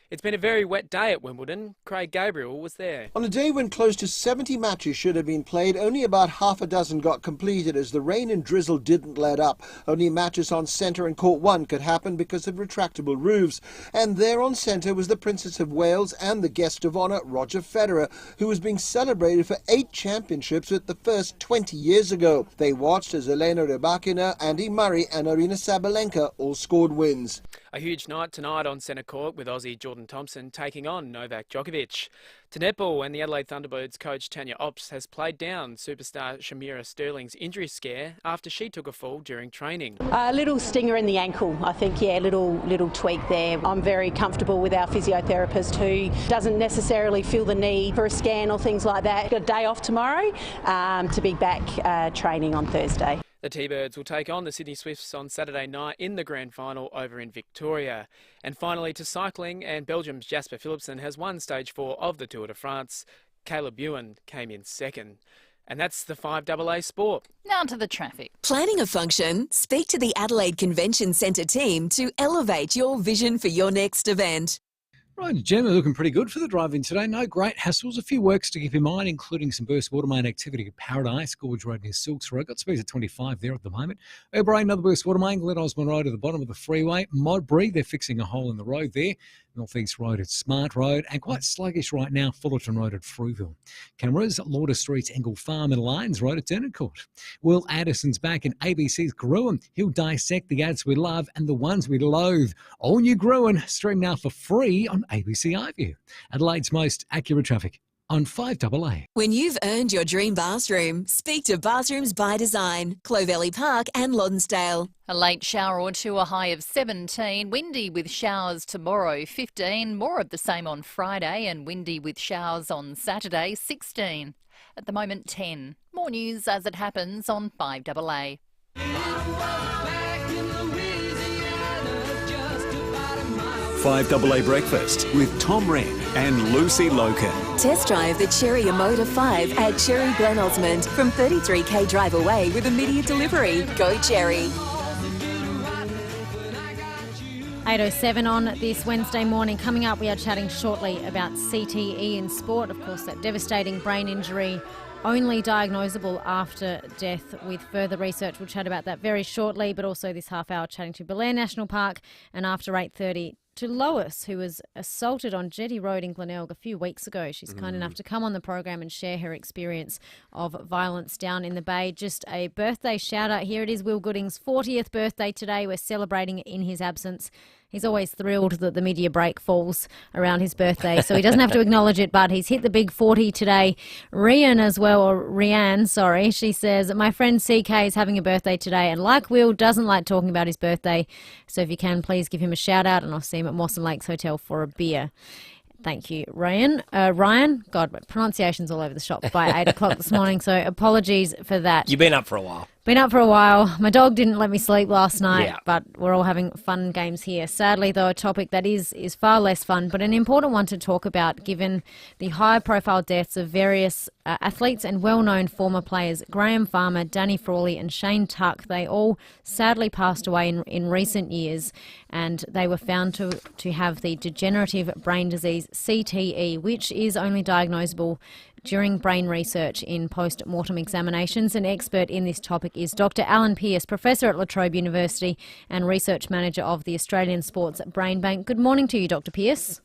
It's been a very wet day at Wimbledon. Craig Gabriel was there. On a day when close to 70 matches should have been played, only about half a dozen got completed as the rain and drizzle didn't let up. Only matches on centre and court 1 could happen because of retractable roofs. And there on centre was the Princess of Wales and the guest of honour, Roger Federer, who was being celebrated for 8 championships with the first 20 years ago. They watched as Elena Rybakina, Andy Murray and Arina Sabalenka all scored wins. A huge night tonight on centre court with Aussie Jordan Thompson taking on Novak Djokovic. To netball, and the Adelaide Thunderbirds coach Tanya Ops has played down superstar Shamira Sterling's injury scare after she took a fall during training. A little stinger in the ankle, I think, little tweak there. I'm very comfortable with our physiotherapist who doesn't necessarily feel the need for a scan or things like that. Got a day off tomorrow to be back training on Thursday. The T-Birds will take on the Sydney Swifts on Saturday night in the grand final over in Victoria. And finally to cycling, and Belgium's Jasper Philipsen has won Stage 4 of the Tour de France. Caleb Ewan came in second. And that's the FIVEaa Sport. Now to the traffic. Planning a function? Speak to the Adelaide Convention Centre team to elevate your vision for your next event. Right, generally looking pretty good for the drive-in today. No great hassles. A few works to keep in mind, including some burst water main activity at Paradise, Gorge Road near Silks Road. Got speeds at 25 there at the moment. Brain, another burst water main, Glen Osmond Road at the bottom of the freeway. Modbury, they're fixing a hole in the road there. North East Road at Smart Road, and quite sluggish right now, Fullerton Road at Frueville. Cameras, Lauder Street's Engle Farm and Lyons Road at Dernancourt. Will Addison's back in ABC's Gruen. He'll dissect the ads we love and the ones we loathe. All new Gruen, stream now for free on ABC iView. Adelaide's most accurate traffic on FIVEaa. When you've earned your dream bathroom, speak to Bathrooms by Design, Clovelly Park and Lonsdale. A late shower or two, a high of 17. Windy with showers tomorrow, 15. More of the same on Friday, and windy with showers on Saturday, 16. At the moment, 10. More news as it happens on FIVEaa. FIVEaa Breakfast with Tom Rehn and Lucy Lokan. Test drive the Cherry Emoda 5 at Cherry Glen Osmond from 33k drive away with immediate delivery. Go Cherry. 8:07 on this Wednesday morning. Coming up, we are chatting shortly about CTE in sport. Of course, that devastating brain injury only diagnosable after death. With further research, we'll chat about that very shortly, but also this half hour chatting to Belair National Park, and after 8:30 to Lois, who was assaulted on Jetty Road in Glenelg a few weeks ago. She's kind enough to come on the program and share her experience of violence down in the Bay. Just a birthday shout out. Here it is, Will Gooding's 40th birthday today. We're celebrating in his absence. He's always thrilled that the media break falls around his birthday, so he doesn't have to acknowledge it, but he's hit the big 40 today. Rehn as well, or Rehn, sorry, she says, my friend CK is having a birthday today, and like Will, doesn't like talking about his birthday, so if you can, please give him a shout-out, and I'll see him at Mawson Lakes Hotel for a beer. Thank you, Ryan. Ryan, God, pronunciation's all over the shop by 8 o'clock this morning, so apologies for that. You've been up for a while. Been up for a while. My dog didn't let me sleep last night, Yeah. but we're all having fun games here. Sadly, though, a topic that is far less fun, but an important one to talk about given the high-profile deaths of various athletes and well-known former players, Graham Farmer, Danny Frawley and Shane Tuck. They all sadly passed away in recent years, and they were found to have the degenerative brain disease CTE, which is only diagnosable during brain research in post-mortem examinations. An expert in this topic is Dr. Alan Pearce, Professor at La Trobe University and Research Manager of the Australian Sports Brain Bank. Good morning to you, Dr. Pearce.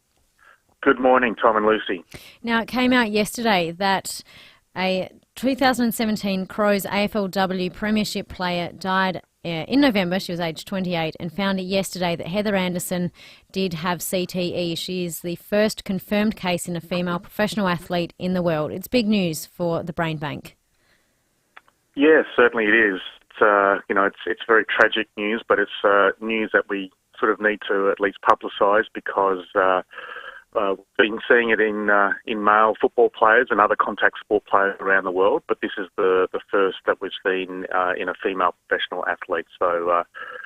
Good morning, Tom and Lucy. Now, it came out yesterday that a 2017 Crows AFLW Premiership player died in November. She was aged 28, and found it yesterday that Heather Anderson did have CTE. She is the first confirmed case in a female professional athlete in the world. It's big news for the Brain Bank. Yes, certainly it is. It's very tragic news, but it's news that we sort of need to at least publicise, because we've been seeing it in male football players and other contact sport players around the world, but this is the first that we've seen in a female professional athlete. So,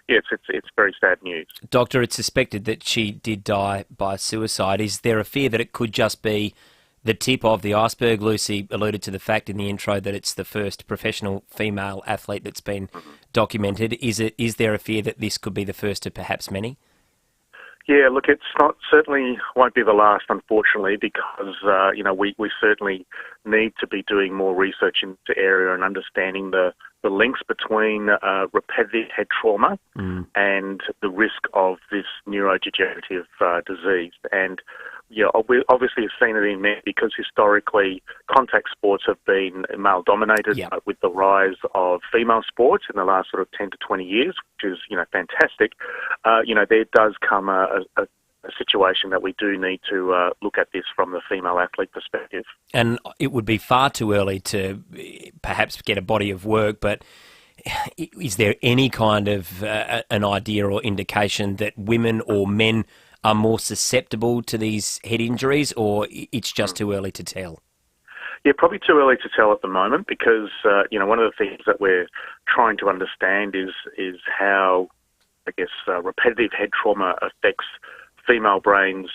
it's very sad news. Doctor, it's suspected that she did die by suicide. Is there a fear that it could just be the tip of the iceberg? Lucy alluded to the fact in the intro that it's the first professional female athlete that's been documented. Is there a fear that this could be the first of perhaps many? Yeah, look, certainly won't be the last, unfortunately, because, we certainly need to be doing more research into the area and understanding the links between repetitive head trauma and the risk of this neurodegenerative disease. And, we obviously have seen it in men because historically contact sports have been male-dominated with the rise of female sports in the last sort of 10 to 20 years, which is, fantastic. There does come a situation that we do need to look at this from the female athlete perspective. And it would be far too early to perhaps get a body of work, but is there any kind of an idea or indication that women or men are more susceptible to these head injuries, or it's just too early to tell? Yeah, probably too early to tell at the moment, because one of the things that we're trying to understand is how, repetitive head trauma affects female brains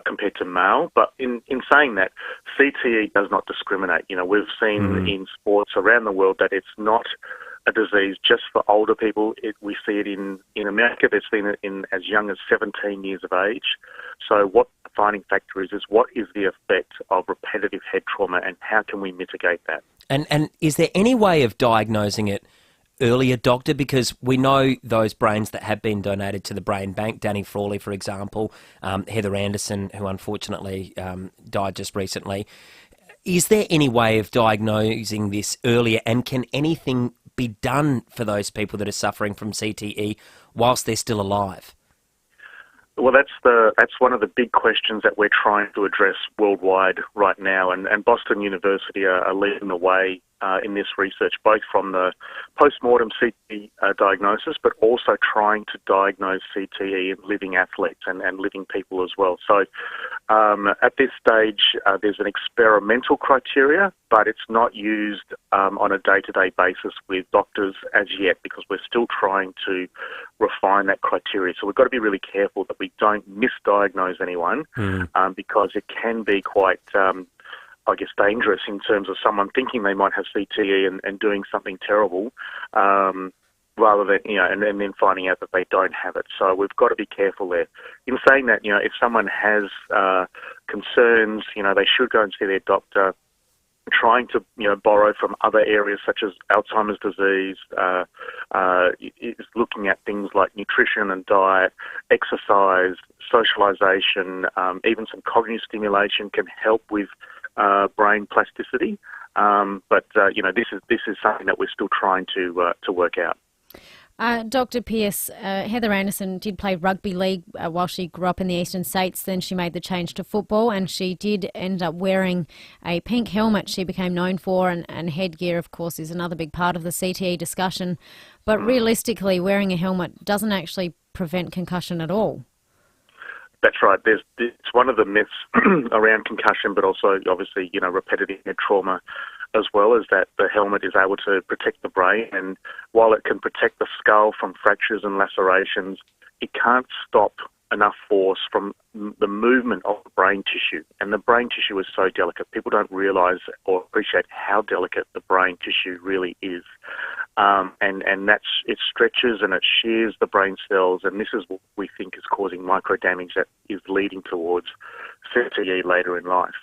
compared to male. But in saying that, CTE does not discriminate. We've seen in sports around the world that it's not a disease just for older people. We see it in America. They've seen it in as young as 17 years of age. So what the defining factor is what is the effect of repetitive head trauma, and how can we mitigate that? And is there any way of diagnosing it earlier, Doctor? Because we know those brains that have been donated to the Brain Bank, Danny Frawley, for example, Heather Anderson, who unfortunately died just recently. Is there any way of diagnosing this earlier, and can anything be done for those people that are suffering from CTE whilst they're still alive? Well, that's one of the big questions that we're trying to address worldwide right now, and Boston University are leading the way in this research, both from the post-mortem CTE diagnosis, but also trying to diagnose CTE in living athletes and living people as well. So at this stage, there's an experimental criteria, but it's not used on a day-to-day basis with doctors as yet, because we're still trying to refine that criteria. So we've got to be really careful that we don't misdiagnose anyone, because it can be quite dangerous in terms of someone thinking they might have CTE and doing something terrible, rather than, and then finding out that they don't have it. So we've got to be careful there. In saying that, if someone has concerns, they should go and see their doctor. Trying to, borrow from other areas such as Alzheimer's disease, is looking at things like nutrition and diet, exercise, socialisation, even some cognitive stimulation can help with brain plasticity. But this is something that we're still trying to work out. Dr. Pearce, Heather Anderson did play rugby league while she grew up in the eastern states. Then she made the change to football, and she did end up wearing a pink helmet she became known for, and headgear, of course, is another big part of the CTE discussion. But realistically, wearing a helmet doesn't actually prevent concussion at all. That's right. It's one of the myths around concussion, but also obviously, repetitive head trauma as well, is that the helmet is able to protect the brain. And while it can protect the skull from fractures and lacerations, it can't stop enough force from the movement of the brain tissue. And the brain tissue is so delicate. People don't realise or appreciate how delicate the brain tissue really is. And it stretches and it shears the brain cells, and this is what we think is causing micro damage that is leading towards CTE later in life.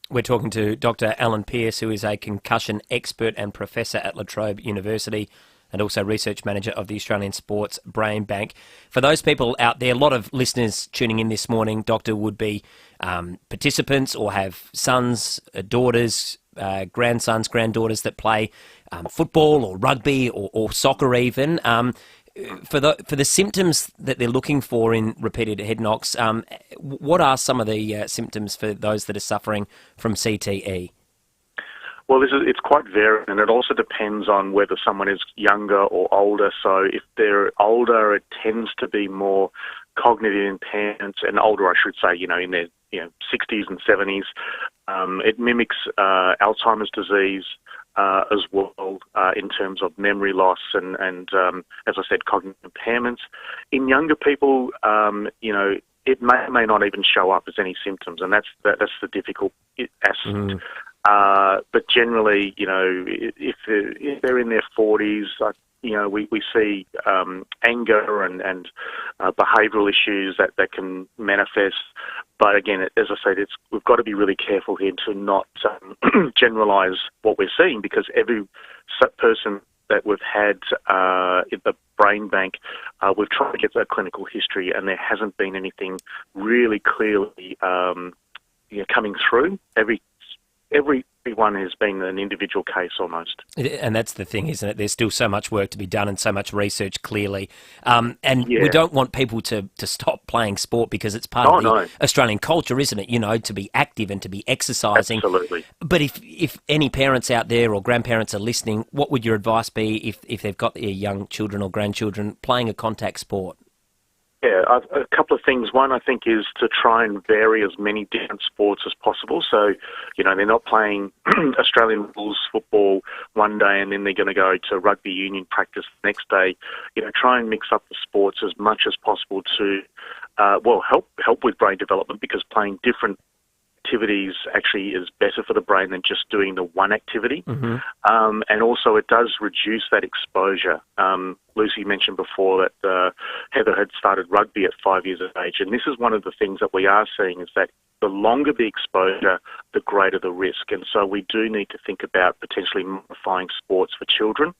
We're talking to Dr. Alan Pearce, who is a concussion expert and professor at La Trobe University, and also research manager of the Australian Sports Brain Bank. For those people out there, a lot of listeners tuning in this morning, Doctor, would be participants or have sons, daughters, grandsons, granddaughters that play football or rugby or soccer even. For the symptoms that they're looking for in repeated head knocks, what are some of the symptoms for those that are suffering from CTE? Well, it's quite varied, and it also depends on whether someone is younger or older. So if they're older, it tends to be more cognitive impairments, and older, I should say, in their 60s and 70s. It mimics Alzheimer's disease as well in terms of memory loss and as I said, cognitive impairments. In younger people, it may not even show up as any symptoms, and that's the difficult aspect. But generally, if they're in their 40s, we see anger and behavioural issues that can manifest. But again, as I said, we've got to be really careful here to not generalise what we're seeing, because every person that we've had in the brain bank, we've tried to get that clinical history, and there hasn't been anything really clearly coming through. Everyone has been an individual case almost. And that's the thing, isn't it? There's still so much work to be done and so much research, clearly. We don't want people to stop playing sport, because it's part of the Australian culture, isn't it? To be active and to be exercising. Absolutely. But if any parents out there or grandparents are listening, what would your advice be if they've got their young children or grandchildren playing a contact sport? Yeah, a couple of things. One, I think, is to try and vary as many different sports as possible. So, they're not playing Australian rules football one day and then they're going to go to rugby union practice the next day. Try and mix up the sports as much as possible to, help with brain development, because playing different activities actually is better for the brain than just doing the one activity. Mm-hmm. And also it does reduce that exposure. Lucy mentioned before that Heather had started rugby at 5 years of age, and this is one of the things that we are seeing, is that the longer the exposure, the greater the risk. And so we do need to think about potentially modifying sports for children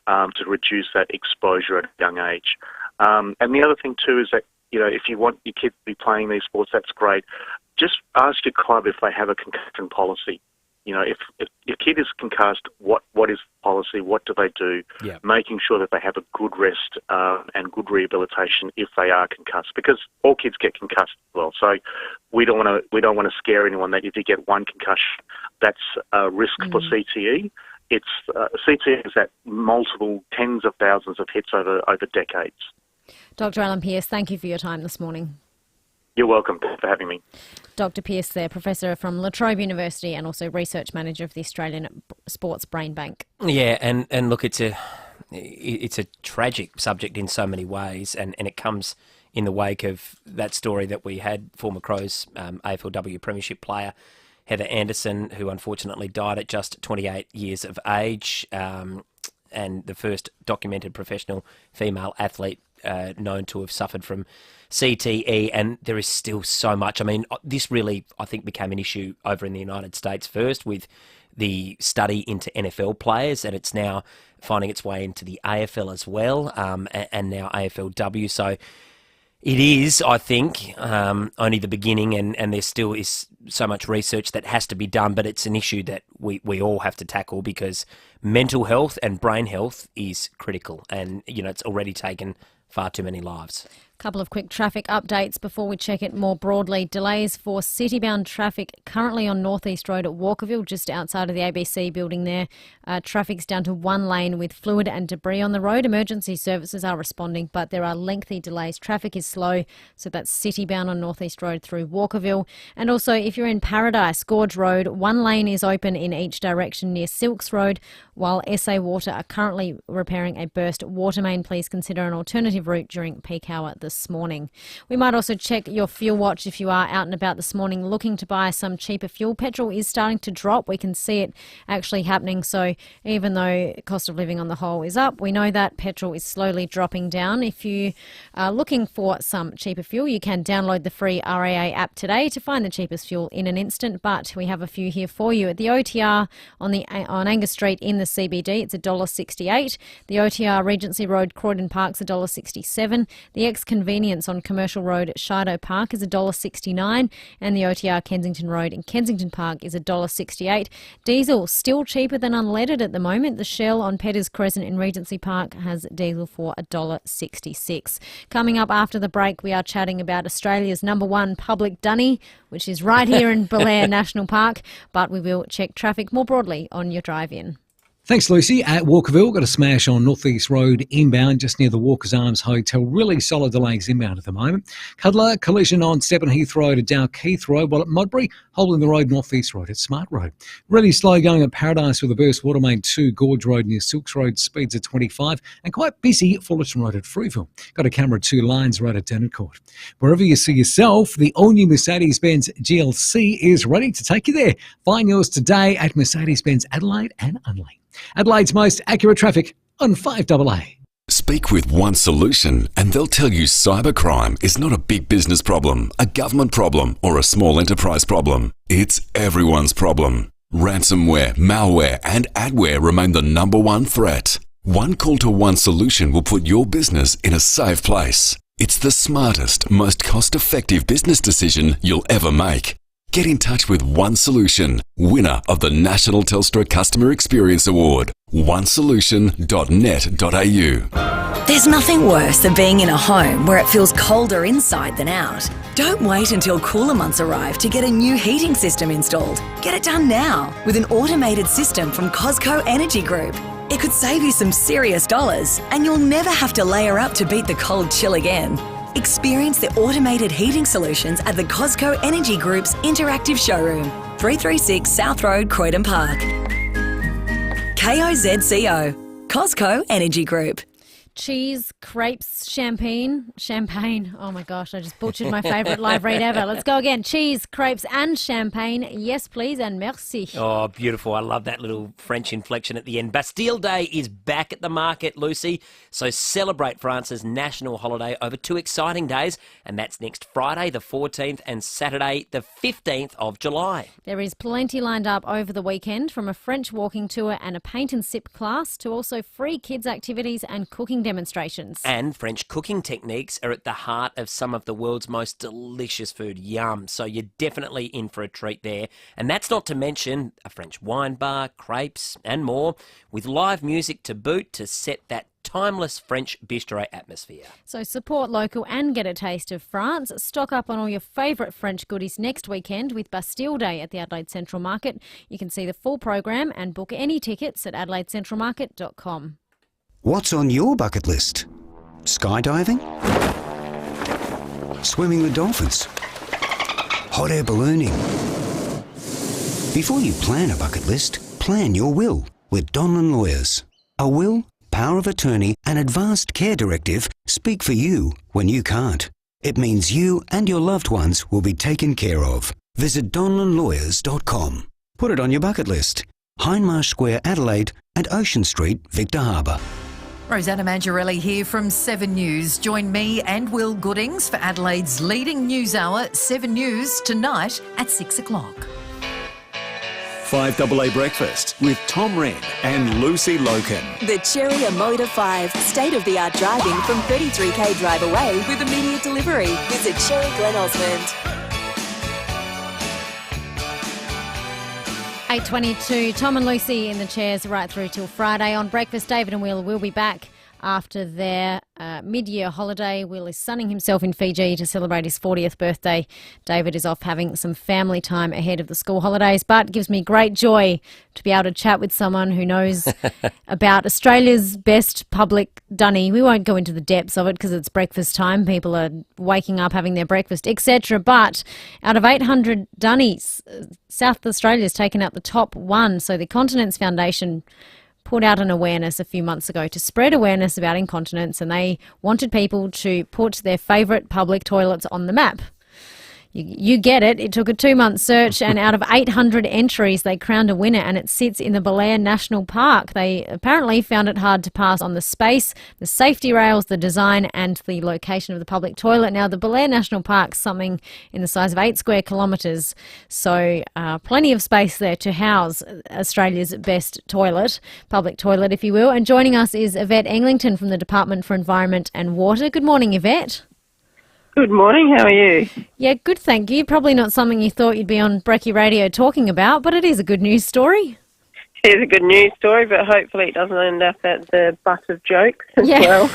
to reduce that exposure at a young age. And the other thing too is that, if you want your kids to be playing these sports, that's great. Just ask your club if they have a concussion policy. If your kid is concussed, what is the policy? What do they do? Yeah. Making sure that they have a good rest and good rehabilitation if they are concussed, because all kids get concussed as well. So we don't want to scare anyone that if you get one concussion, that's a risk for CTE. It's CTE is at multiple tens of thousands of hits over decades. Dr. Alan Pearce, thank you for your time this morning. You're welcome. Thanks for having me. Dr. Pearce there, Professor from La Trobe University and also Research Manager of the Australian Sports Brain Bank. Yeah, and look, it's a tragic subject in so many ways, and it comes in the wake of that story that we had, former Crows AFLW Premiership player Heather Anderson, who unfortunately died at just 28 years of age, and the first documented professional female athlete known to have suffered from CTE, and there is still so much. I mean, this really, I think, became an issue over in the United States first with the study into NFL players, and it's now finding its way into the AFL as well, and now AFLW. So It is, I think, only the beginning, and there still is so much research that has to be done, but it's an issue that we all have to tackle because mental health and brain health is critical, and, it's already taken far too many lives. Couple of quick traffic updates before we check it more broadly. Delays for city-bound traffic currently on North East Road at Walkerville, just outside of the ABC building there. Traffic's down to one lane with fluid and debris on the road. Emergency services are responding, but there are lengthy delays. Traffic is slow, so that's city-bound on North East Road through Walkerville. And also, if you're in Paradise, Gorge Road, one lane is open in each direction near Silks Road, while SA Water are currently repairing a burst water main. Please consider an alternative route during peak hour this morning. We might also check your fuel watch if you are out and about this morning looking to buy some cheaper fuel. Petrol is starting to drop. We can see it actually happening. So even though cost of living on the whole is up, we know that petrol is slowly dropping down. If you are looking for some cheaper fuel, you can download the free FIVEaa app today to find the cheapest fuel in an instant. But we have a few here for you. At the OTR on Angus Street in the CBD, it's $1.68. The OTR Regency Road, Croydon Park's $1.67. The Convenience on Commercial Road at Shido Park is $1.69, and the OTR Kensington Road in Kensington Park is $1.68. Diesel still cheaper than unleaded at the moment. The Shell on Petters Crescent in Regency Park has diesel for $1.66. Coming up after the break, we are chatting about Australia's #1 public dunny, which is right here in Belair National Park, but we will check traffic more broadly on your drive-in. Thanks, Lucy. At Walkerville, got a smash on North East Road inbound just near the Walker's Arms Hotel. Really solid delays inbound at the moment. Cuddler, collision on Seven Heath Road at Dalkeith Road, while at Modbury, holding the road North East Road at Smart Road. Really slow going at Paradise with a burst water main 2, Gorge Road near Silks Road, speeds at 25, and quite busy at Fullerton Road at Frueville. Got a camera at 2 Lines Road at Dernancourt. Wherever you see yourself, the all-new Mercedes-Benz GLC is ready to take you there. Find yours today at Mercedes-Benz Adelaide and Unley. Adelaide's most accurate traffic on 5AA. Speak with One Solution and they'll tell you cybercrime is not a big business problem, a government problem, or a small enterprise problem. It's everyone's problem. Ransomware, malware, and adware remain the #1 threat. One call to One Solution will put your business in a safe place. It's the smartest, most cost-effective business decision you'll ever make. Get in touch with One Solution, winner of the National Telstra Customer Experience Award. onesolution.net.au. There's nothing worse than being in a home where it feels colder inside than out. Don't wait until cooler months arrive to get a new heating system installed. Get it done now with an automated system from Cosco Energy Group. It could save you some serious dollars and you'll never have to layer up to beat the cold chill again. Experience the automated heating solutions at the Cosco Energy Group's interactive showroom, 336 South Road, Croydon Park. KOZCO, Cosco Energy Group. Cheese, crepes, champagne. Oh my gosh, I just butchered my favourite live read ever. Let's go again. Cheese, crepes and champagne. Yes, please, and merci. Oh, beautiful. I love that little French inflection at the end. Bastille Day is back at the market, Lucy. So celebrate France's national holiday over 2 exciting days, and that's next Friday, the 14th, and Saturday, the 15th of July. There is plenty lined up over the weekend, from a French walking tour and a paint and sip class to also free kids activities and cooking demonstrations. And French cooking techniques are at the heart of some of the world's most delicious food. Yum. So you're definitely in for a treat there. And that's not to mention a French wine bar, crepes and more, with live music to boot to set that timeless French bistro atmosphere. So support local and get a taste of France. Stock up on all your favourite French goodies next weekend with Bastille Day at the Adelaide Central Market. You can see the full program and book any tickets at adelaidecentralmarket.com. What's on your bucket list? Skydiving? Swimming with dolphins? Hot air ballooning? Before you plan a bucket list, plan your will with Donlan Lawyers. A will, power of attorney and advanced care directive speak for you when you can't. It means you and your loved ones will be taken care of. Visit donlanlawyers.com. Put it on your bucket list. Hindmarsh Square, Adelaide and Ocean Street, Victor Harbour. Rosanna Mangiarelli here from 7 News. Join me and Will Goodings for Adelaide's leading news hour, 7 News, tonight at 6 o'clock. FIVEaa Breakfast with Tom Rehn and Lucy Lokan. The FIVEaa Motor 5, state-of-the-art driving from 33k drive away with immediate delivery. Visit Sherry Glen Osmond. 8:22. Tom and Lucy in the chairs right through till Friday. On Breakfast, David and Will will be back after their mid-year holiday. Will is sunning himself in Fiji to celebrate his 40th birthday. David is off having some family time ahead of the school holidays, but it gives me great joy to be able to chat with someone who knows about Australia's best public dunny. We won't go into the depths of it because it's breakfast time. People are waking up, having their breakfast, etc. But out of 800 dunnies, South Australia's taken out the top one. So the Continence Foundation put out an awareness a few months ago to spread awareness about incontinence, and they wanted people to put their favourite public toilets on the map. You get it. It took a 2-month search, and out of 800 entries, they crowned a winner, and it sits in the FIVEaa National Park. They apparently found it hard to pass on the space, the safety rails, the design, and the location of the public toilet. Now, the FIVEaa National Park's something in the size of 8 square kilometres, so plenty of space there to house Australia's best toilet, public toilet, if you will. And joining us is Yvette Englington from the Department for Environment and Water. Good morning, Yvette. Good morning, how are you? Yeah, good, thank you. Probably not something you thought you'd be on Brekkie Radio talking about, but it is a good news story. It is a good news story, but hopefully it doesn't end up at the butt of jokes as well.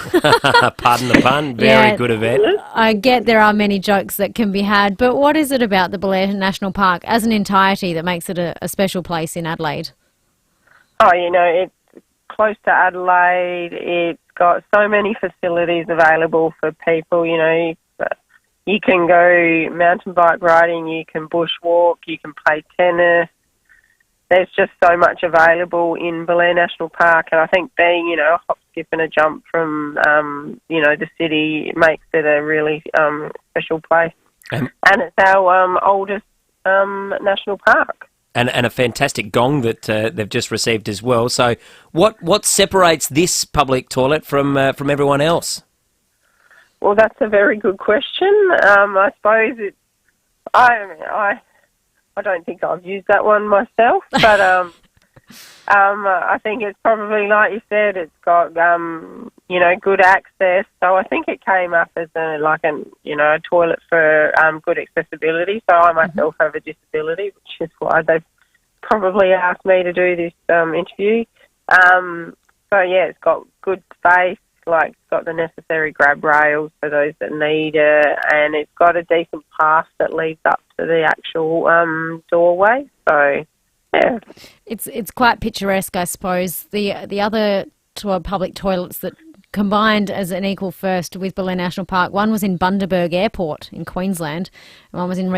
Pardon the pun. Very good, Yvette. I get there are many jokes that can be had, but what is it about the FIVEaa National Park as an entirety that makes it a special place in Adelaide? Oh, it's close to Adelaide. It's got so many facilities available for people, You can go mountain bike riding, you can bushwalk, you can play tennis. There's just so much available in FIVEaa National Park, and I think being, a hop, skip and a jump from, the city makes it a really special place. And it's our oldest national park. And a fantastic gong that they've just received as well. So what separates this public toilet from everyone else? Well, that's a very good question. I suppose I don't think I've used that one myself, but I think it's probably, like you said, it's got good access. So I think it came up as a toilet for good accessibility. So I myself have a disability, which is why they've probably asked me to do this interview. It's got good space. It's got the necessary grab rails for those that need it, and it's got a decent path that leads up to the actual doorway. So, yeah. It's quite picturesque, I suppose. The other public toilets that combined as an equal first with FIVEaa National Park, one was in Bundaberg Airport in Queensland, and one was in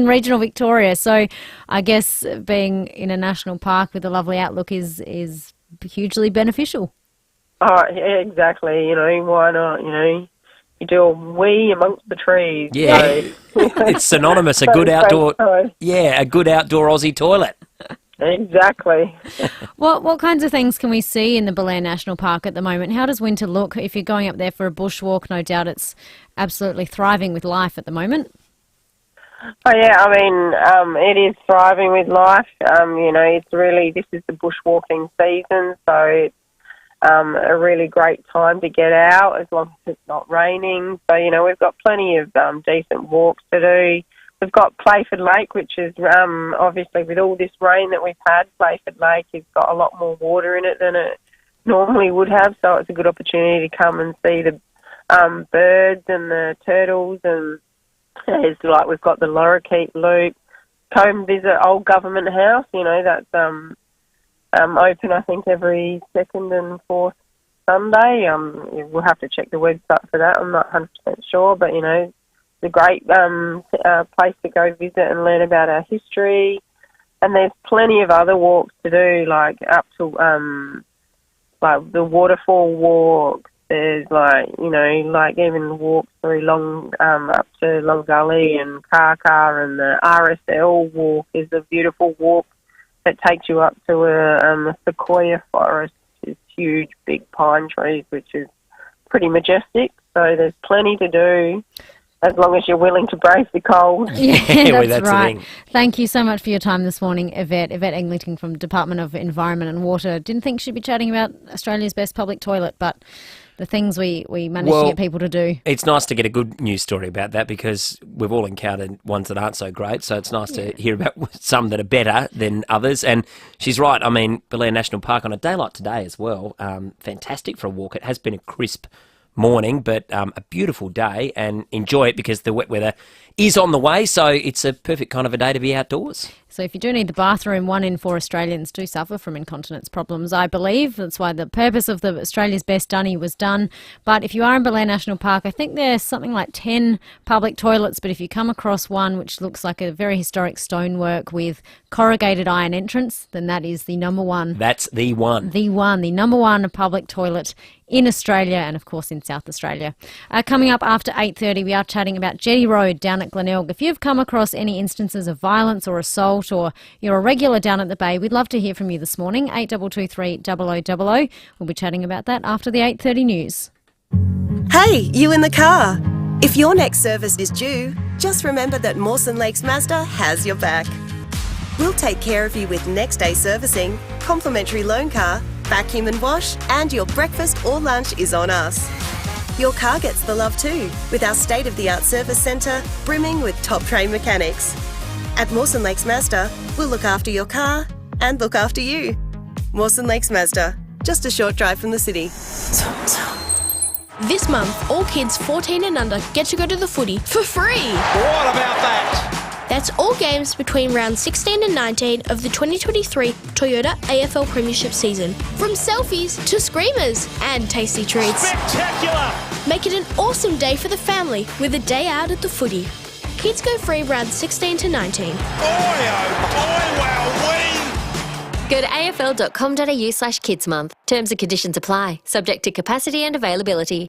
regional Victoria. So I guess being in a national park with a lovely outlook is hugely beneficial. Oh, yeah, exactly. Why not? You do a wee amongst the trees. Yeah, so. It's synonymous. A good outdoor Aussie toilet. Exactly. What kinds of things can we see in the FIVEaa National Park at the moment? How does winter look? If you're going up there for a bushwalk, no doubt it's absolutely thriving with life at the moment. Oh yeah, it is thriving with life. This is the bushwalking season, so it's a really great time to get out as long as it's not raining. So, we've got plenty of decent walks to do. We've got Playford Lake, which is obviously with all this rain that we've had, Playford Lake has got a lot more water in it than it normally would have. So it's a good opportunity to come and see the birds and the turtles. And it's we've got the Lorikeet Loop. Come visit Old Government House. That's open, I think, every second and fourth Sunday. We'll have to check the website for that. I'm not 100% sure, but, it's a great place to go visit and learn about our history. And there's plenty of other walks to do, up to, the waterfall walks. There's, even walks through up to Long Gully and Karkar, and the RSL walk is a beautiful walk that takes you up to a sequoia forest, which is huge, big pine trees, which is pretty majestic. So there's plenty to do. as long as you're willing to brave the cold. Yeah, well, that's the right. thing. Thank you so much for your time this morning, Yvette. Yvette Eglinton from Department of Environment and Water. Didn't think she'd be chatting about Australia's best public toilet, but the things we managed to get people to do. It's nice to get a good news story about that because we've all encountered ones that aren't so great, so it's nice to hear about some that are better than others. And she's right, I mean, Belair National Park on a day like today as well, fantastic for a walk. It has been a crisp morning, but a beautiful day, and enjoy it because the wet weather is on the way, so it's a perfect kind of a day to be outdoors. So if you do need the bathroom, 1 in 4 Australians do suffer from incontinence problems, I believe. That's why the purpose of the Australia's Best Dunny was done. But if you are in Belair National Park, I think there's something like 10 public toilets, but if you come across one which looks like a very historic stonework with corrugated iron entrance, then that is the number one. That's the one. The number one public toilet in Australia and, of course, in South Australia. Coming up after 8:30, we are chatting about Jetty Road down at Glenelg. If you've come across any instances of violence or assault or you're a regular down at the Bay, we'd love to hear from you this morning, 8223 0000. We'll be chatting about that after the 8:30 news. Hey, you in the car. If your next service is due, just remember that Mawson Lakes Mazda has your back. We'll take care of you with next day servicing, complimentary loan car, vacuum and wash, and your breakfast or lunch is on us. Your car gets the love too, with our state-of-the-art service centre brimming with top-trained mechanics. At Mawson Lakes Mazda, we'll look after your car and look after you. Mawson Lakes Mazda, just a short drive from the city. This month, all kids 14 and under get to go to the footy for free. What about that? That's all games between rounds 16 and 19 of the 2023 Toyota AFL Premiership season. From selfies to screamers and tasty treats. Spectacular! Make it an awesome day for the family with a day out at the footy. Kids go free rounds 16 to 19. Boy, oh boy, wow, Go to afl.com.au/kidsmonth. Terms and conditions apply, subject to capacity and availability.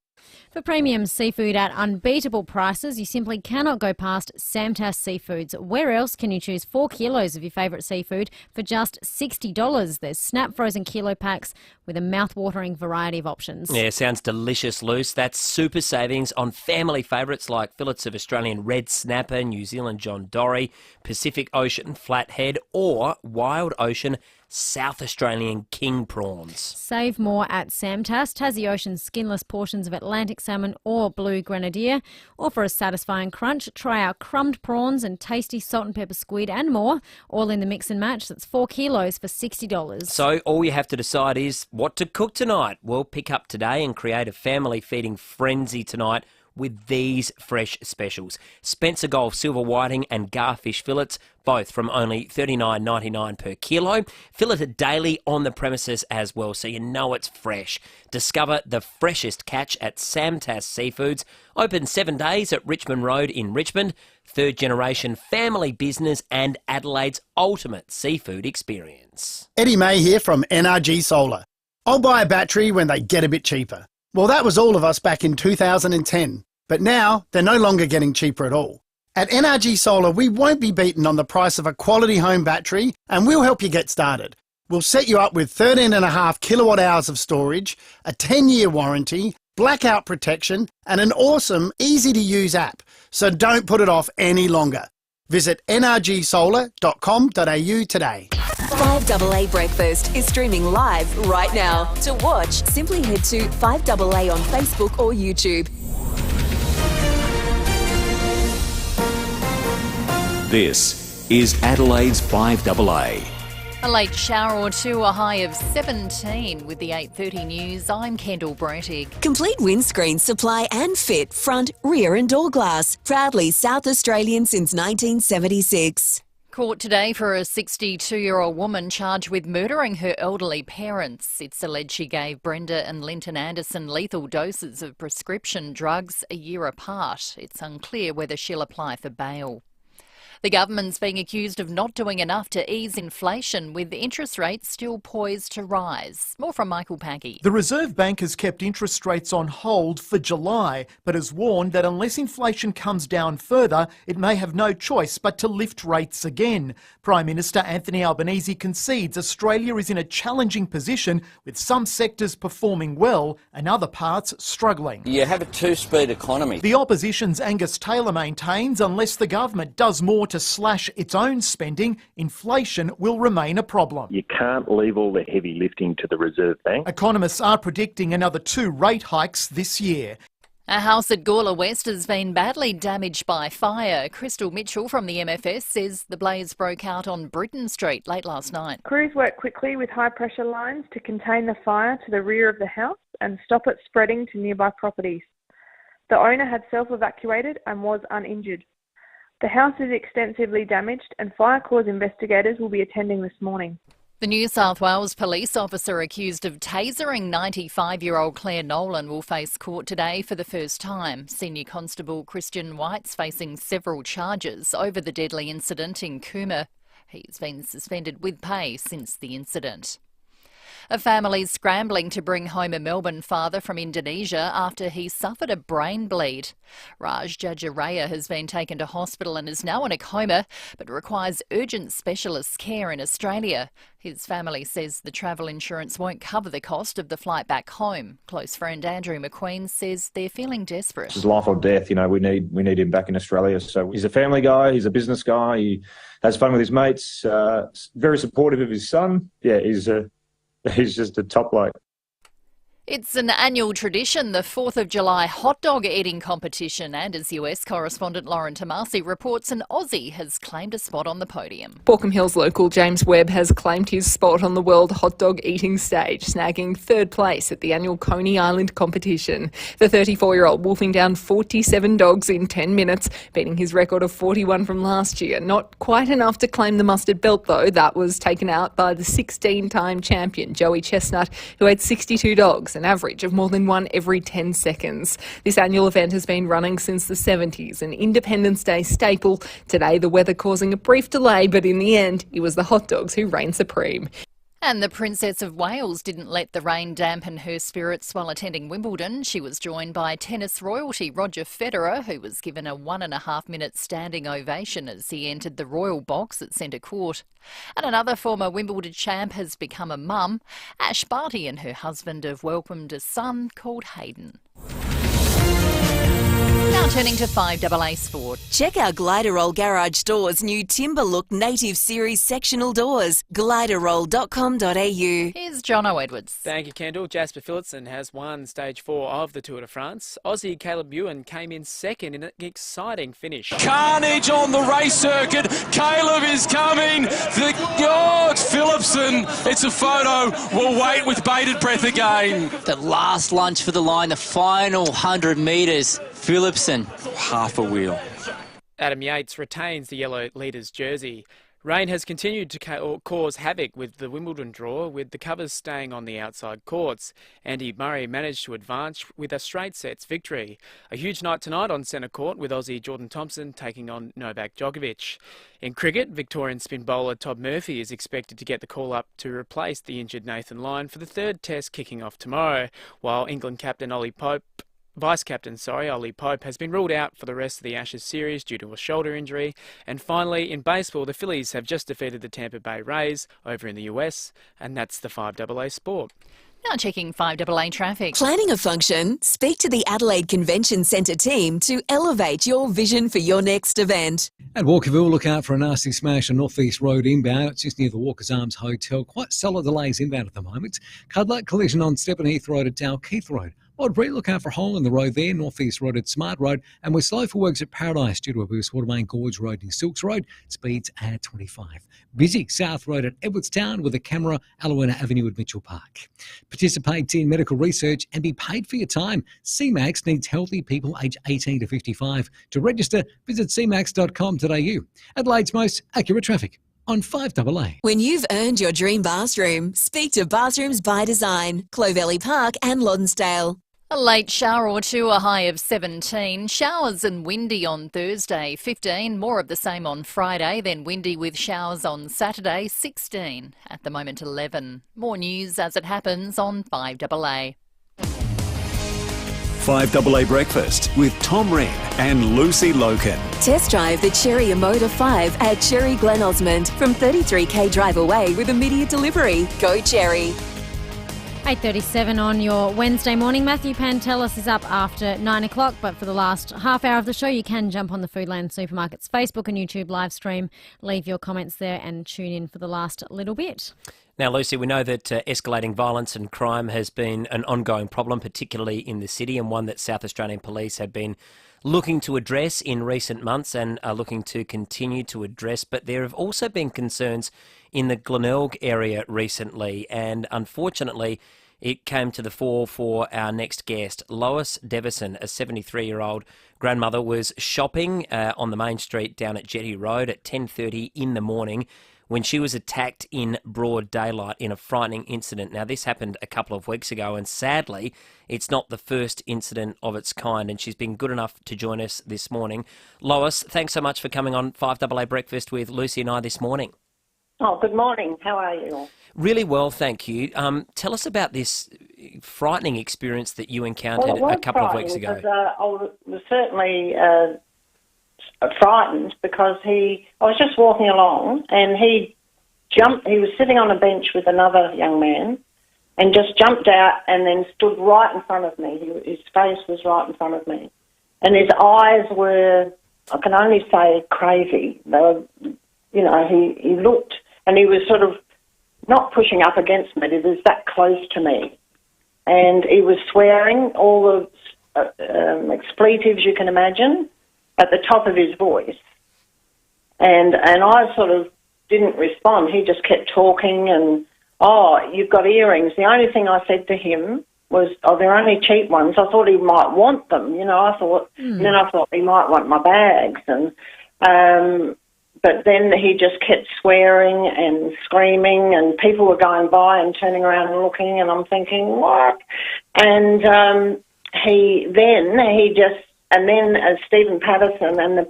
For premium seafood at unbeatable prices, you simply cannot go past Samtas Seafoods. Where else can you choose 4 kilos of your favourite seafood for just $60? There's snap frozen kilo packs with a mouth-watering variety of options. Yeah, sounds delicious, Luce. That's super savings on family favourites like fillets of Australian red snapper, New Zealand John Dory, Pacific Ocean flathead, or Wild Ocean South Australian king prawns. Save more at Samtas, Tassie Ocean's skinless portions of Atlantic salmon or blue grenadier. Or for a satisfying crunch, try our crumbed prawns and tasty salt and pepper squid and more, all in the mix and match. That's 4 kilos for $60. So all you have to decide is what to cook tonight. Well, pick up today and create a family feeding frenzy tonight with these fresh specials. Spencer Gulf silver whiting and garfish fillets, both from only $39.99 per kilo. Filleted daily on the premises as well, so you know it's fresh. Discover the freshest catch at Samtas Seafoods. Open 7 days at Richmond Road in Richmond. 3rd generation family business and Adelaide's ultimate seafood experience. Eddie May here from NRG Solar. I'll buy a battery when they get a bit cheaper. Well, that was all of us back in 2010, but now they're no longer getting cheaper at all. At NRG Solar, we won't be beaten on the price of a quality home battery, and we'll help you get started. We'll set you up with 13.5 kilowatt hours of storage, a 10-year warranty, blackout protection, and an awesome, easy-to-use app. So don't put it off any longer. Visit nrgsolar.com.au today. 5AA Breakfast is streaming live right now. To watch, simply head to 5AA on Facebook or YouTube. This is Adelaide's 5AA. A late shower or two, a high of 17 with the 8:30 news. I'm Kendall Brettig. Complete windscreen supply and fit, front, rear and door glass. Proudly South Australian since 1976. Court today for a 62-year-old woman charged with murdering her elderly parents. It's alleged she gave Brenda and Linton Anderson lethal doses of prescription drugs a year apart. It's unclear whether she'll apply for bail. The government's being accused of not doing enough to ease inflation, with interest rates still poised to rise. More from Michael Packy. The Reserve Bank has kept interest rates on hold for July, but has warned that unless inflation comes down further, it may have no choice but to lift rates again. Prime Minister Anthony Albanese concedes Australia is in a challenging position, with some sectors performing well and other parts struggling. You have a two-speed economy. The opposition's Angus Taylor maintains unless the government does more to slash its own spending, inflation will remain a problem. You can't leave all the heavy lifting to the Reserve Bank. Economists are predicting another 2 rate hikes this year. A house at Gawler West has been badly damaged by fire. Crystal Mitchell from the MFS says the blaze broke out on Britton Street late last night. Crews worked quickly with high-pressure lines to contain the fire to the rear of the house and stop it spreading to nearby properties. The owner had self-evacuated and was uninjured. The house is extensively damaged and fire cause investigators will be attending this morning. The New South Wales police officer accused of tasering 95-year-old Claire Nolan will face court today for the first time. Senior Constable Christian White's facing several charges over the deadly incident in Cooma. He's been suspended with pay since the incident. A family scrambling to bring home a Melbourne father from Indonesia after he suffered a brain bleed. Raj Jajaraya has been taken to hospital and is now in a coma, but requires urgent specialist care in Australia. His family says the travel insurance won't cover the cost of the flight back home. Close friend Andrew McQueen says they're feeling desperate. This is life or death. You know, we need him back in Australia. So he's a family guy. He's a business guy. He has fun with his mates. Very supportive of his son. Yeah, he's just a top bloke. It's an annual tradition, the 4th of July hot dog eating competition, and as US correspondent Lauren Tomasi reports, an Aussie has claimed a spot on the podium. Baulkham Hills local James Webb has claimed his spot on the world hot dog eating stage, snagging 3rd place at the annual Coney Island competition. The 34-year-old wolfing down 47 dogs in 10 minutes, beating his record of 41 from last year. Not quite enough to claim the mustard belt, though. That was taken out by the 16-time champion, Joey Chestnut, who ate 62 dogs, an average of more than one every 10 seconds. This annual event has been running since the 70s, an Independence Day staple. Today, the weather causing a brief delay, but in the end, it was the hot dogs who reigned supreme. And the Princess of Wales didn't let the rain dampen her spirits while attending Wimbledon. She was joined by tennis royalty Roger Federer, who was given a 1.5-minute standing ovation as he entered the royal box at Centre Court. And another former Wimbledon champ has become a mum. Ash Barty and her husband have welcomed a son called Hayden. Now turning to 5AA Sport. Check out Gliderroll Garage Doors' new Timber Look Native Series sectional doors. Gliderroll.com.au. Here's Jono Edwards. Thank you, Kendall. Jasper Philipson has won Stage 4 of the Tour de France. Aussie Caleb Ewan came in second in an exciting finish. Carnage on the race circuit. Caleb is coming. It's Philipson. It's a photo. We'll wait with bated breath again. The last lunge for the line, the final 100 metres. Philipson, half a wheel. Adam Yates retains the yellow leader's jersey. Rain has continued to cause havoc with the Wimbledon draw, with the covers staying on the outside courts. Andy Murray managed to advance with a straight sets victory. A huge night tonight on centre court with Aussie Jordan Thompson taking on Novak Djokovic. In cricket, Victorian spin bowler Todd Murphy is expected to get the call up to replace the injured Nathan Lyon for the 3rd test kicking off tomorrow, while England captain Vice-captain Ollie Pope has been ruled out for the rest of the Ashes series due to a shoulder injury. And finally, in baseball, the Phillies have just defeated the Tampa Bay Rays over in the US, and that's the 5AA Sport. Now checking 5AA traffic. Planning a function? Speak to the Adelaide Convention Centre team to elevate your vision for your next event. At Walkerville, look out for a nasty smash on North East Road inbound. It's just near the Walker's Arms Hotel. Quite solid delays inbound at the moment. Cudlett collision on Steppenheath Road at Dalkeith Road. Modbury, look out for a hole in the road there, North East Road at Smart Road, and we're slow for works at Paradise due to a burst water main Gorge Road near Silks Road, speeds at 25. Busy South Road at Edwardstown with a camera, Alouina Avenue at Mitchell Park. Participate in medical research and be paid for your time. CMAX needs healthy people aged 18 to 55. To register, visit cmax.com.au. Adelaide's most accurate traffic on 5AA. When you've earned your dream bathroom, speak to Bathrooms by Design, Clovelly Park and Lonsdale. A late shower or two, a high of 17. Showers and windy on Thursday, 15. More of the same on Friday, then windy with showers on Saturday, 16. At the moment, 11. More news as it happens on 5AA. 5AA Breakfast with Tom Rehn and Lucy Lokan. Test drive the Cherry Emoda 5 at Cherry Glen Osmond from 33k drive away with immediate delivery. Go Cherry. 8:37 on your Wednesday morning. Matthew Pantelis is up after 9 o'clock, but for the last half hour of the show, you can jump on the Foodland Supermarkets Facebook and YouTube live stream, leave your comments there and tune in for the last little bit. Now, Lucy, we know that escalating violence and crime has been an ongoing problem, particularly in the city, and one that South Australian Police have been looking to address in recent months and are looking to continue to address. But there have also been concerns in the Glenelg area recently, and unfortunately it came to the fore for our next guest. Lois Devison, a 73-year-old grandmother, was shopping on the main street down at Jetty Road at 10:30 in the morning when she was attacked in broad daylight in a frightening incident. Now, this happened a couple of weeks ago, and sadly, it's not the first incident of its kind, and she's been good enough to join us this morning. Lois, thanks so much for coming on 5AA Breakfast with Lucy and I this morning. Oh, good morning. How are you? Really well, thank you. Tell us about this frightening experience that you encountered a couple of weeks ago. I was certainly frightened because I was just walking along and he was sitting on a bench with another young man and just jumped out and then stood right in front of me. His face was right in front of me. And his eyes were, I can only say, crazy. They were, he looked and he was sort of not pushing up against me. He was that close to me. And he was swearing all the expletives you can imagine at the top of his voice. And I sort of didn't respond. He just kept talking and, you've got earrings. The only thing I said to him was, they're only cheap ones. I thought he might want them, and then I thought he might want my bags. And but then he just kept swearing and screaming, and people were going by and turning around and looking, and I'm thinking, what? And then Stephen Patterson and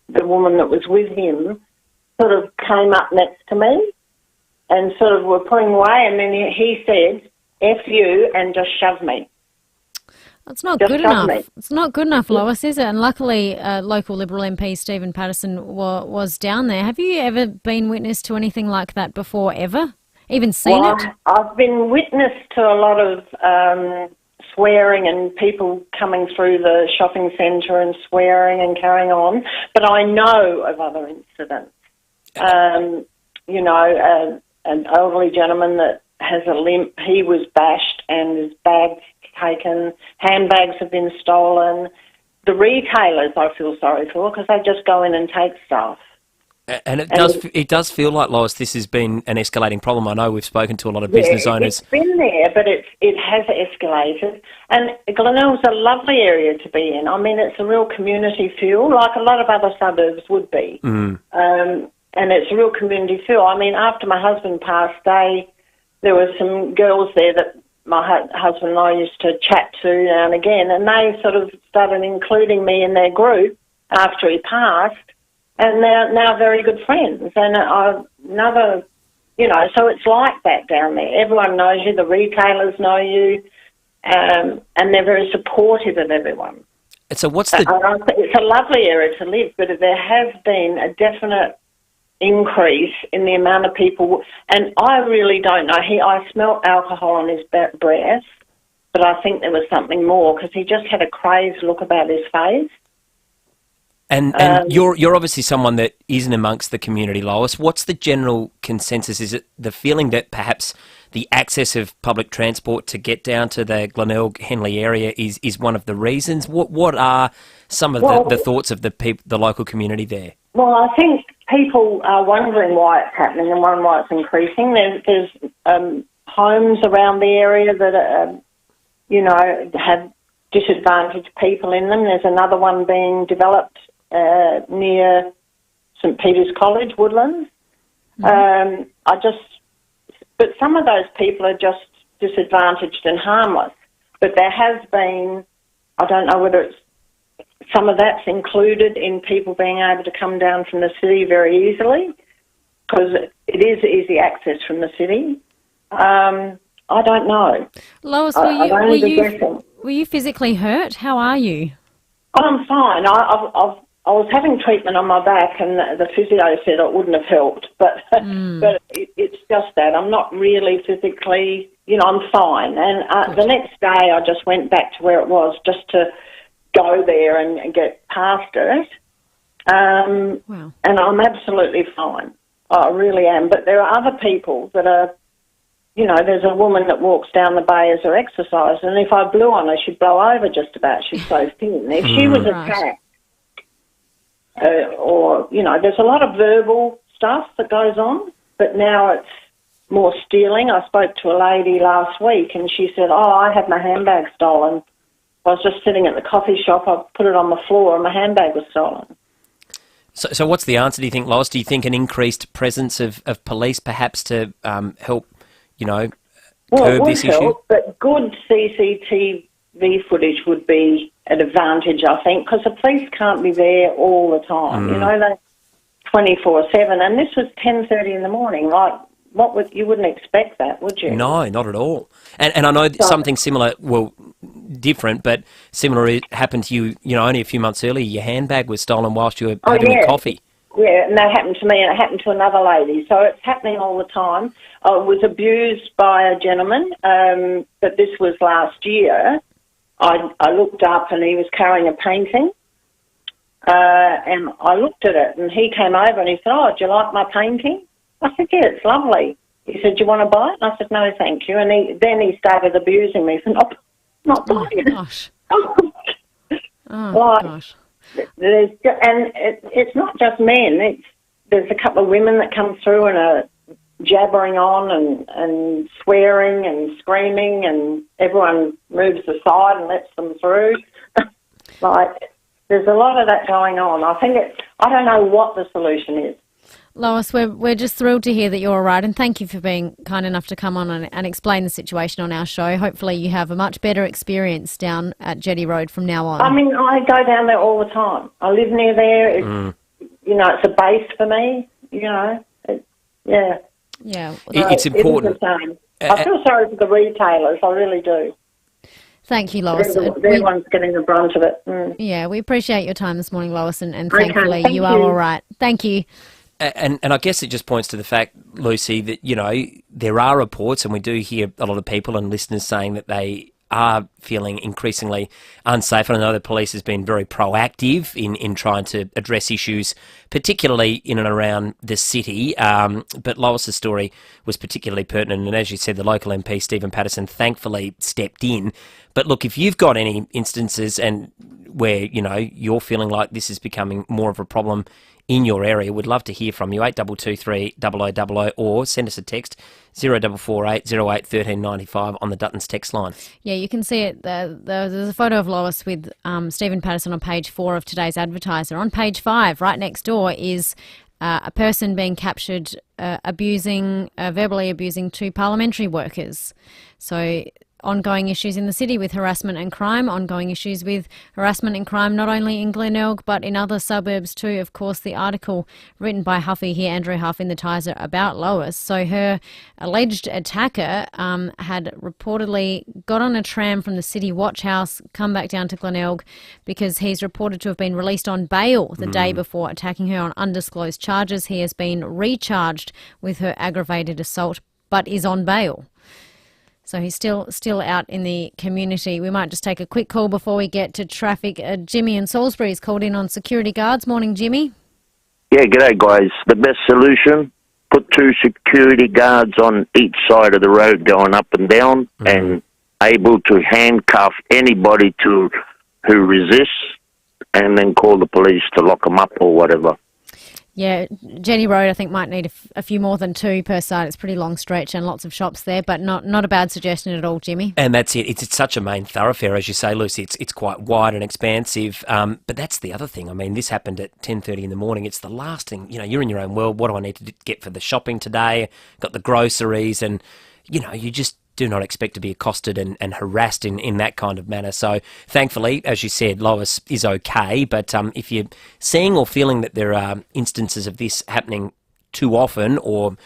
the woman that was with him sort of came up next to me and sort of were pulling away, and then he said, F you, and just shoved me. That's not good enough. It's not good enough, Lois, is it? And luckily, local Liberal MP Stephen Patterson was down there. Have you ever been witness to anything like that before, ever? Even seen it? I've been witness to a lot of swearing and people coming through the shopping centre and swearing and carrying on, but I know of other incidents. An elderly gentleman that has a limp, he was bashed and his bags taken, handbags have been stolen. The retailers I feel sorry for because they just go in and take stuff. And it does feel like, Lois, this has been an escalating problem. I know we've spoken to a lot of business owners. It's been there, but it has escalated. And Glenelg's a lovely area to be in. I mean, it's a real community feel, like a lot of other suburbs would be. And it's a real community feel. I mean, after my husband passed, there were some girls there that my husband and I used to chat to now and again, and they sort of started including me in their group after he passed. And they're now very good friends. And so it's like that down there. Everyone knows you, the retailers know you, and they're very supportive of everyone. So it's a lovely area to live, but there has been a definite increase in the amount of people, and I really don't know. I smelt alcohol on his breath, but I think there was something more because he just had a crazed look about his face. And you're obviously someone that isn't amongst the community, Lois. What's the general consensus? Is it the feeling that perhaps the access of public transport to get down to the Glenelg-Henley area is one of the reasons? What are some of the thoughts of the local community there? Well, I think people are wondering why it's happening and wondering why it's increasing. There's homes around the area that have disadvantaged people in them. There's another one being developed near St Peter's College, Woodlands. But some of those people are just disadvantaged and harmless. But there has been, I don't know whether it's some of that's included in people being able to come down from the city very easily, because it is easy access from the city. I don't know. Lois, were you physically hurt? How are you? I'm fine. I was having treatment on my back, and the physio said it wouldn't have helped. But but it's just that I'm not really physically, I'm fine. And the next day, I just went back to where it was, just to go there and get past it. And I'm absolutely fine. I really am. But there are other people that are, there's a woman that walks down the bay as her exercise, and if I blew on her, she'd blow over just about. She's so thin. If she was attacked, there's a lot of verbal stuff that goes on, but now it's more stealing. I spoke to a lady last week, and she said, I had my handbag stolen. I was just sitting at the coffee shop, I put it on the floor, and my handbag was stolen. So what's the answer, do you think, Lois? Do you think an increased presence of police perhaps to help, curb this issue? Help, but good CCTV footage would be an advantage, I think, because the police can't be there all the time. They're 24/7, and this was 10:30 in the morning. Like, you wouldn't expect that, would you? No, not at all. And I know something similar, different, but similar happened to you, only a few months earlier. Your handbag was stolen whilst you were having a coffee. Yeah, and that happened to me, and it happened to another lady. So it's happening all the time. I was abused by a gentleman, but this was last year. I looked up, and he was carrying a painting, and I looked at it, and he came over, and he said, do you like my painting? I said, yeah, it's lovely. He said, do you want to buy it? And I said, no, thank you. And then he started abusing me for not buying it. Gosh. Gosh. It's not just men. There's a couple of women that come through and are jabbering on and swearing and screaming, and everyone moves aside and lets them through. There's a lot of that going on. I don't know what the solution is. Lois, we're just thrilled to hear that you're all right, and thank you for being kind enough to come on and explain the situation on our show. Hopefully you have a much better experience down at Jetty Road from now on. I mean, I go down there all the time. I live near there. It's, it's a base for me, Yeah. Yeah. It's important. I feel sorry for the retailers, I really do. Thank you, Lois. They're the ones getting the brunt of it. Yeah, we appreciate your time this morning, Lois, and thankfully you are all right. Thank you. And I guess it just points to the fact, Lucy, that, there are reports, and we do hear a lot of people and listeners saying that they are feeling increasingly unsafe. And I know the police has been very proactive in trying to address issues, particularly in and around the city. But Lois's story was particularly pertinent. And as you said, the local MP, Stephen Patterson, thankfully stepped in. But look, if you've got any instances and where, you're feeling like this is becoming more of a problem in your area, we'd love to hear from you. 8223 0000, or send us a text 0448 08 1395 on the Duttons text line. Yeah, you can see it. There's a photo of Lois with Stephen Patterson on page 4 of today's Advertiser. On page 5, right next door, is a person being captured verbally abusing 2 parliamentary workers. So ongoing issues in the city with harassment and crime, ongoing issues with harassment and crime not only in Glenelg but in other suburbs too. Of course, the article written by Huffy here, Andrew Huff, in the Tiser about Lois. So her alleged attacker had reportedly got on a tram from the city watch house, come back down to Glenelg, because he's reported to have been released on bail the day before attacking her on undisclosed charges. He has been recharged with her aggravated assault but is on bail. So he's still out in the community. We might just take a quick call before we get to traffic. Jimmy in Salisbury's called in on security guards. Morning, Jimmy. Yeah, g'day, guys. The best solution, put 2 security guards on each side of the road going up and down and able to handcuff anybody who resists, and then call the police to lock them up or whatever. Yeah, Jenny Road, I think, might need a few more than 2 per side. It's a pretty long stretch and lots of shops there, but not a bad suggestion at all, Jimmy. And that's it. It's such a main thoroughfare, as you say, Lucy. It's quite wide and expansive. But that's the other thing. I mean, this happened at 10:30 in the morning. It's the last thing. You're in your own world. What do I need to get for the shopping today? Got the groceries, and you just do not expect to be accosted and harassed in that kind of manner. So thankfully, as you said, Lois is okay, but if you're seeing or feeling that there are instances of this happening too often or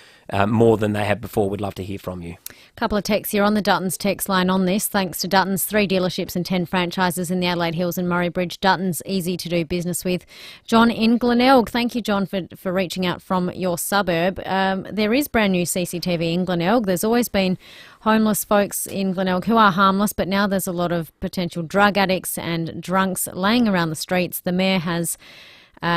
more than they have before, we'd love to hear from you. A couple of texts here on the Duttons text line on this. Thanks to Duttons, 3 dealerships and 10 franchises in the Adelaide Hills and Murray Bridge. Duttons, easy to do business with. John in Glenelg. Thank you, John, for reaching out from your suburb. There is brand new CCTV in Glenelg. There's always been homeless folks in Glenelg who are harmless, but now there's a lot of potential drug addicts and drunks laying around the streets. The Mayor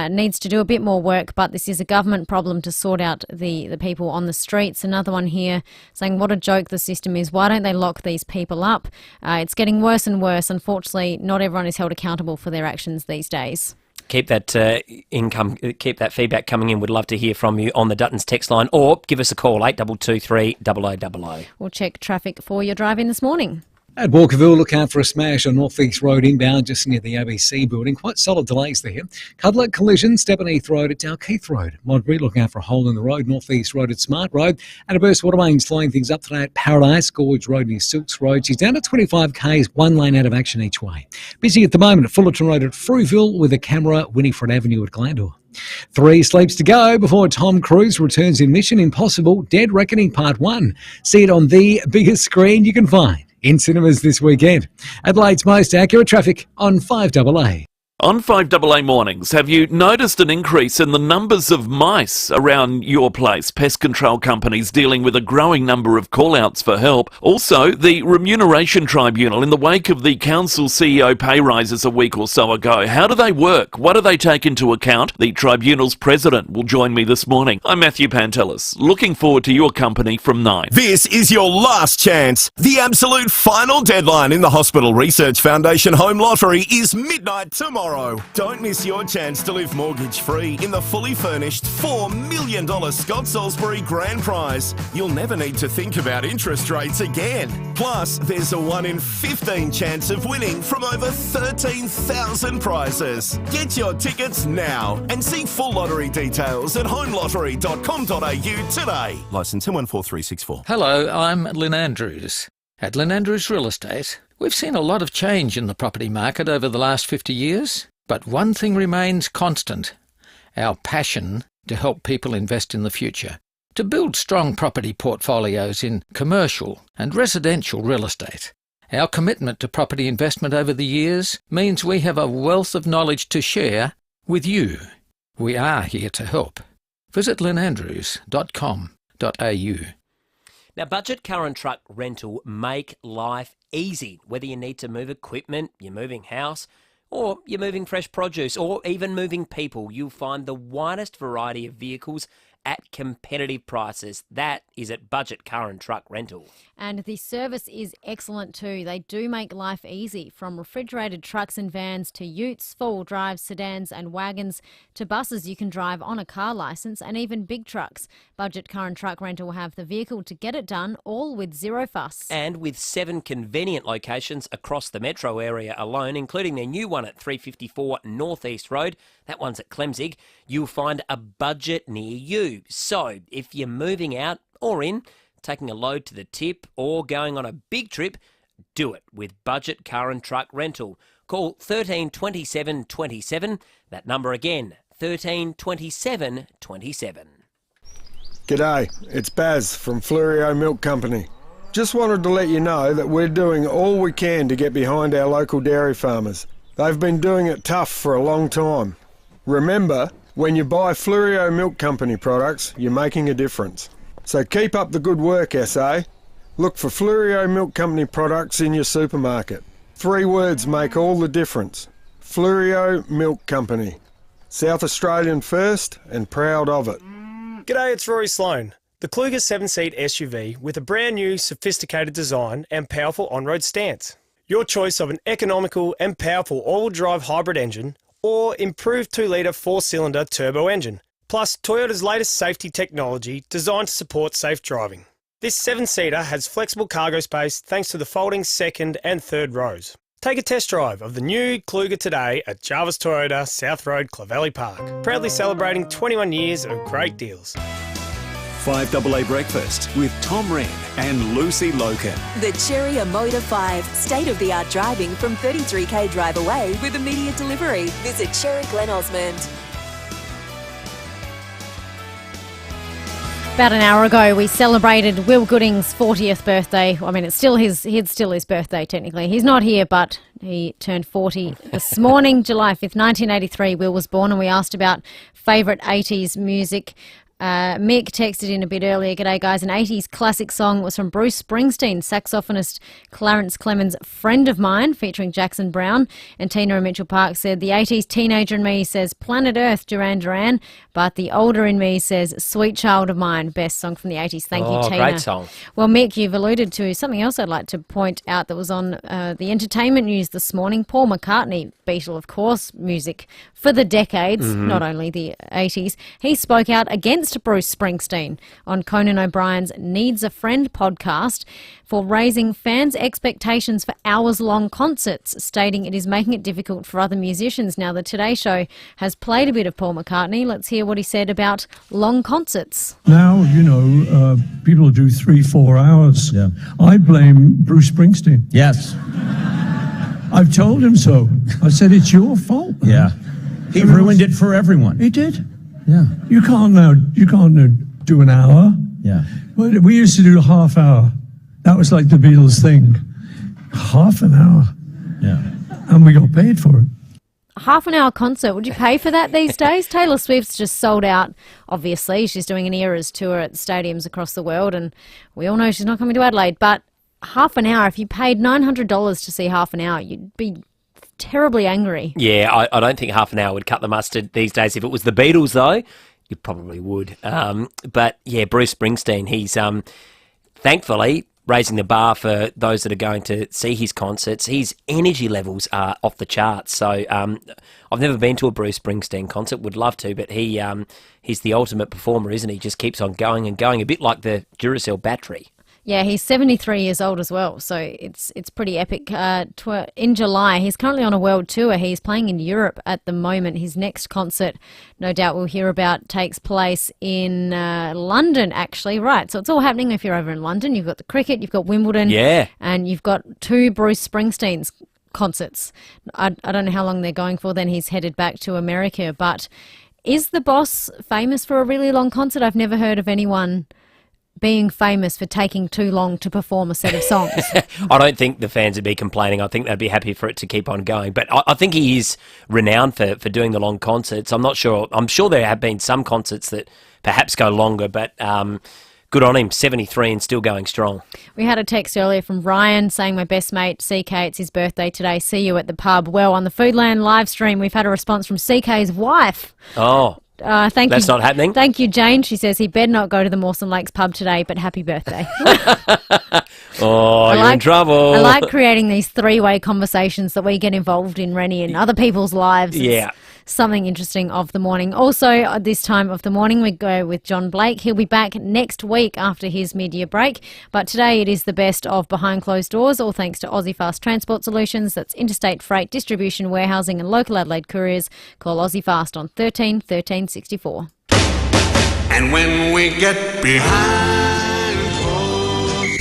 needs to do a bit more work, but this is a government problem to sort out the people on the streets. Another one here saying what a joke the system is. Why don't they lock these people up? It's getting worse and worse. Unfortunately, not everyone is held accountable for their actions these days. Keep that keep that feedback coming in. We'd love to hear from you on the Duttons text line, or give us a call, 8223 0000. We'll check traffic for your drive in this morning. At Walkerville, look out for a smash on North East Road inbound just near the ABC building. Quite solid delays there. Cudlett collision, Stepaneath Road at Dalkeith Road. Modbury, look out for a hole in the road, North East Road at Smart Road. And a burst water main slowing things up today at Paradise, Gorge Road near Silks Road. She's down to 25 k's, 1 lane out of action each way. Busy at the moment at Fullerton Road at Frueville with a camera, Winifred Avenue at Glandore. 3 sleeps to go before Tom Cruise returns in Mission Impossible Dead Reckoning Part 1. See it on the biggest screen you can find in cinemas this weekend. Adelaide's most accurate traffic on 5AA. On 5AA mornings, have you noticed an increase in the numbers of mice around your place? Pest control companies dealing with a growing number of call-outs for help. Also, the Remuneration Tribunal in the wake of the council CEO pay rises a week or so ago. How do they work? What do they take into account? The tribunal's president will join me this morning. I'm Matthew Pantelis. Looking forward to your company from 9. This is your last chance. The absolute final deadline in the Hospital Research Foundation Home Lottery is midnight tomorrow. Don't miss your chance to live mortgage-free in the fully furnished $4 million Scott Salisbury Grand Prize. You'll never need to think about interest rates again. Plus, there's a 1 in 15 chance of winning from over 13,000 prizes. Get your tickets now and see full lottery details at homelottery.com.au today. Licence M14364. Hello, I'm Lynn Andrews. At Lynn Andrews Real Estate, we've seen a lot of change in the property market over the last 50 years, but one thing remains constant: our passion to help people invest in the future, to build strong property portfolios in commercial and residential real estate. Our commitment to property investment over the years means we have a wealth of knowledge to share with you. We are here to help. Visit lynnandrews.com.au. Now, budget car and truck rental make life easy. Whether you need to move equipment, you're moving house, or you're moving fresh produce, or even moving people, you'll find the widest variety of vehicles at competitive prices. That is at Budget Car and Truck Rental. And the service is excellent too. They do make life easy, from refrigerated trucks and vans to utes, four-wheel drives, sedans and wagons to buses you can drive on a car licence, and even big trucks. Budget Car and Truck Rental will have the vehicle to get it done, all with zero fuss. And with 7 convenient locations across the metro area alone, including their new one at 354 North East Road, that one's at Clemzig, you'll find a budget near you. So if you're moving out or in, taking a load to the tip, or going on a big trip, do it with Budget Car and Truck Rental. Call 13 27 27. That number again, 13 27 27. G'day, it's Baz from Fleurieu Milk Company. Just wanted to let you know that we're doing all we can to get behind our local dairy farmers. They've been doing it tough for a long time. Remember, when you buy Fleurieu Milk Company products, you're making a difference. So keep up the good work, SA. Look for Fleurieu Milk Company products in your supermarket. 3 words make all the difference. Fleurieu Milk Company. South Australian first and proud of it. G'day, it's Rory Sloane. The Kluger 7-seat SUV with a brand new sophisticated design and powerful on-road stance. Your choice of an economical and powerful all-wheel drive hybrid engine or improved 2-litre 4-cylinder turbo engine. Plus Toyota's latest safety technology designed to support safe driving. This 7-seater has flexible cargo space thanks to the folding second and third rows. Take a test drive of the new Kluger today at Jarvis Toyota, South Road, Clovelly Park. Proudly celebrating 21 years of great deals. FIVEaa Breakfast with Tom Rehn and Lucy Lokan. The Cherry Motor 5, state-of-the-art driving from 33k drive away with immediate delivery. Visit Cherry Glen Osmond. About an hour ago, we celebrated Will Gooding's 40th birthday. I mean, it's still his birthday, technically. He's not here, but he turned 40 this morning, July 5th, 1983. Will was born, and we asked about favourite 80s music. Mick texted in a bit earlier. G'day, guys. An 80s classic song was from Bruce Springsteen, saxophonist Clarence Clemens, friend of mine, featuring Jackson Brown. And Tina in Mitchell Park said, the 80s teenager in me says Planet Earth, Duran Duran, but the older in me says Sweet Child of Mine, best song from the 80s. Thank you, Tina. Great song. Well, Mick, you've alluded to something else I'd like to point out that was on the entertainment news this morning. Paul McCartney, Beatle, of course, music for the decades, not only the 80s. He spoke out against Bruce Springsteen on Conan O'Brien's Needs a Friend podcast for raising fans' expectations for hours-long concerts, stating it is making it difficult for other musicians. Now, the Today Show has played a bit of Paul McCartney. Let's hear what he said about long concerts. Now, people do 3-4 hours. Yeah. I blame Bruce Springsteen. Yes. I've told him so. I said, it's your fault. Yeah. He ruined it for everyone. He did. Yeah. You can't now do an hour. Yeah. We used to do a half hour. That was like the Beatles thing. Half an hour. Yeah. And we got paid for it. Half an hour concert. Would you pay for that these days? Taylor Swift's just sold out, obviously. She's doing an Eras tour at stadiums across the world, and we all know she's not coming to Adelaide. But half an hour, if you paid $900 to see half an hour, you'd be terribly angry. Yeah, I don't think half an hour would cut the mustard these days. If it was the Beatles, though, you probably would. But yeah, Bruce Springsteen, he's thankfully raising the bar for those that are going to see his concerts. His energy levels are off the charts. So I've never been to a Bruce Springsteen concert, would love to, but he's the ultimate performer, isn't he? Just keeps on going and going, a bit like the Duracell battery. Yeah, he's 73 years old as well, so it's pretty epic. In July, he's currently on a world tour. He's playing in Europe at the moment. His next concert, no doubt we'll hear about, takes place in London, actually. Right, so it's all happening if you're over in London. You've got the cricket, you've got Wimbledon, and you've got 2 Bruce Springsteen's concerts. I don't know how long they're going for. Then he's headed back to America. But is the boss famous for a really long concert? I've never heard of anyone being famous for taking too long to perform a set of songs. I don't think the fans would be complaining. I think they'd be happy for it to keep on going. But I think he is renowned for doing the long concerts. I'm not sure. I'm sure there have been some concerts that perhaps go longer, but good on him, 73 and still going strong. We had a text earlier from Ryan saying, my best mate, CK, it's his birthday today. See you at the pub. Well, on the Foodland live stream, we've had a response from CK's wife. Oh. Thank That's you. not happening? Thank you, Jane. She says he better not go to the Mawson Lakes pub today, but happy birthday. You're in trouble. I like creating these 3-way conversations that we get involved in, Rennie, in other people's lives. Yeah. It's something interesting of the morning. Also, at this time of the morning, we go with John Blake. He'll be back next week after his mid-year break. But today it is the best of Behind Closed Doors, all thanks to Aussie Fast Transport Solutions. That's interstate freight, distribution, warehousing and local Adelaide couriers. Call Aussie Fast on 13 13 64. And when we get behind closed...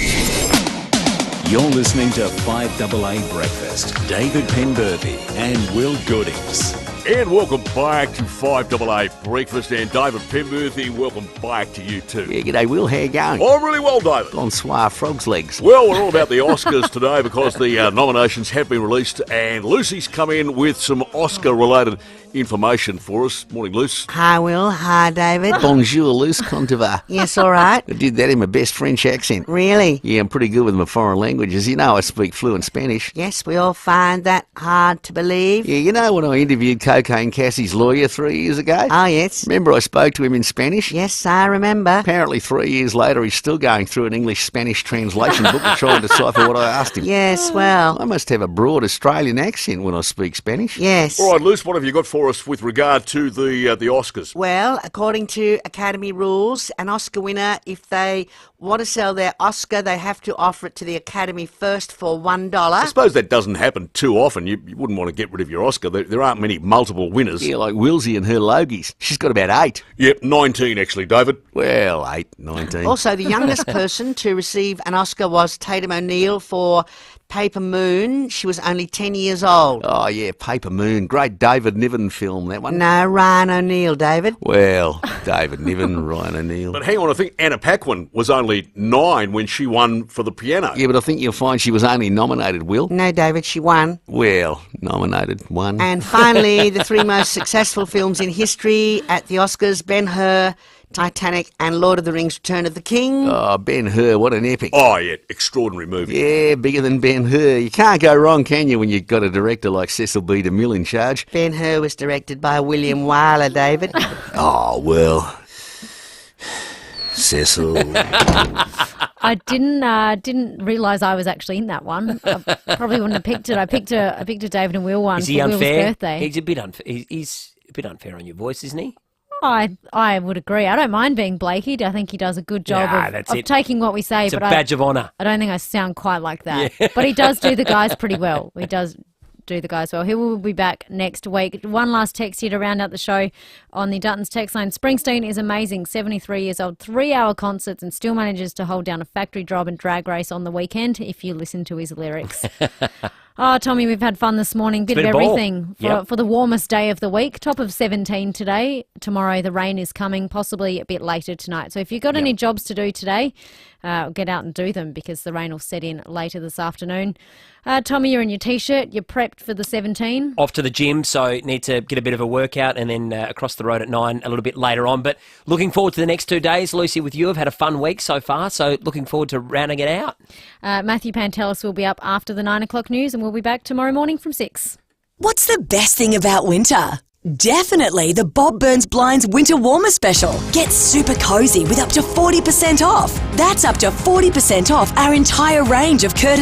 You're listening to FIVEaa Breakfast. David Penberthy and Will Goodings. And welcome back to FIVEaa Breakfast, and David Penberthy, welcome back to you too. Yeah, g'day Will, how you going? Oh, really well, David. Bonsoir, frog's legs. Well, we're all about the Oscars today because the nominations have been released, and Lucy's come in with some Oscar-related information for us. Morning, Luce. Hi, Will. Hi, David. Bonjour, Luce, comment va? Yes, all right. I did that in my best French accent. Really? Yeah, I'm pretty good with my foreign languages. You know I speak fluent Spanish. Yes, we all find that hard to believe. Yeah, you know when I interviewed Cocaine Cassie's lawyer 3 years ago? Oh, yes. Remember I spoke to him in Spanish? Yes, I remember. Apparently 3 years later he's still going through an English-Spanish translation book to try and decipher what I asked him. Yes, well... I must have a broad Australian accent when I speak Spanish. Yes. All right, Luce, what have you got for us with regard to the Oscars? Well, according to Academy rules, an Oscar winner, if they want to sell their Oscar, they have to offer it to the Academy first for $1. I suppose that doesn't happen too often. You wouldn't want to get rid of your Oscar. There aren't many multiple winners. Yeah, like Wilsey and her Logies. She's got about 8. Yep, 19 actually, David. Well, 8, 19. Also, the youngest person to receive an Oscar was Tatum O'Neill for Paper Moon. She was only 10 years old. Oh, yeah, Paper Moon. Great David Niven film, that one. No, Ryan O'Neill, David. Well, David Niven, Ryan O'Neill. But hang on, I think Anna Paquin was only 9 when she won for The Piano. Yeah, but I think you'll find she was only nominated, Will. No, David, she won. Well, nominated, won. And finally, the 3 most successful films in history at the Oscars, Ben-Hur, Titanic and Lord of the Rings Return of the King. Oh, Ben-Hur, what an epic. Oh, yeah, extraordinary movie. Yeah, bigger than Ben-Hur. You can't go wrong, can you, when you've got a director like Cecil B. DeMille in charge? Ben-Hur was directed by William Wyler, David. Oh, well, Cecil. I didn't realise I was actually in that one. I probably wouldn't have picked it. I picked a David and Will one Is for he Will's unfair? birthday. He's a bit unfair. He's a bit unfair on your voice, isn't he? I would agree. I don't mind being Blakey. I think he does a good job of taking what we say. It's but a badge of honour. I don't think I sound quite like that. Yeah. But he does do the guys pretty well. He does do the guys well. He will be back next week. One last text here to round out the show on the Dutton's text line. Springsteen is amazing. 73 years old, 3-hour concerts and still manages to hold down a factory job and drag race on the weekend if you listen to his lyrics. Oh, Tommy, we've had fun this morning. Bit of everything for the warmest day of the week. Top of 17 today. Tomorrow the rain is coming, possibly a bit later tonight. So if you've got any jobs to do today, get out and do them because the rain will set in later this afternoon. Tommy, you're in your T-shirt. You're prepped for the 17. Off to the gym, so need to get a bit of a workout and then across the road at 9 a little bit later on. But looking forward to the next 2 days. Lucy, with you, have had a fun week so far, so looking forward to rounding it out. Matthew Pantelis will be up after the 9 o'clock news and we'll be back tomorrow morning from 6. What's the best thing about winter? Definitely the Bob Burns Blinds Winter Warmer Special. Get super cozy with up to 40% off. That's up to 40% off our entire range of curtains